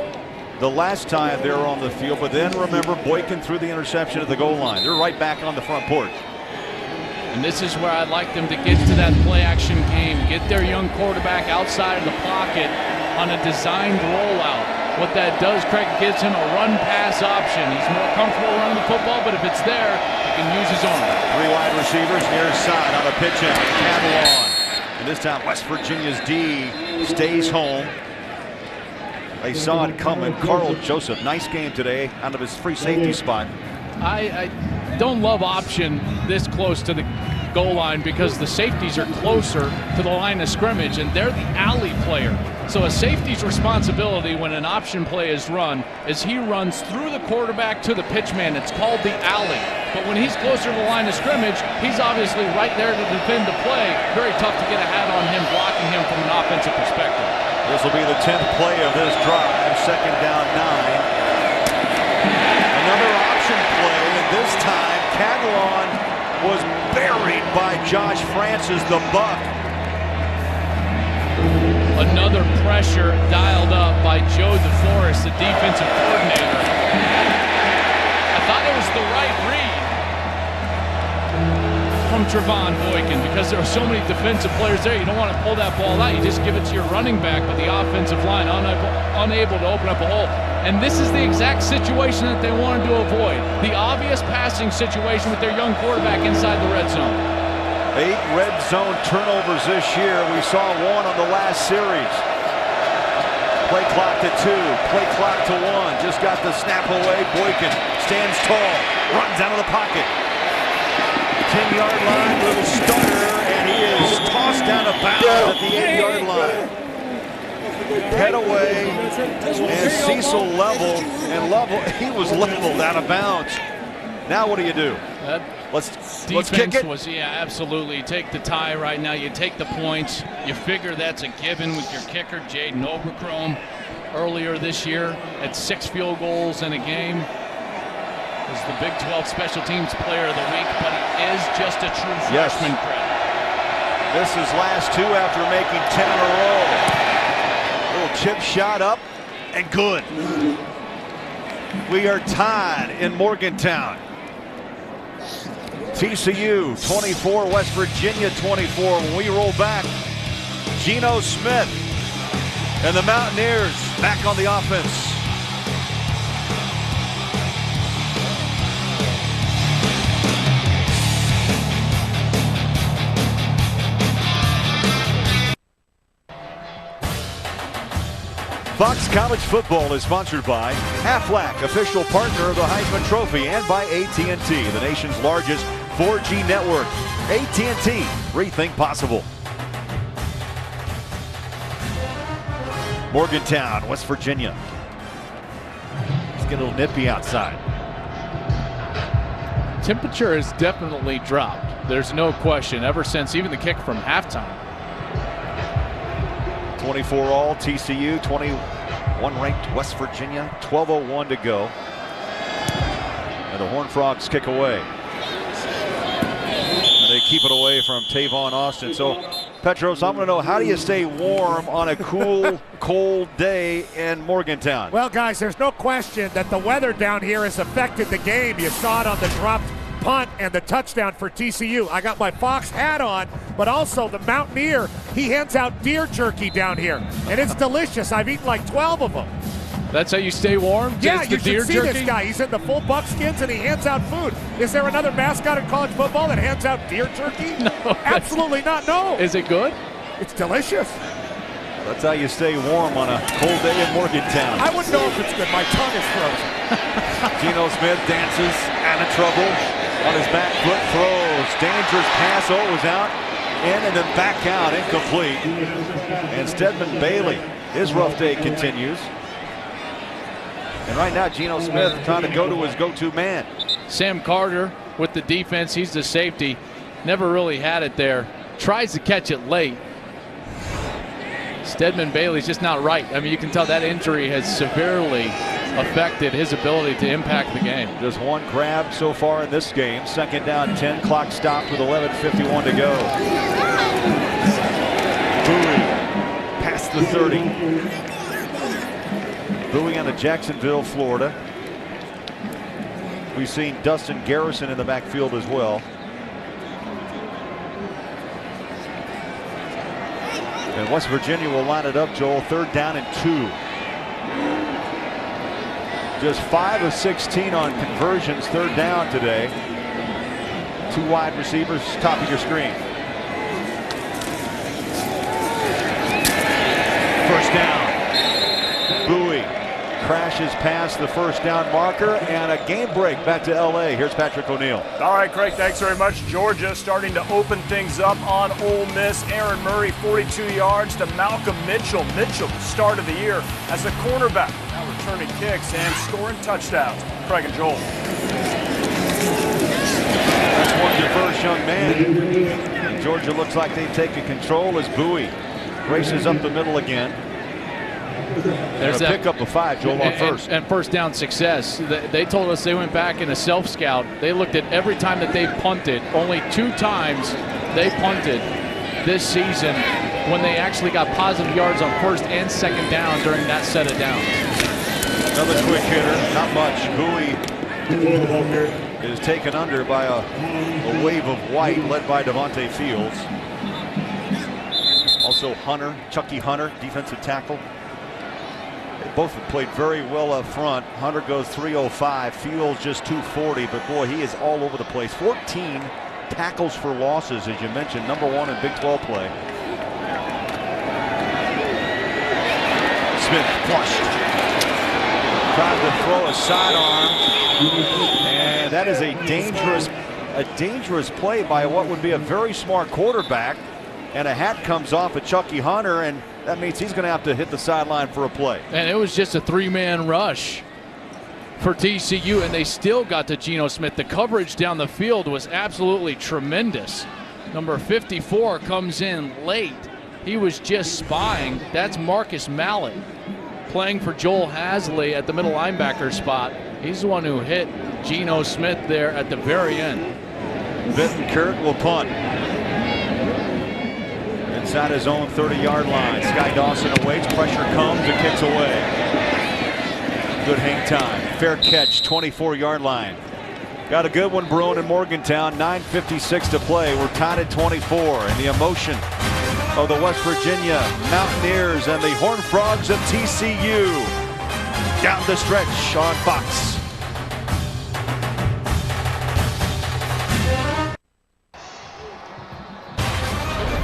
the last time they were on the field, but then remember, Boykin threw the interception at the goal line. They're right back on the front porch. And this is where I'd like them to get to that play-action game. Get their young quarterback outside of the pocket on a designed rollout. What that does, Craig, gives him a run-pass option. He's more comfortable running the football, but if it's there, he can use his arm. 3 wide receivers near side on a pitch out. Catalan. And this time, West Virginia's D stays home. They saw it coming. Carl Joseph, nice game today out of his free safety spot. I don't love option this close to the goal line because the safeties are closer to the line of scrimmage, and they're the alley player. So a safety's responsibility when an option play is run is he runs through the quarterback to the pitchman. It's called the alley. But when he's closer to the line of scrimmage, he's obviously right there to defend the play. Very tough to get a hat on him, blocking him from an offensive perspective. This will be the 10th play of this drive. Second down, 9. Another option play, and this time Catalan was buried by Josh Francis, the Buck. Another pressure dialed up by Joe DeForest, the defensive coordinator. I thought it was the right read from Trevon Boykin because there are so many defensive players there. You don't want to pull that ball out. You just give it to your running back, but the offensive line unable to open up a hole. And this is the exact situation that they wanted to avoid. The obvious passing situation with their young quarterback inside the red zone. 8 red zone turnovers this year. We saw 1 on the last series. Play clock to 2. Play clock to 1. Just got the snap away. Boykin stands tall. Runs out of the pocket. 10-yard line. Little stutter. And he is tossed out of bounds at the 8-yard line. Head away. And Cecil level. And he was leveled out of bounds. Now what do you do? Let's kick it. Absolutely. Take the tie right now. You take the points. You figure that's a given with your kicker, Jaden Overcrome. Earlier this year at 6 field goals in a game. Was the Big 12 Special Teams Player of the Week, but he is just a true freshman credit. This is last 2 after making 10 in a row. Little chip shot up and good. We are tied in Morgantown. TCU 24, West Virginia 24. When we roll back, Geno Smith and the Mountaineers back on the offense. Fox College Football is sponsored by Aflac, official partner of the Heisman Trophy, and by AT&T, the nation's largest 4G network. AT&T, rethink possible. Morgantown, West Virginia. It's getting a little nippy outside. Temperature has definitely dropped. There's no question ever since even the kick from halftime. 24 all, TCU, 21 ranked West Virginia, 12:01 to go. And the Horned Frogs kick away. And they keep it away from Tavon Austin. So, Petros, I'm going to know, how do you stay warm on a cool, cold day in Morgantown? Well, guys, there's no question that the weather down here has affected the game. You saw it on the dropped punt and the touchdown for TCU. I got my Fox hat on, but also the Mountaineer, he hands out deer jerky down here, and it's delicious. I've eaten like 12 of them. That's how you stay warm? Yeah, Just you the deer should see jerky? this guy. He's in the full buckskins, and he hands out food. Is there another mascot in college football that hands out deer jerky? No. Absolutely not, no. Is it good? It's delicious. That's how you stay warm on a cold day in Morgantown. I wouldn't know if it's good. My tongue is frozen. Geno Smith dances out of trouble. On his back foot, throws. Dangerous pass. Oh, it was out. In and then back out. Incomplete. And Stedman Bailey, his rough day continues. And right now, Geno Smith trying to go to his go-to man. Sam Carter with the defense. He's the safety. Never really had it there. Tries to catch it late. Stedman Bailey's just not right. I mean, you can tell that injury has severely affected his ability to impact the game. Just one grab so far in this game. 2nd down, 10. Clock stopped with 11:51 to go. Bowie past the 30. Bowie out of Jacksonville, Florida. We've seen Dustin Garrison in the backfield as well. And West Virginia will line it up, Joel. 3rd down and 2. Just 5 of 16 on conversions, 3rd down today. 2 wide receivers, top of your screen. 1st down. Bowie crashes past the 1st down marker, and a game break back to LA. Here's Patrick O'Neill. All right, Craig, thanks very much. Georgia starting to open things up on Ole Miss. Aaron Murray, 42 yards to Malcolm Mitchell. Mitchell, start of the year as a cornerback. Now returning kicks and scoring touchdowns. Craig and Joel. That's one diverse young man. And Georgia looks like they've taken control as Bowie races up the middle again. There's a pickup of 5, Joel, on first. And 1st down success. They told us they went back in a self-scout. They looked at every time that they punted. Only 2 times they punted this season when they actually got positive yards on 1st and 2nd down during that set of downs. Another quick hitter, not much. Bowie is taken under by a wave of white led by Devontae Fields. Also Hunter, Chucky Hunter, defensive tackle. Both have played very well up front. Hunter goes 305, Fields just 240, but boy, he is all over the place. 14 tackles for losses, as you mentioned, number 1 in Big 12 play. Smith flushed. Tried to throw a sidearm, and that is a dangerous play by what would be a very smart quarterback. And a hat comes off of Chucky Hunter, and that means he's going to have to hit the sideline for a play. And it was just a 3-man rush for TCU, and they still got to Geno Smith. The coverage down the field was absolutely tremendous. Number 54 comes in late. He was just spying. That's Marcus Mallett playing for Joel Hasley at the middle linebacker spot. He's the one who hit Geno Smith there at the very end. Bittenkurt will punt. Inside his own 30-yard line. Sky Dawson awaits. Pressure comes and kicks away. Good hang time. Fair catch, 24-yard line. Got a good one brewing in Morgantown. 9:56 to play. We're tied at 24. And the emotion of the West Virginia Mountaineers and the Horned Frogs of TCU down the stretch on Fox.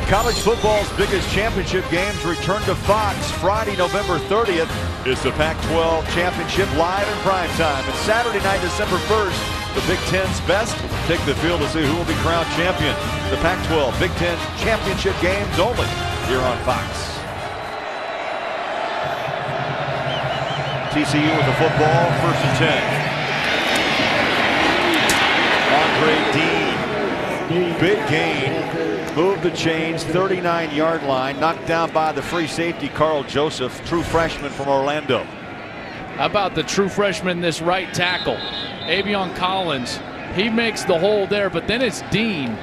College football's biggest championship games return to Fox Friday, November 30th. It's the Pac-12 Championship live in primetime. And Saturday night, December 1st, the Big Ten's best take the field to see who will be crowned champion. The Pac-12 Big Ten Championship games only here on Fox. TCU with the football, 1st and 10. Andre Dean, big gain. Moved the chains, 39-yard line, knocked down by the free safety Carl Joseph, true freshman from Orlando. How about the true freshman, this right tackle, Avion Collins? He makes the hole there, but then it's Dean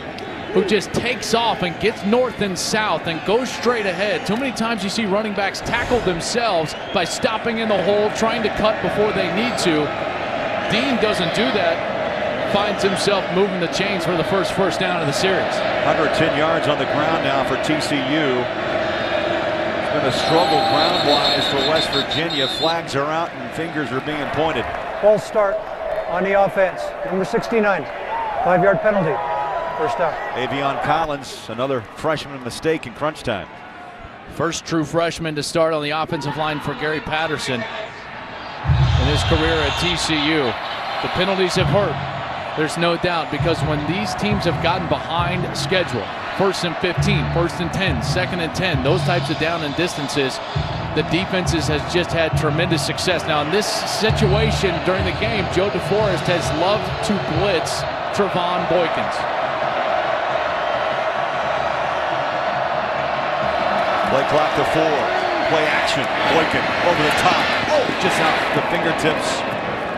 who just takes off and gets north and south and goes straight ahead. Too many times you see running backs tackle themselves by stopping in the hole, trying to cut before they need to. Dean doesn't do that. Finds himself moving the chains for the first down of the series. 110 yards on the ground now for TCU. It's been a struggle ground-wise for West Virginia. Flags are out and fingers are being pointed. False start on the offense. Number 69, 5-yard penalty. 1st down. Avion Collins, another freshman mistake in crunch time. First true freshman to start on the offensive line for Gary Patterson in his career at TCU. The penalties have hurt. There's no doubt, because when these teams have gotten behind schedule, 1st and 15, 1st and 10, 2nd and 10, those types of down and distances, the defenses has just had tremendous success. Now in this situation during the game, Joe DeForest has loved to blitz Trevon Boykins. Play clock to 4. play action. Boykin over the top. Oh, just off the fingertips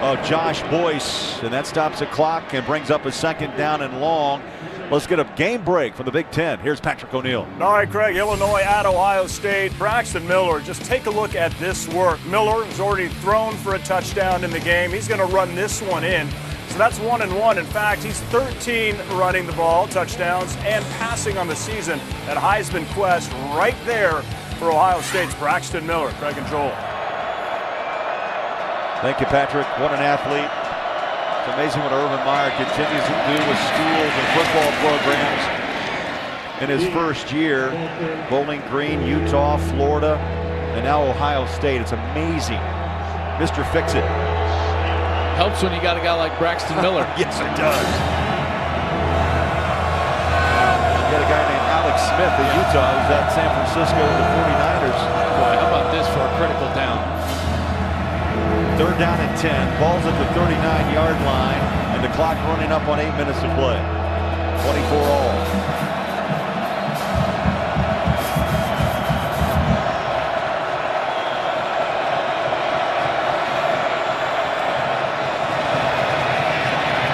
of Josh Boyce. And that stops the clock and brings up a 2nd down and long. Let's get a game break from the Big Ten. Here's Patrick O'Neill. All right, Craig, Illinois at Ohio State. Braxton Miller, just take a look at this work. Miller has already thrown for a touchdown in the game. He's going to run this one in. So that's 1-1. In fact, he's 13 running the ball, touchdowns, and passing on the season. That Heisman quest right there for Ohio State's Braxton Miller. Craig and Joel. Thank you, Patrick. What an athlete. It's amazing what Urban Meyer continues to do with schools and football programs in his first year. Bowling Green, Utah, Florida, and now Ohio State. It's amazing. Mr. Fix-It. Helps when you got a guy like Braxton Miller. Yes, it does. You got a guy named Alex Smith in Utah who's at San Francisco with the 49ers. Boy, how about this for a critical down? 3rd down and 10. Ball's at the 39-yard line, and the clock running up on 8 minutes to play. 24 all.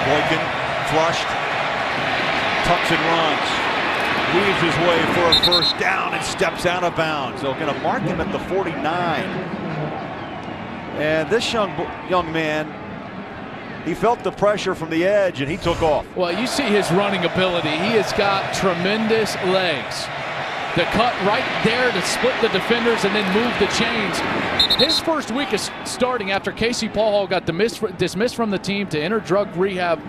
Boykin flushed, tucks and runs, weaves his way for a 1st down and steps out of bounds. They're going to mark him at the 49. And this young man, he felt the pressure from the edge and he took off. Well, you see his running ability. He has got tremendous legs. The cut right there to split the defenders and then move the chains. His first week is starting after Casey Paul Hall got dismissed from the team to enter drug rehab.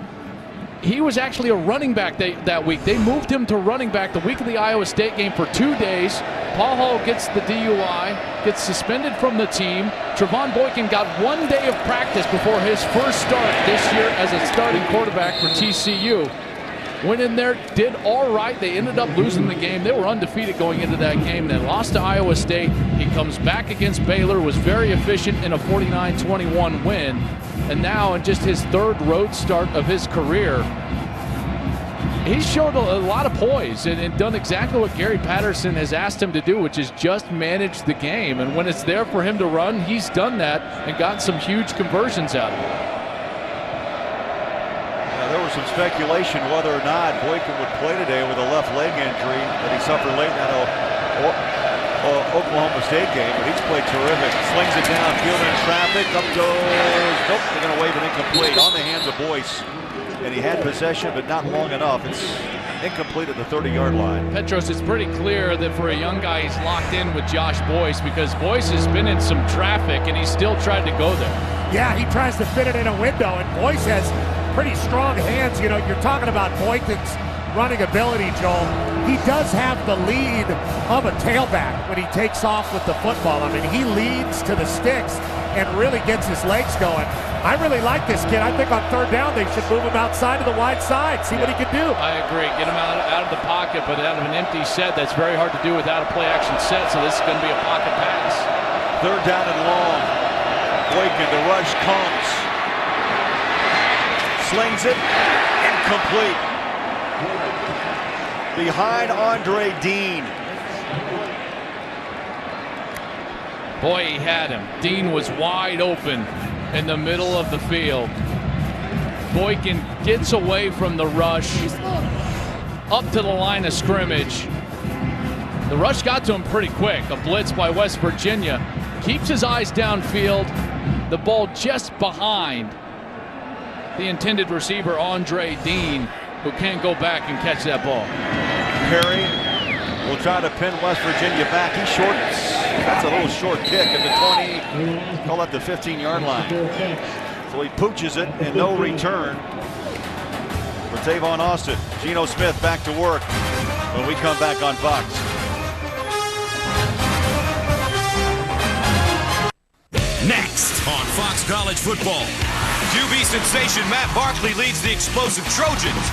He was actually a running back that week. They moved him to running back the week of the Iowa State game for 2 days. Paul Hall gets the DUI, gets suspended from the team. Trevon Boykin got 1 day of practice before his first start this year as a starting quarterback for TCU. Went in there, did all right. They ended up losing the game. They were undefeated going into that game. They lost to Iowa State. He comes back against Baylor, was very efficient in a 49-21 win. And now in just his 3rd road start of his career, he showed a lot of poise and done exactly what Gary Patterson has asked him to do, which is just manage the game. And when it's there for him to run, he's done that and gotten some huge conversions out of it. There was some speculation whether or not Boykin would play today with a left leg injury that he suffered late in that Oklahoma State game, but he's played terrific. Slings it downfield in traffic, up goes, nope, they're going to wave it incomplete on the hands of Boyce. And he had possession, but not long enough. It's incomplete at the 30-yard line. Petros, it's pretty clear that for a young guy, he's locked in with Josh Boyce because Boyce has been in some traffic and he's still tried to go there. Yeah, he tries to fit it in a window, and Boyce has pretty strong hands. You know, you're talking about Boykin's running ability, Joel. He does have the lead of a tailback when he takes off with the football. I mean, he leads to the sticks and really gets his legs going. I really like this kid. I think on 3rd down, they should move him outside to the wide side, see what he can do. I agree. Get him out of the pocket, but out of an empty set, that's very hard to do without a play-action set, so this is going to be a pocket pass. 3rd down and long. Boykin, the rush comes. Slings it, incomplete. Behind Andre Dean. Boy, he had him. Dean was wide open in the middle of the field. Boykin gets away from the rush, up to the line of scrimmage. The rush got to him pretty quick. A blitz by West Virginia. Keeps his eyes downfield. The ball just behind the intended receiver, Andre Dean, who can't go back and catch that ball. Perry will try to pin West Virginia back. He shortens. That's a little short kick at the 20, call that the 15-yard line. So he pooches it and no return for Tavon Austin. Geno Smith back to work when we come back on Fox. Next on Fox College Football, QB sensation Matt Barkley leads the explosive Trojans,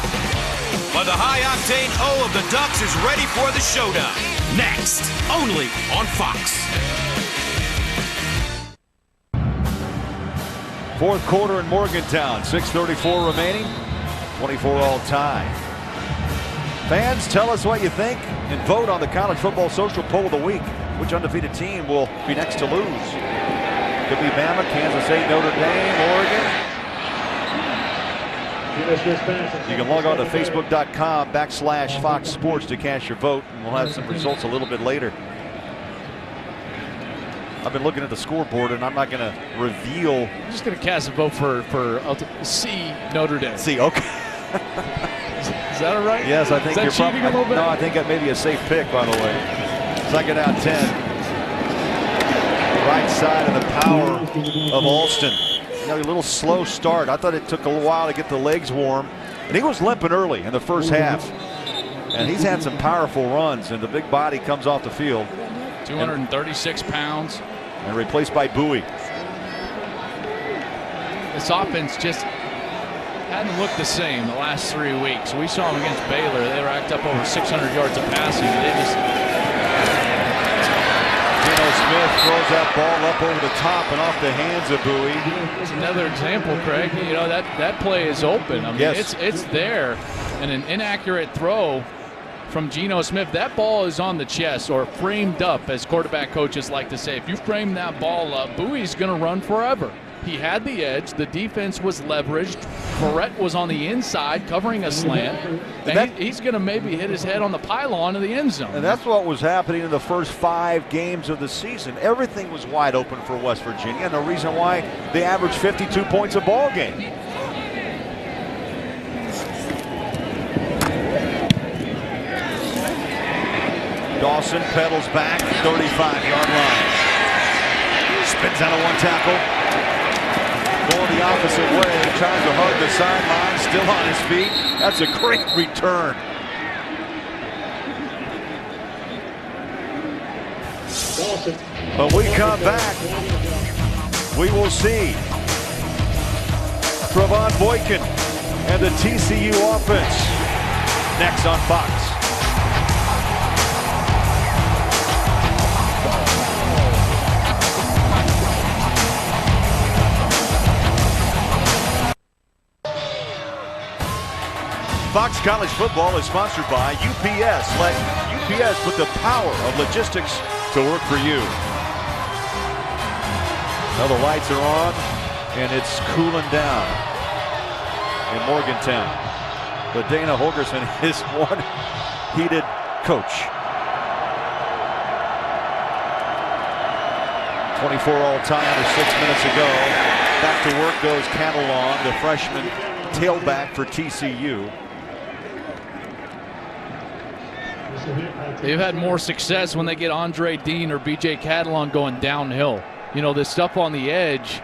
but the high-octane O of the Ducks is ready for the showdown. Next, only on Fox. 4th quarter in Morgantown, 6:34 remaining, 24 all tie. Fans, tell us what you think and vote on the College Football Social Poll of the Week. which undefeated team will be next to lose? Could be Bama, Kansas State, Notre Dame, Oregon. You can log on to facebook.com/Fox Sports to cast your vote, and we'll have some results a little bit later. I've been looking at the scoreboard, and I'm not going to reveal. I'm just going to cast a vote for C, Notre Dame. C, okay. Is that all right? Yes, I think you're cheating a little bit. No, I think that may be a safe pick, by the way. Second out 10. Right side of the power of Alston. You know, a little slow start. I thought it took a little while to get the legs warm. And he was limping early in the first half. And he's had some powerful runs, and the big body comes off the field. 236 pounds. And replaced by Bowie. This offense just hadn't looked the same the last 3 weeks. We saw them against Baylor. They racked up over 600 yards of passing. They just... Geno Smith throws that ball up over the top and off the hands of Bowie. It's another example, Craig. You know, that play is open. I mean, yes. it's there. And an inaccurate throw from Geno Smith. That ball is on the chest, or framed up, as quarterback coaches like to say. If you frame that ball up, Bowie's going to run forever. He had the edge. The defense was leveraged. Barrett was on the inside covering a slant. And he's going to maybe hit his head on the pylon of the end zone. And that's what was happening in the first 5 games of the season. Everything was wide open for West Virginia, and the reason why they averaged 52 points a ball game. Dawson pedals back, 35-yard line. Spins out of one tackle. Going the opposite way, tries to hug the sideline, still on his feet. That's a great return. When we come back, we will see Trevon Boykin and the TCU offense next on Fox. Fox College Football is sponsored by UPS. Let UPS put the power of logistics to work for you. Now the lights are on, and it's cooling down in Morgantown. But Dana Holgorsen is one heated coach. 24 all time or 6 minutes ago. Back to work goes Catalon, the freshman tailback for TCU. They've had more success when they get Andre Dean or B.J. Catalon going downhill. You know, this stuff on the edge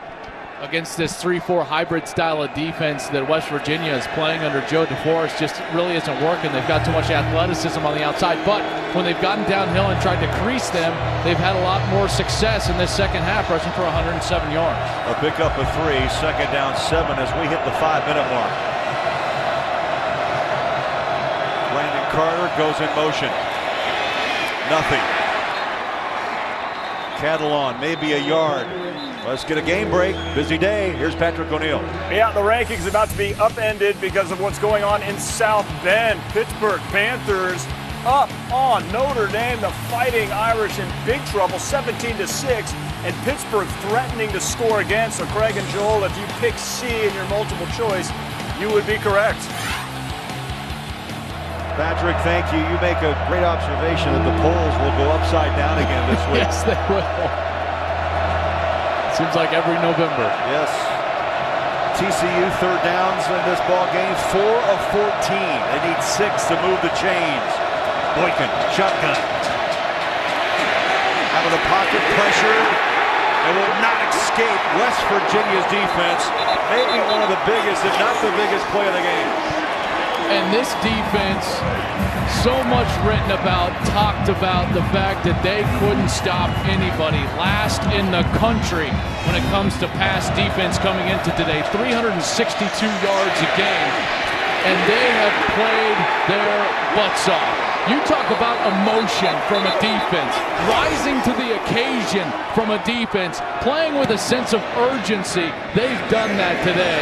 against this 3-4 hybrid style of defense that West Virginia is playing under Joe DeForest just really isn't working. They've got too much athleticism on the outside. But when they've gotten downhill and tried to crease them, they've had a lot more success in this second half, rushing for 107 yards. A pickup of 3, second down 7 as we hit the 5-minute mark. Landon Carter goes in motion. Nothing. Catalon, maybe a yard. Let's get a game break. Busy day. Here's Patrick O'Neill. Yeah, the rankings about to be upended because of what's going on in South Bend. Pittsburgh Panthers up on Notre Dame. The Fighting Irish in big trouble, 17-6, and Pittsburgh threatening to score again. So Craig and Joel, if you pick C in your multiple choice, you would be correct. Patrick, thank you. You make a great observation that the polls will go upside down again this week. Yes, they will. Seems like every November. Yes. TCU third downs in this ball game, 4 of 14. They need 6 to move the chains. Boykin, shotgun. Out of the pocket, pressure, and will not escape West Virginia's defense. Maybe one of the biggest, if not the biggest play of the game. And this defense, so much written about, talked about the fact that they couldn't stop anybody. Last in the country when it comes to pass defense coming into today. 362 yards a game. And they have played their butts off. You talk about emotion from a defense, rising to the occasion from a defense, playing with a sense of urgency. They've done that today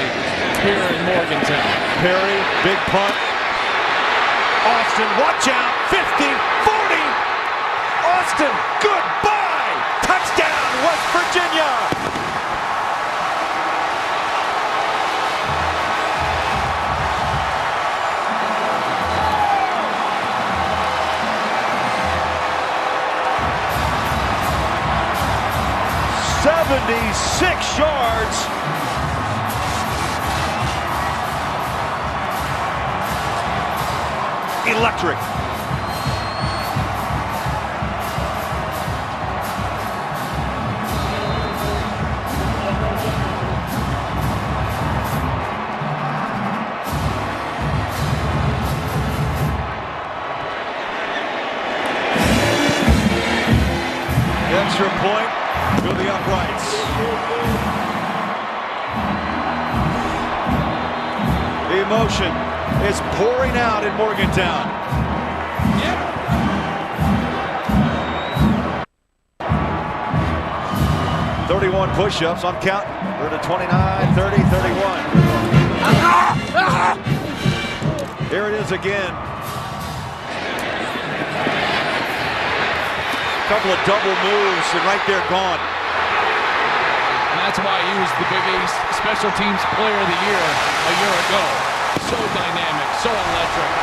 here in Morgantown. Perry, big punt. Austin, watch out, 50, 40. Austin, goodbye! Touchdown, West Virginia! "76 yards. Electric. Extra point to the uprights. The emotion is pouring out in Morgantown. Yep. 31 push-ups. I'm counting. We're to 29, 30, 31. Here it is again. Couple of double moves, and right there, gone. And that's why he was the Big East Special Teams Player of the Year a year ago. So dynamic, so electric.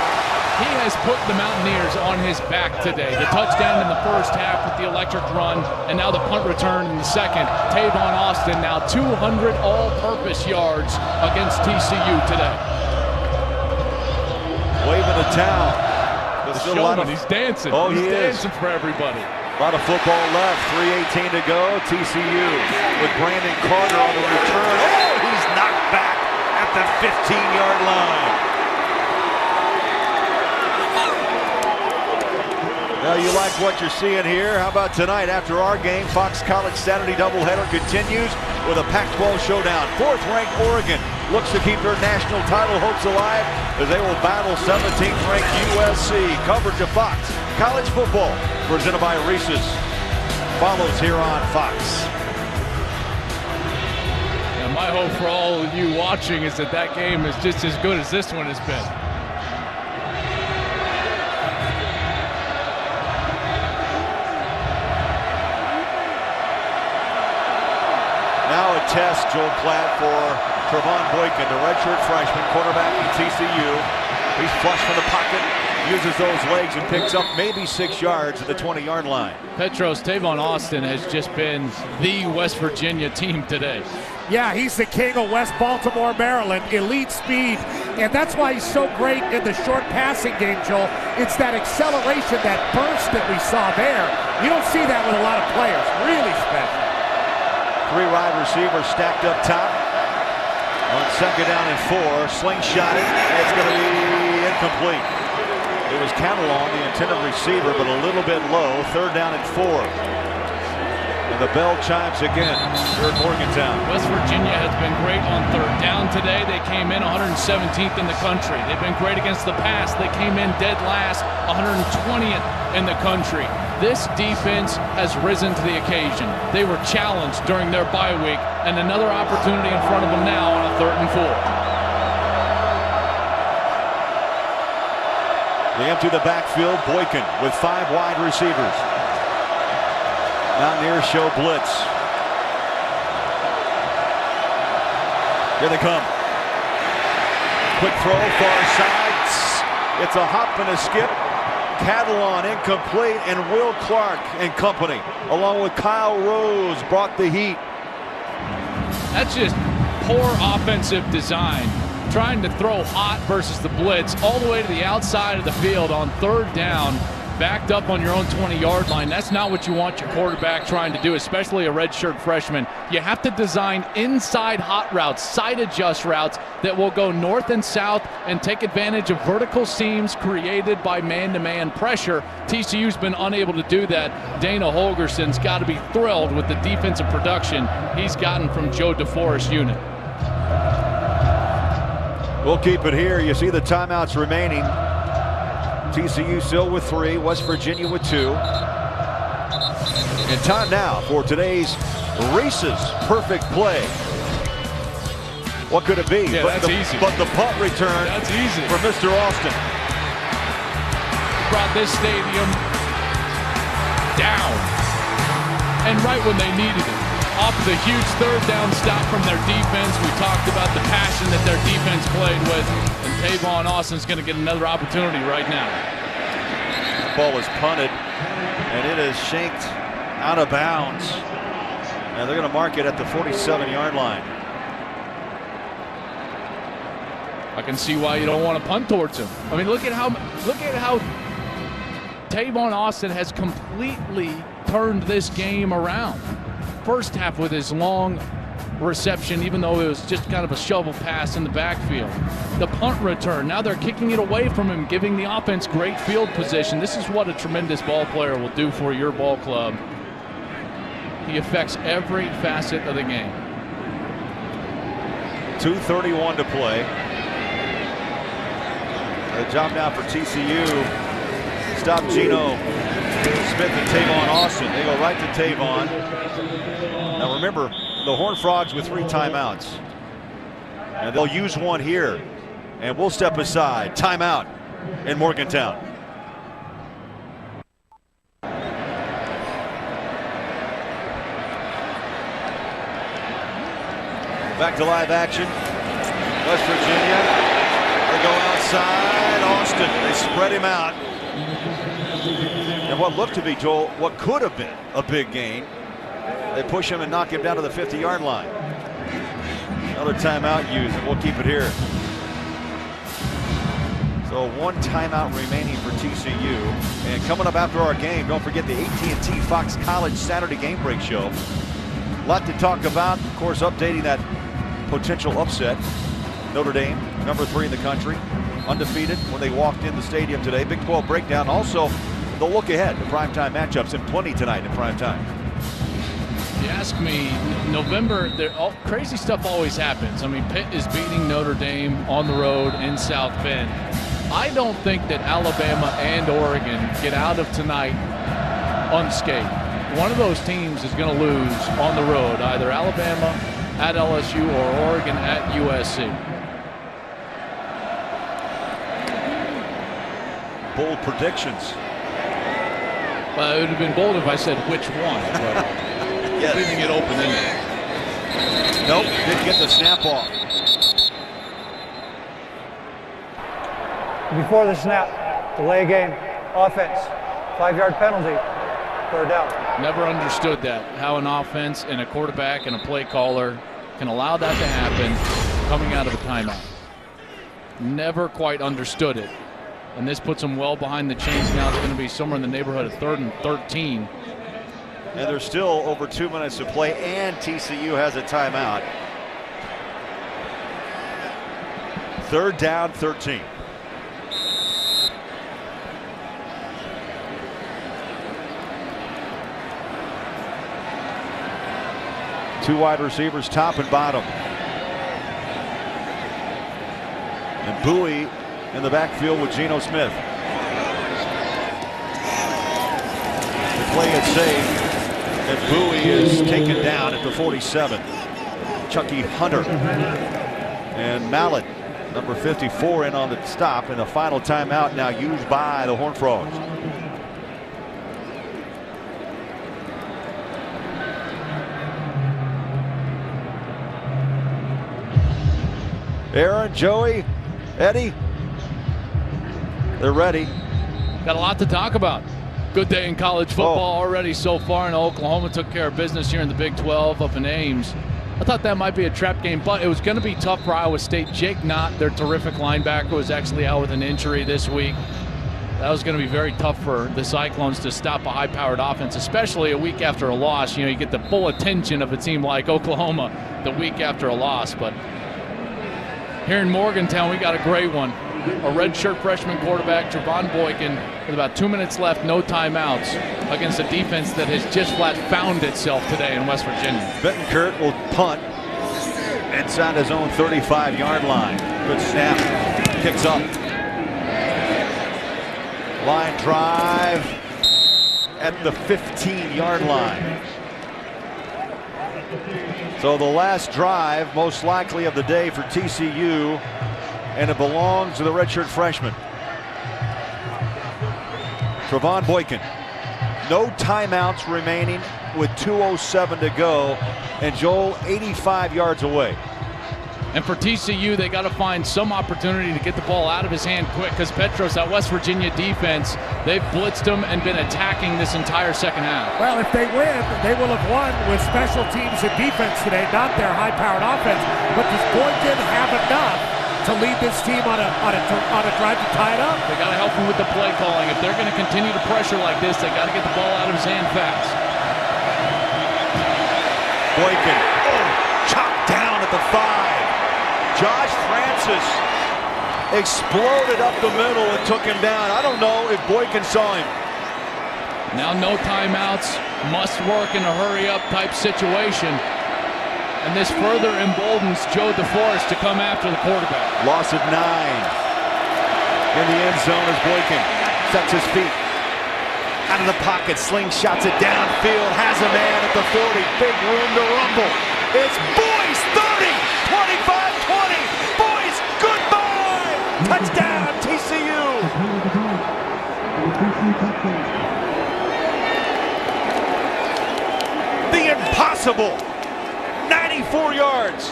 He has put the Mountaineers on his back today. The touchdown in the first half with the electric run, and now the punt return in the second. Tavon Austin now 200 all-purpose yards against TCU today. Waving the towel. The showman, he's dancing. Oh, he's is dancing for everybody. A lot of football left. 3:18 to go. TCU with Brandon Carter on the return. Oh, he's knocked back at the 15-yard line. Now you like what you're seeing here. How about tonight after our game? Fox College Saturday doubleheader continues with a Pac-12 showdown. 4th-ranked Oregon looks to keep their national title hopes alive as they will battle 17th-ranked USC. Coverage of Fox College football presented by Reese's follows here on Fox. And my hope for all of you watching is that that game is just as good as this one has been. Now a test, Joel Platt, for Trevon Boykin, the redshirt freshman quarterback from TCU. He's flush from the pocket, uses those legs and picks up maybe 6 yards at the 20-yard line. Petros, Tavon Austin has just been the West Virginia team today. Yeah, he's the king of West Baltimore, Maryland. Elite speed, and that's why he's so great in the short passing game, Joel. It's that acceleration, that burst that we saw there. You don't see that with a lot of players. Really special. 3 wide receivers stacked up top. On 2nd down and 4, slingshot it. It's going to be incomplete. It was Catalon, the intended receiver, but a little bit low. 3rd down and 4. And the bell chimes again here at Morgantown. West Virginia has been great on 3rd down today. They came in 117th in the country. They've been great against the pass. They came in dead last, 120th in the country. This defense has risen to the occasion. They were challenged during their bye week, and another opportunity in front of them now on a 3rd and 4. They empty the backfield. Boykin with 5 wide receivers. Mountaineers show blitz. Here they come. Quick throw, far side. It's a hop and a skip. Catalon incomplete, and Will Clark and company, along with Kyle Rose, brought the heat. That's just poor offensive design. Trying to throw hot versus the blitz all the way to the outside of the field on 3rd down, backed up on your own 20-yard line. That's not what you want your quarterback trying to do, especially a redshirt freshman. You have to design inside hot routes, side adjust routes that will go north and south and take advantage of vertical seams created by man-to-man pressure. TCU's been unable to do that. Dana Holgerson's got to be thrilled with the defensive production he's gotten from Joe DeForest's unit. We'll keep it here. You see the timeouts remaining. TCU still with 3, West Virginia with 2. And time now for today's Reese's perfect play. What could it be? Yeah, that's easy. But the punt return that's easy for Mr. Austin. Brought this stadium down. And right when they needed it. Off the huge third down stop from their defense. We talked about the passion that their defense played with. And Tavon Austin's going to get another opportunity right now. The ball is punted, and it is shanked out of bounds. And they're going to mark it at the 47-yard line. I can see why you don't want to punt towards him. I mean, look at how Tavon Austin has completely turned this game around. First half with his long reception, even though it was just kind of a shovel pass in the backfield. The punt return, now they're kicking it away from him, giving the offense great field position. This is what a tremendous ball player will do for your ball club. He affects every facet of the game. 2:31 to play. The job now for TCU. Stop Geno Smith and Tavon Austin. They go right to Tavon. Now remember, the Horned Frogs with 3 timeouts. And they'll use one here. And we'll step aside. Timeout in Morgantown. Back to live action. West Virginia. They go outside. Austin. They spread him out. And what looked to be, Joel, what could have been a big gain, they push him and knock him down to the 50-yard line. Another timeout used, and we'll keep it here. So 1 timeout remaining for TCU. And coming up after our game, don't forget the AT&T Fox College Saturday Game Break Show. A lot to talk about. Of course, updating that potential upset. Notre Dame, number 3 in the country, undefeated when they walked in the stadium today. Big 12 breakdown. Also, the look ahead, the primetime matchups, and plenty tonight in primetime. You ask me, November, crazy stuff always happens. I mean, Pitt is beating Notre Dame on the road in South Bend. I don't think that Alabama and Oregon get out of tonight unscathed. One of those teams is going to lose on the road, either Alabama at LSU or Oregon at USC. Bold predictions. Well, it would have been bold if I said which one, but yes. Leaving it open-ended. Nope, didn't get the snap off. Before the snap, delay game, offense, 5-yard penalty, third down. Never understood that, how an offense and a quarterback and a play caller can allow that to happen coming out of a timeout. Never quite understood it. And this puts them well behind the chains now. It's going to be somewhere in the neighborhood of 3rd and 13. And there's still over 2 minutes to play, and TCU has a timeout. 3rd down, 13. Two wide receivers, top and bottom. And Bowie in the backfield with Geno Smith. The play is safe, and Bowie is taken down at the 47. Chucky Hunter and Mallet, number 54, in on the stop, and the final timeout now used by the Horned Frogs. Aaron, Joey, Eddie, they're ready. Got a lot to talk about. Good day in college football already so far, and Oklahoma took care of business here in the Big 12 up in Ames. I thought that might be a trap game, but it was going to be tough for Iowa State. Jake Knott, their terrific linebacker, was actually out with an injury this week. That was going to be very tough for the Cyclones to stop a high-powered offense, especially a week after a loss. You know, you get the full attention of a team like Oklahoma the week after a loss. But here in Morgantown, we got a great one. A redshirt freshman quarterback, Trevon Boykin, with about 2 minutes left, no timeouts, against a defense that has just flat found itself today in West Virginia. Bettenkurt will punt inside his own 35-yard line. Good snap. Kicks up. Line drive at the 15-yard line. So the last drive, most likely of the day for TCU, and it belongs to the redshirt freshman. Trevon Boykin. No timeouts remaining with 2:07 to go, and Joel 85 yards away. And for TCU, they got to find some opportunity to get the ball out of his hand quick, because Petros, that West Virginia defense, they've blitzed him and been attacking this entire second half. Well, if they win, they will have won with special teams and defense today, not their high-powered offense. But does Boykin have enough to lead this team on a drive to tie it up? They got to help him with the play calling. If they're going to continue to pressure like this, they got to get the ball out of his hand fast. Boykin, chopped down at the 5. Josh Francis exploded up the middle and took him down. I don't know if Boykin saw him. Now no timeouts, must work in a hurry-up type situation. And this further emboldens Joe DeForest to come after the quarterback. Loss of 9. In the end zone as Boykin sets his feet. Out of the pocket, slingshots it downfield, has a man at the 40. Big room to rumble. It's Boyce, 30, 25-20. Boyce, goodbye! Touchdown, TCU! The impossible. 94 yards.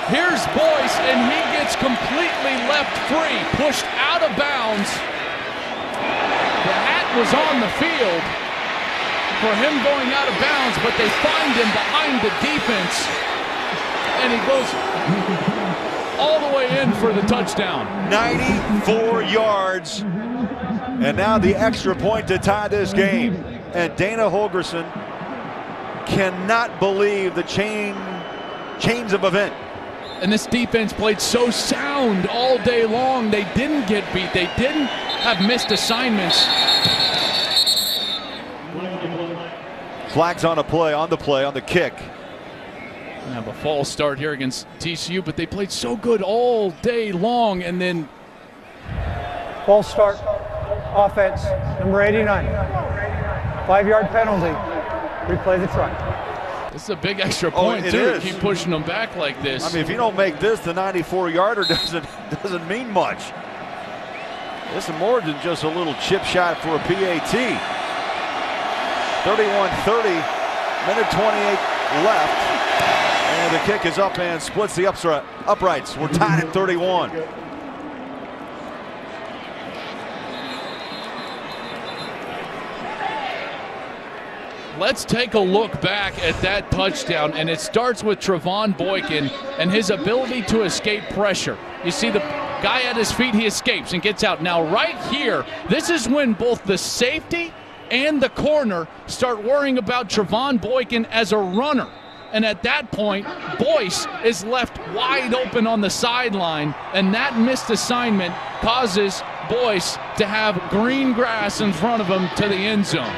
Here's Boyce, and he gets completely left free, pushed out of bounds. The hat was on the field for him going out of bounds, but they find him behind the defense, and he goes all the way in for the touchdown. 94 yards, and now the extra point to tie this game. And Dana Holgorsen cannot believe the chains of event. And this defense played so sound all day long. They didn't get beat. They didn't have missed assignments. Flags on the play, on the kick. Have a false start here against TCU, but they played so good all day long, and then False start, offense, number 89. 5-yard penalty. Replay the try. this is a big extra point too. To keep pushing them back like this. I mean, if you don't make this, the 94-yarder doesn't mean much. This is more than just a little chip shot for a PAT. 31-30, minute 28 left. And the kick is up and splits the uprights. We're tied at 31. Let's take a look back at that touchdown, and it starts with Trevon Boykin and his ability to escape pressure. You see the guy at his feet, he escapes and gets out. Now right here, this is when both the safety and the corner start worrying about Trevon Boykin as a runner. And at that point, Boyce is left wide open on the sideline, and that missed assignment causes Boyce to have green grass in front of him to the end zone.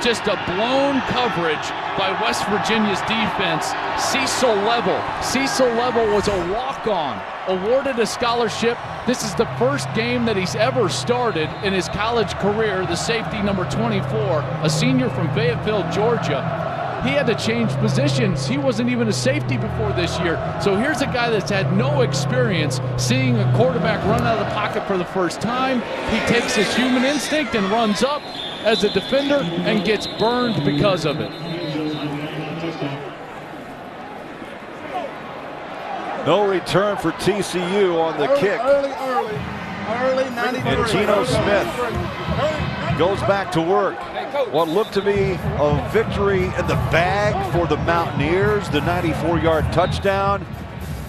Just a blown coverage by West Virginia's defense. Cecil Level was a walk-on, awarded a scholarship. This is the first game that he's ever started in his college career. The safety, number 24, a senior from Fayetteville, Georgia. He had to change positions. He wasn't even a safety before this year. So here's a guy that's had no experience seeing a quarterback run out of the pocket for the first time. He takes his human instinct and runs up as a defender and gets burned because of it. No return for TCU on the kick. Early, and Geno Smith goes back to work. What looked to be a victory in the bag for the Mountaineers, the 94-yard touchdown.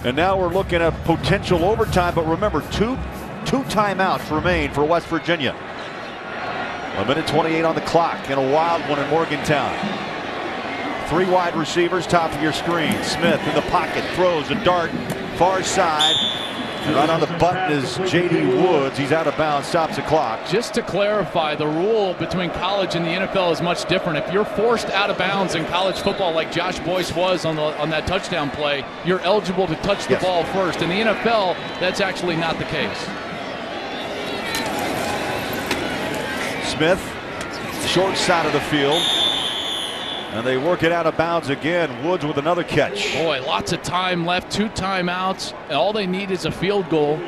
And now we're looking at potential overtime, but remember, two timeouts remain for West Virginia. A minute 28 on the clock, and a wild one in Morgantown. 3 wide receivers, top of your screen. Smith in the pocket, throws a dart, far side. And right on the button is J.D. Woods. He's out of bounds, stops the clock. Just to clarify, the rule between college and the NFL is much different. If you're forced out of bounds in college football like Josh Boyce was on that touchdown play, you're eligible to touch the ball first. In the NFL, that's actually not the case. Smith, short side of the field. And they work it out of bounds again. Woods with another catch. Boy, lots of time left, 2 timeouts, and all they need is a field goal.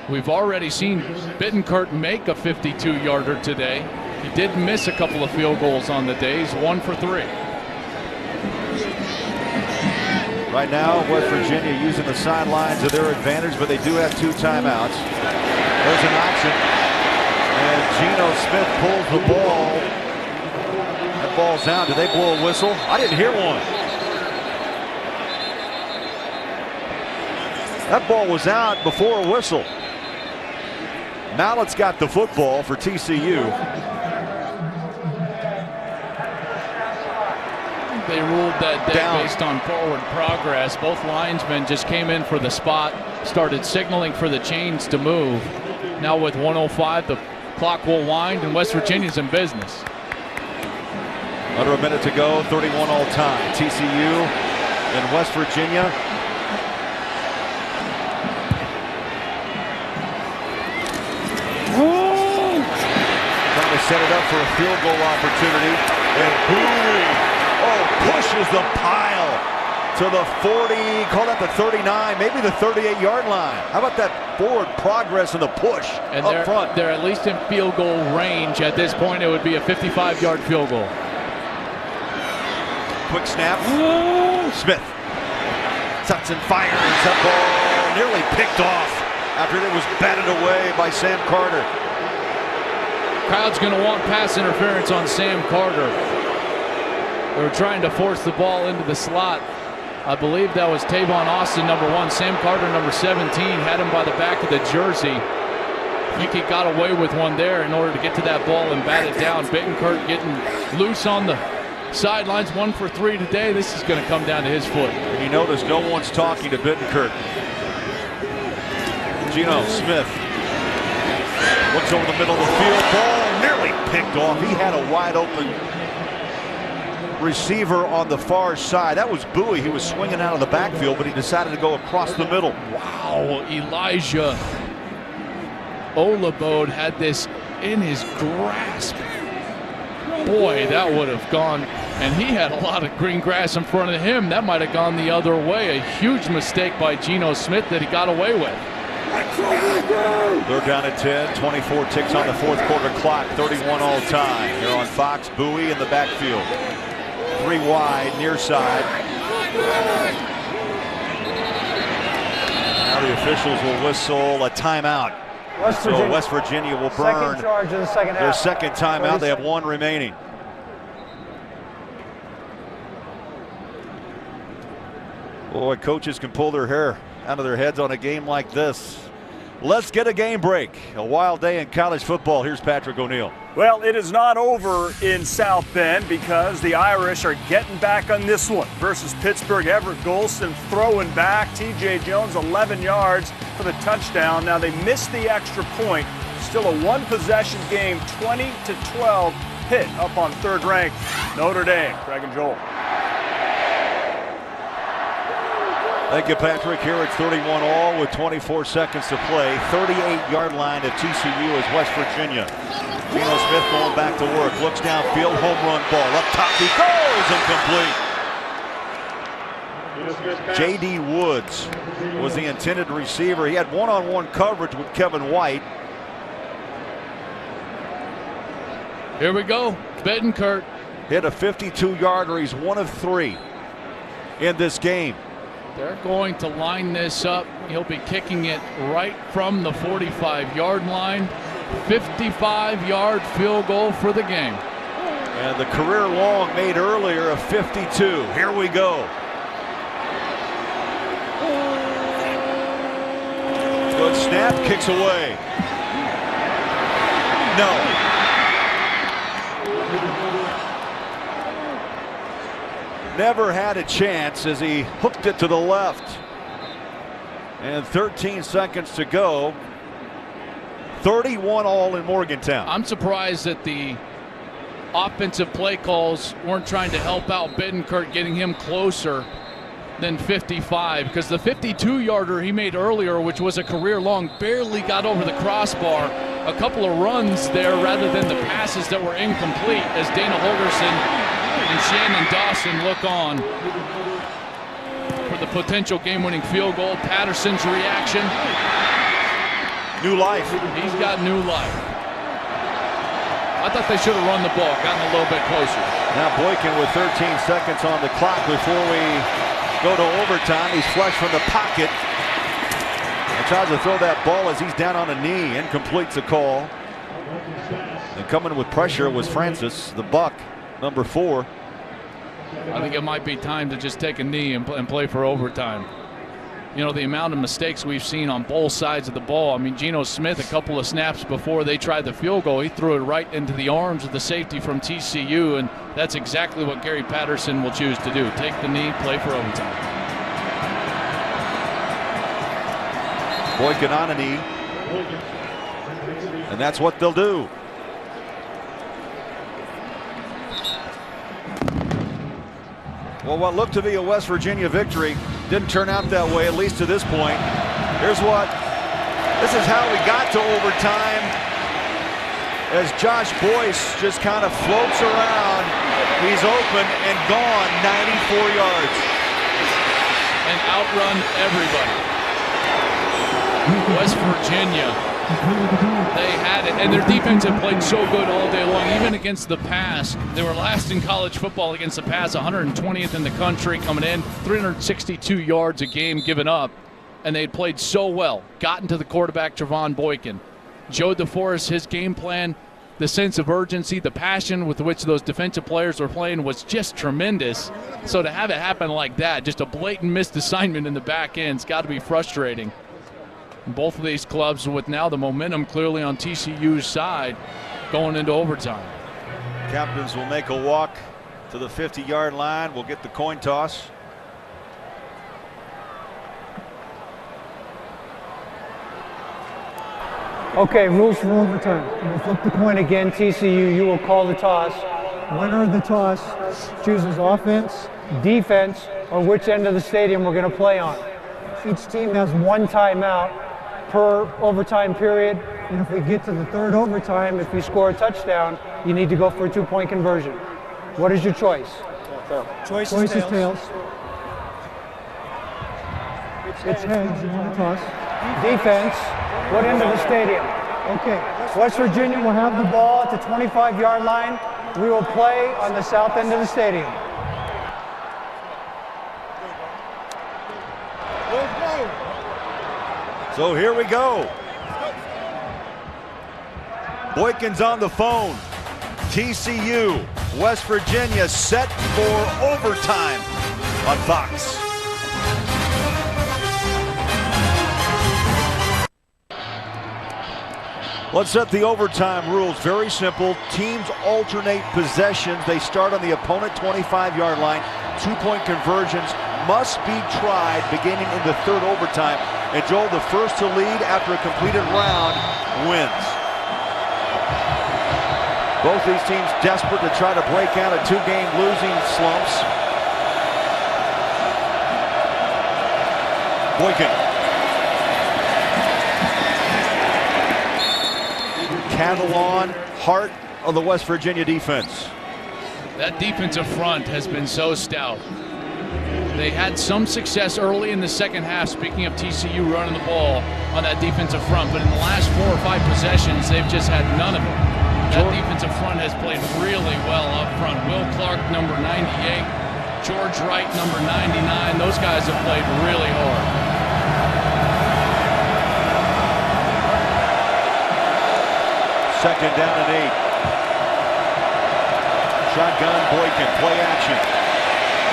We've already seen Bittenkurt make a 52-yarder today. He did miss a couple of field goals on the day. He's 1 for 3. Right now, West Virginia using the sidelines to their advantage, but they do have 2 timeouts. There's an option. And Geno Smith pulls the ball. That ball's down. Did they blow a whistle? I didn't hear one. That ball was out before a whistle. Mallett's got the football for TCU. They ruled that day based on forward progress. Both linesmen just came in for the spot, started signaling for the chains to move. Now with 1:05, the clock will wind, and West Virginia's in business. Under a minute to go, 31 all time. TCU and West Virginia. Trying to set it up for a field goal opportunity. And Bowie, pushes the pile to the 40, call that the 39, maybe the 38-yard line. How about that forward progress and the push and up front? They're at least in field goal range. At this point, it would be a 55-yard field goal. Quick snap. Smith tucks and fires. That ball nearly picked off after it was batted away by Sam Carter. Crowd's going to want pass interference on Sam Carter. They were trying to force the ball into the slot. I believe that was Tavon Austin, number 1. Sam Carter, number 17, had him by the back of the jersey. I think he got away with one there in order to get to that ball and bat it down. Bittenkurt getting loose on the sidelines, 1 for 3 today. This is going to come down to his foot. And you notice no one's talking to Bittenkurt. Geno Smith looks over the middle of the field. Ball nearly picked off. He had a wide open receiver on the far side. That was Bowie. He was swinging out of the backfield, but he decided to go across the middle. Wow, Elijah Olabode had this in his grasp. Boy, that would have gone, and he had a lot of green grass in front of him. That might have gone the other way. A huge mistake by Geno Smith that he got away with. They're down at 10, 24 ticks on the 4th quarter clock, 31 all time. Here on Fox, Bowie in the backfield. 3 wide, near side. Now the officials will whistle a timeout. West Virginia will burn their second timeout. They have 1 remaining. Boy, coaches can pull their hair out of their heads on a game like this. Let's get a game break. A wild day in college football. Here's Patrick O'Neill. Well, it is not over in South Bend because the Irish are getting back on this one versus Pittsburgh. Everett Golston throwing back. TJ Jones 11 yards for the touchdown. Now they missed the extra point. Still a 1-possession game, 20-12. Pitt up on 3rd ranked Notre Dame. Greg and Joel. Thank you, Patrick. Here it's 31 all with 24 seconds to play. 38-yard line at TCU is West Virginia. Geno Smith going back to work. Looks downfield, home run ball. Up top he goes, incomplete. J.D. Woods was the intended receiver. He had one-on-one coverage with Kevin White. Here we go. Bittenkurt hit a 52-yarder. He's 1 of 3 in this game. They're going to line this up. He'll be kicking it right from the 45-yard line. 55-yard field goal for the game. And the career long made earlier of 52. Here we go. Good snap, kicks away. No. Never had a chance as he hooked it to the left. And 13 seconds to go. 31 all in Morgantown. I'm surprised that the offensive play calls weren't trying to help out Bittenkurt, getting him closer than 55, because the 52-yarder he made earlier, which was a career long, barely got over the crossbar. A couple of runs there rather than the passes that were incomplete, as Dana Holgerson And Shannon Dawson look on for the potential game-winning field goal. Patterson's reaction. New life. He's got new life. I thought they should have run the ball, gotten a little bit closer. Now Boykin with 13 seconds on the clock before we go to overtime. He's flushed from the pocket and tries to throw that ball as he's down on a knee. Incomplete's a call. And coming with pressure was Francis, the Buck, number 4. I think it might be time to just take a knee and play for overtime. You know, the amount of mistakes we've seen on both sides of the ball. I mean, Geno Smith, a couple of snaps before they tried the field goal, he threw it right into the arms of the safety from TCU, and that's exactly what Gary Patterson will choose to do. Take the knee, play for overtime. Boykin on a knee. And that's what they'll do. Well, what looked to be a West Virginia victory didn't turn out that way, at least to this point. This is how we got to overtime, as Josh Boyce just kind of floats around. He's open and gone 94 yards. And outrun everybody. West Virginia, they had it, and their defense had played so good all day long, even against the pass. They were last in college football against the pass, 120th in the country coming in, 362 yards a game given up, and they had played so well. Gotten to the quarterback, Trevon Boykin. Joe DeForest, his game plan, the sense of urgency, the passion with which those defensive players were playing was just tremendous. So to have it happen like that, just a blatant missed assignment in the back end, it's got to be frustrating. Both of these clubs with now the momentum clearly on TCU's side going into overtime. Captains will make a walk to the 50-yard line. We'll get the coin toss. Okay, rules for overtime. We'll flip the coin again. TCU, you will call the toss. Winner of the toss chooses offense, defense, or which end of the stadium we're going to play on. Each team has one timeout per overtime period, and if we get to the third overtime, if we score a touchdown, you need to go for a 2-point conversion. What is your choice? Choice is is tails. It's heads. You want to toss. Defense. What end of the stadium? Okay. West Virginia will have the ball at the 25-yard line. We will play on the south end of the stadium. So here we go. Boykin's on the phone. TCU, West Virginia set for overtime on Fox. Let's set the overtime rules. Very simple. Teams alternate possessions. They start on the opponent 25-yard line. 2-point conversions must be tried beginning in the third overtime. And Joel, the first to lead after a completed round wins. Both these teams desperate to try to break out of 2-game losing slumps. Boykin. Catalan, heart of the West Virginia defense. That defensive front has been so stout. They had some success early in the second half, speaking of TCU running the ball on that defensive front, but in the last 4 or 5 possessions, they've just had none of it. That defensive front has played really well up front. Will Clark, number 98, George Wright, number 99. Those guys have played really hard. Second down and 8. Shotgun, Boykin, play action.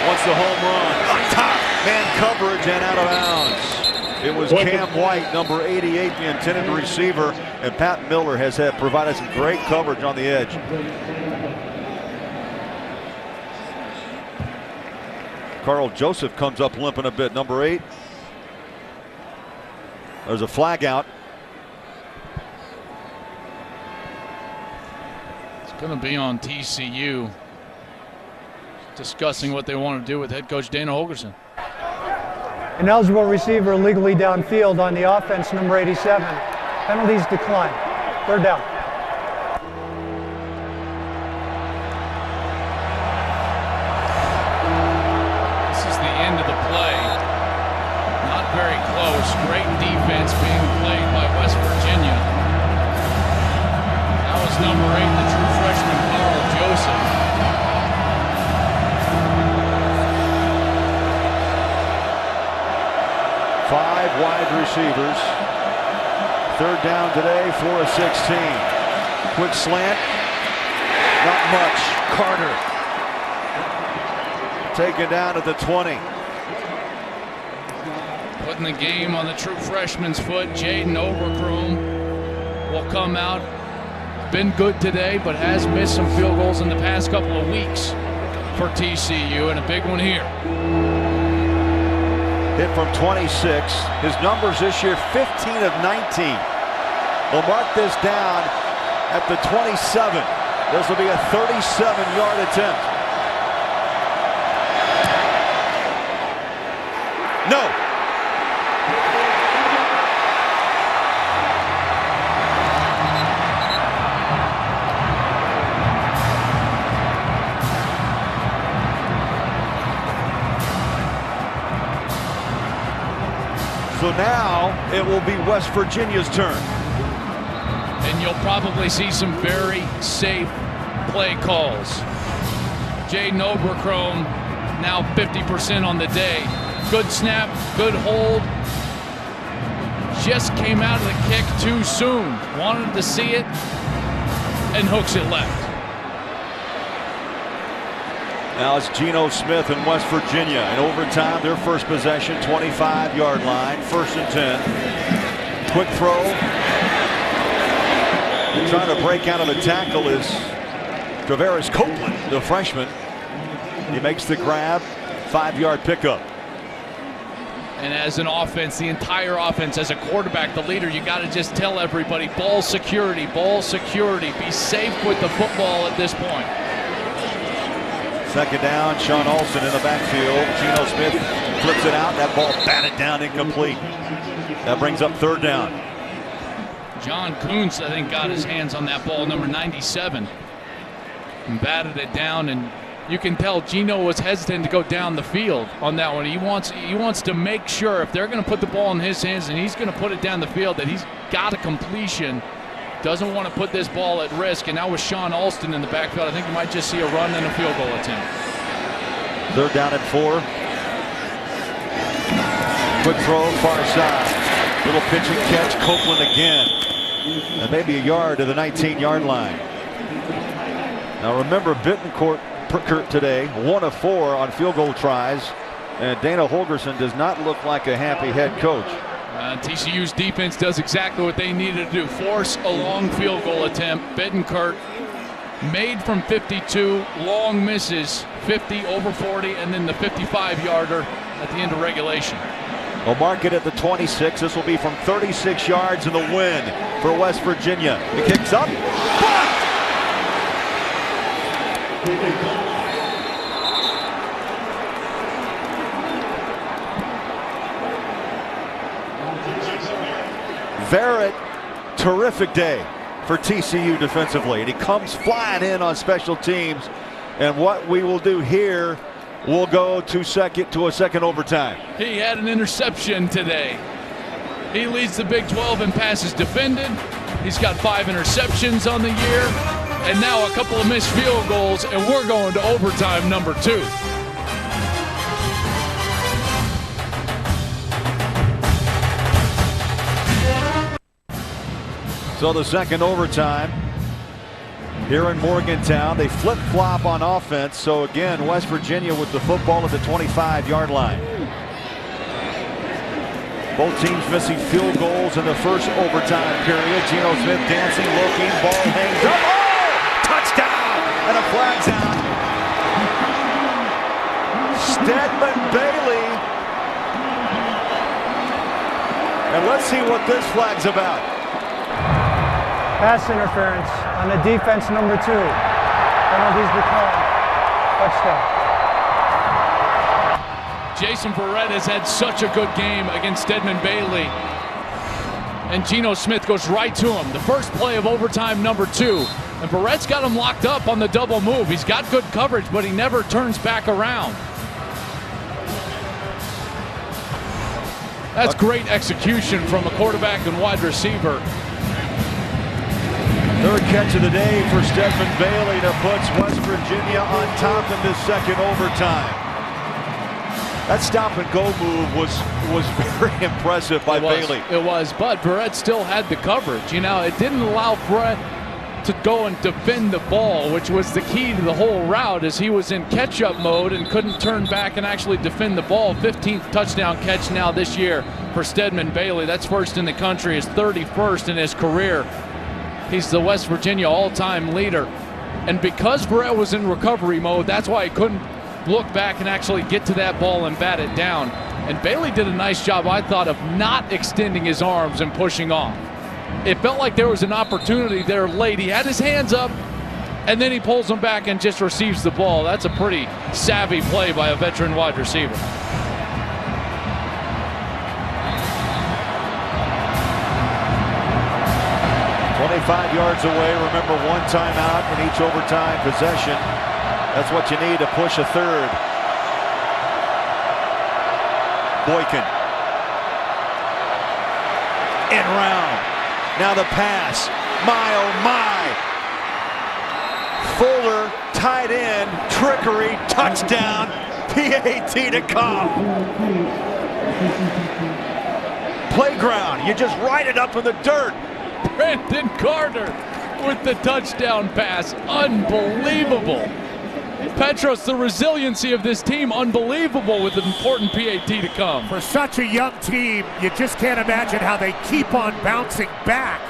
Wants the home run. On top, man coverage and out of bounds. It was Cam White, number 88, the intended receiver, and Pat Miller has provided some great coverage on the edge. Carl Joseph comes up limping a bit, number 8. There's a flag out. Going to be on TCU, discussing what they want to do with head coach Dana Holgorsen. An eligible receiver illegally downfield on the offense, number 87. Penalties decline. Third down. offense being played by West Virginia. That was number 8, the true freshman Carl Joseph. Five wide receivers. Third down today, 4 of 16. Quick slant. Not much. Carter. Taken down at the 20. Putting the game on the true freshman's foot. Jaden Overcroom will come out. Been good today, but has missed some field goals in the past couple of weeks for TCU, and a big one here. Hit from 26. His numbers this year, 15 of 19. They'll mark this down at the 27. This will be a 37-yard attempt. No. So now it will be West Virginia's turn. And you'll probably see some very safe play calls. Jaden Overcroom now 50% on the day. Good snap, good hold. Just came out of the kick too soon. Wanted to see it and hooks it left. Now it's Geno Smith and West Virginia. In overtime, their first possession, 25-yard line, 1st and 10. Quick throw. And trying to break out of the tackle is Travaris Copeland, the freshman. He makes the grab, 5-yard pickup. And as an offense, the entire offense, as a quarterback, the leader, you got to just tell everybody, ball security, be safe with the football at this point. Second down, Sean Olsen in the backfield. Geno Smith flips it out. That ball batted down, incomplete. That brings up 3rd down. John Kuntz, I think, got his hands on that ball, number 97, and batted it down. And you can tell Geno was hesitant to go down the field on that one. He wants to make sure if they're going to put the ball in his hands and he's going to put it down the field, that he's got a completion. Doesn't want to put this ball at risk. And now with Sean Alston in the backfield, I think you might just see a run and a field goal attempt. 3rd down and 4. Quick throw, far side. Little pitch and catch, Copeland again. And maybe a yard to the 19-yard line. Now remember, Bittencourt today, 1 of 4 on field goal tries. And Dana Holgerson does not look like a happy head coach. TCU's defense does exactly what they needed to do. Force a long field goal attempt. Bittencourt made from 52, long misses, 50, over 40, and then the 55-yarder at the end of regulation. We'll mark it at the 26. This will be from 36 yards in the win for West Virginia. It kicks up. Verrett, terrific day for TCU defensively. And he comes flying in on special teams. And what we will do here, we'll go to a second overtime. He had an interception today. He leads the Big 12 in passes defended. He's got 5 interceptions on the year. And now a couple of missed field goals, and we're going to overtime number 2. So the second overtime here in Morgantown. They flip-flop on offense. So again, West Virginia with the football at the 25-yard line. Both teams missing field goals in the first overtime period. Geno Smith dancing, looking, ball hangs up. Oh! Touchdown! And a flag's out. Stedman Bailey. And let's see what this flag's about. Pass interference on the defense, number 2. Penalties declined. Touchdown. Jason Verrett has had such a good game against Stedman Bailey. And Geno Smith goes right to him. The first play of overtime number 2. And Verrett's got him locked up on the double move. He's got good coverage, but he never turns back around. That's great execution from a quarterback and wide receiver. Third catch of the day for Stedman Bailey that puts West Virginia on top in this second overtime. That stop and go move was very impressive by Bailey. It was, but Barrett still had the coverage. You know, it didn't allow Barrett to go and defend the ball, which was the key to the whole route, as he was in catch-up mode and couldn't turn back and actually defend the ball. 15th touchdown catch now this year for Stedman Bailey. That's first in the country, his 31st in his career. He's the West Virginia all-time leader. And because Barrett was in recovery mode, that's why he couldn't look back and actually get to that ball and bat it down. And Bailey did a nice job, I thought, of not extending his arms and pushing off. It felt like there was an opportunity there late. He had his hands up, and then he pulls them back and just receives the ball. That's a pretty savvy play by a veteran wide receiver. 25 yards away. Remember, one timeout in each overtime possession. That's what you need to push a third. Boykin. In round. Now the pass. My, oh my. Fuller, tight end, trickery, touchdown, PAT to come. Playground. You just write it up in the dirt. Brandon Carter with the touchdown pass. Unbelievable. Petros, the resiliency of this team, unbelievable, with an important PAT to come. For such a young team, you just can't imagine how they keep on bouncing back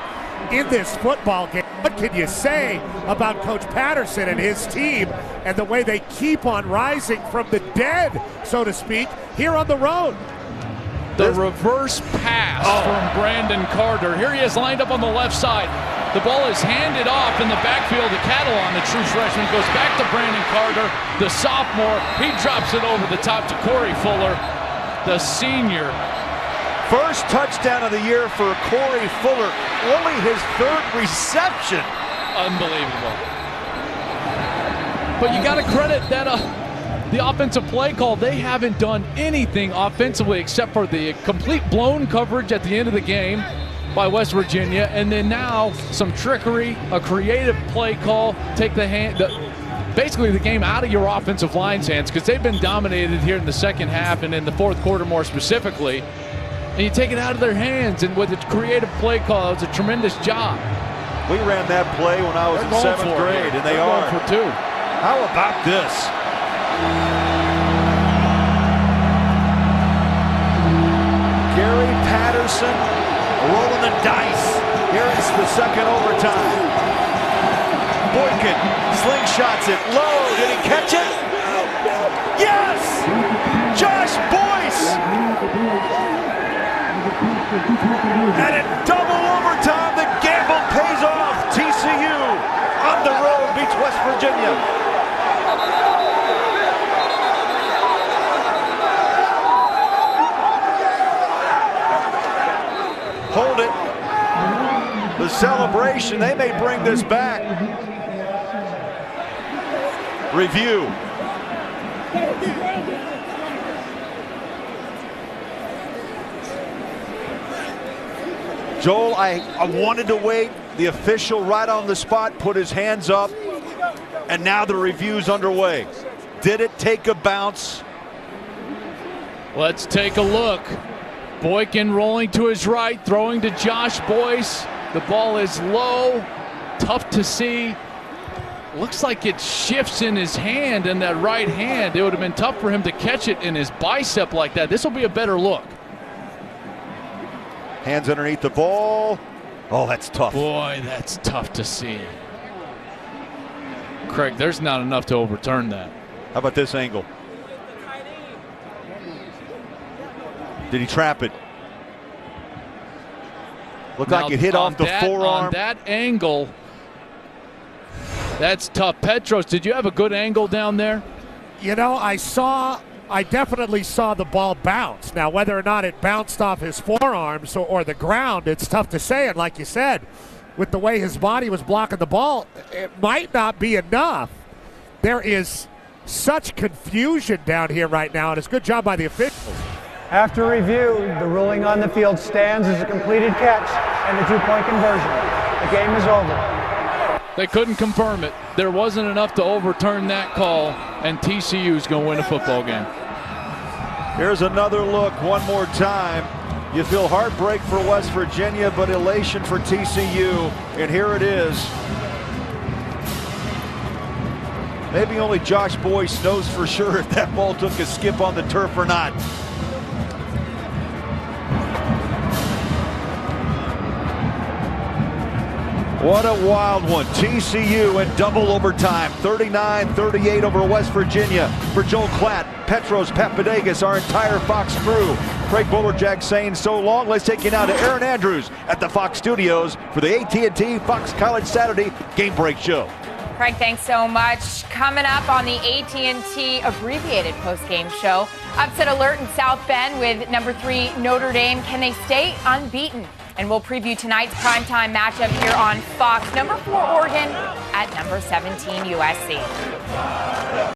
in this football game. What can you say about Coach Patterson and his team and the way they keep on rising from the dead, so to speak, here on the road? The reverse pass from Brandon Carter. Here he is lined up on the left side. The ball is handed off in the backfield to Catalan, the true freshman. Goes back to Brandon Carter, the sophomore. He drops it over the top to Corey Fuller, the senior. First touchdown of the year for Corey Fuller. Only his third reception. Unbelievable. But you got to credit that the offensive play call. They haven't done anything offensively except for the complete blown coverage at the end of the game by West Virginia, and then now some trickery, a creative play call, take basically the game out of your offensive line's hands, because they've been dominated here in the second half and in the fourth quarter more specifically, and you take it out of their hands, and with a creative play call, it was a tremendous job. We ran that play when I was in 7th grade, and They're are. going for two. How about this? Gary Patterson rolling the dice. Here is the second overtime. Boykin slingshots it low. Did he catch it? Yes! Josh Boyce! And in double overtime, the gamble pays off. TCU on the road beats West Virginia. Hold it. The celebration, they may bring this back. Review. Joel, I wanted to wait. The official right on the spot put his hands up, and now the review's underway. Did it take a bounce? Let's take a look. Boykin rolling to his right, throwing to Josh Boyce. The ball is low, tough to see. Looks like it shifts in his hand, in that right hand. It would have been tough for him to catch it in his bicep like that. This will be a better look. Hands underneath the ball. Oh, that's tough. Boy, that's tough to see. Craig, there's not enough to overturn that. How about this angle? Did he trap it? Looked like it hit off the forearm. On that angle, that's tough. Petros, did you have a good angle down there? You know, I definitely saw the ball bounce. Now, whether or not it bounced off his forearms or the ground, it's tough to say. And like you said, with the way his body was blocking the ball, it might not be enough. There is such confusion down here right now, and it's a good job by the officials. After review, the ruling on the field stands as a completed catch and a 2-point conversion. The game is over. They couldn't confirm it. There wasn't enough to overturn that call, and TCU's going to win a football game. Here's another look one more time. You feel heartbreak for West Virginia, but elation for TCU, and here it is. Maybe only Josh Boyce knows for sure if that ball took a skip on the turf or not. What a wild one. TCU in double overtime, 39-38 over West Virginia. For Joel Klatt, Petros Papadakis, our entire Fox crew. Craig Bolerjack saying so long. Let's take you now to Aaron Andrews at the Fox Studios for the AT&T Fox College Saturday Game Break Show. Craig, thanks so much. Coming up on the AT&T abbreviated postgame show, upset alert in South Bend with number 3 Notre Dame. Can they stay unbeaten? And we'll preview tonight's primetime matchup here on Fox. Number 4 Oregon at number 17 USC.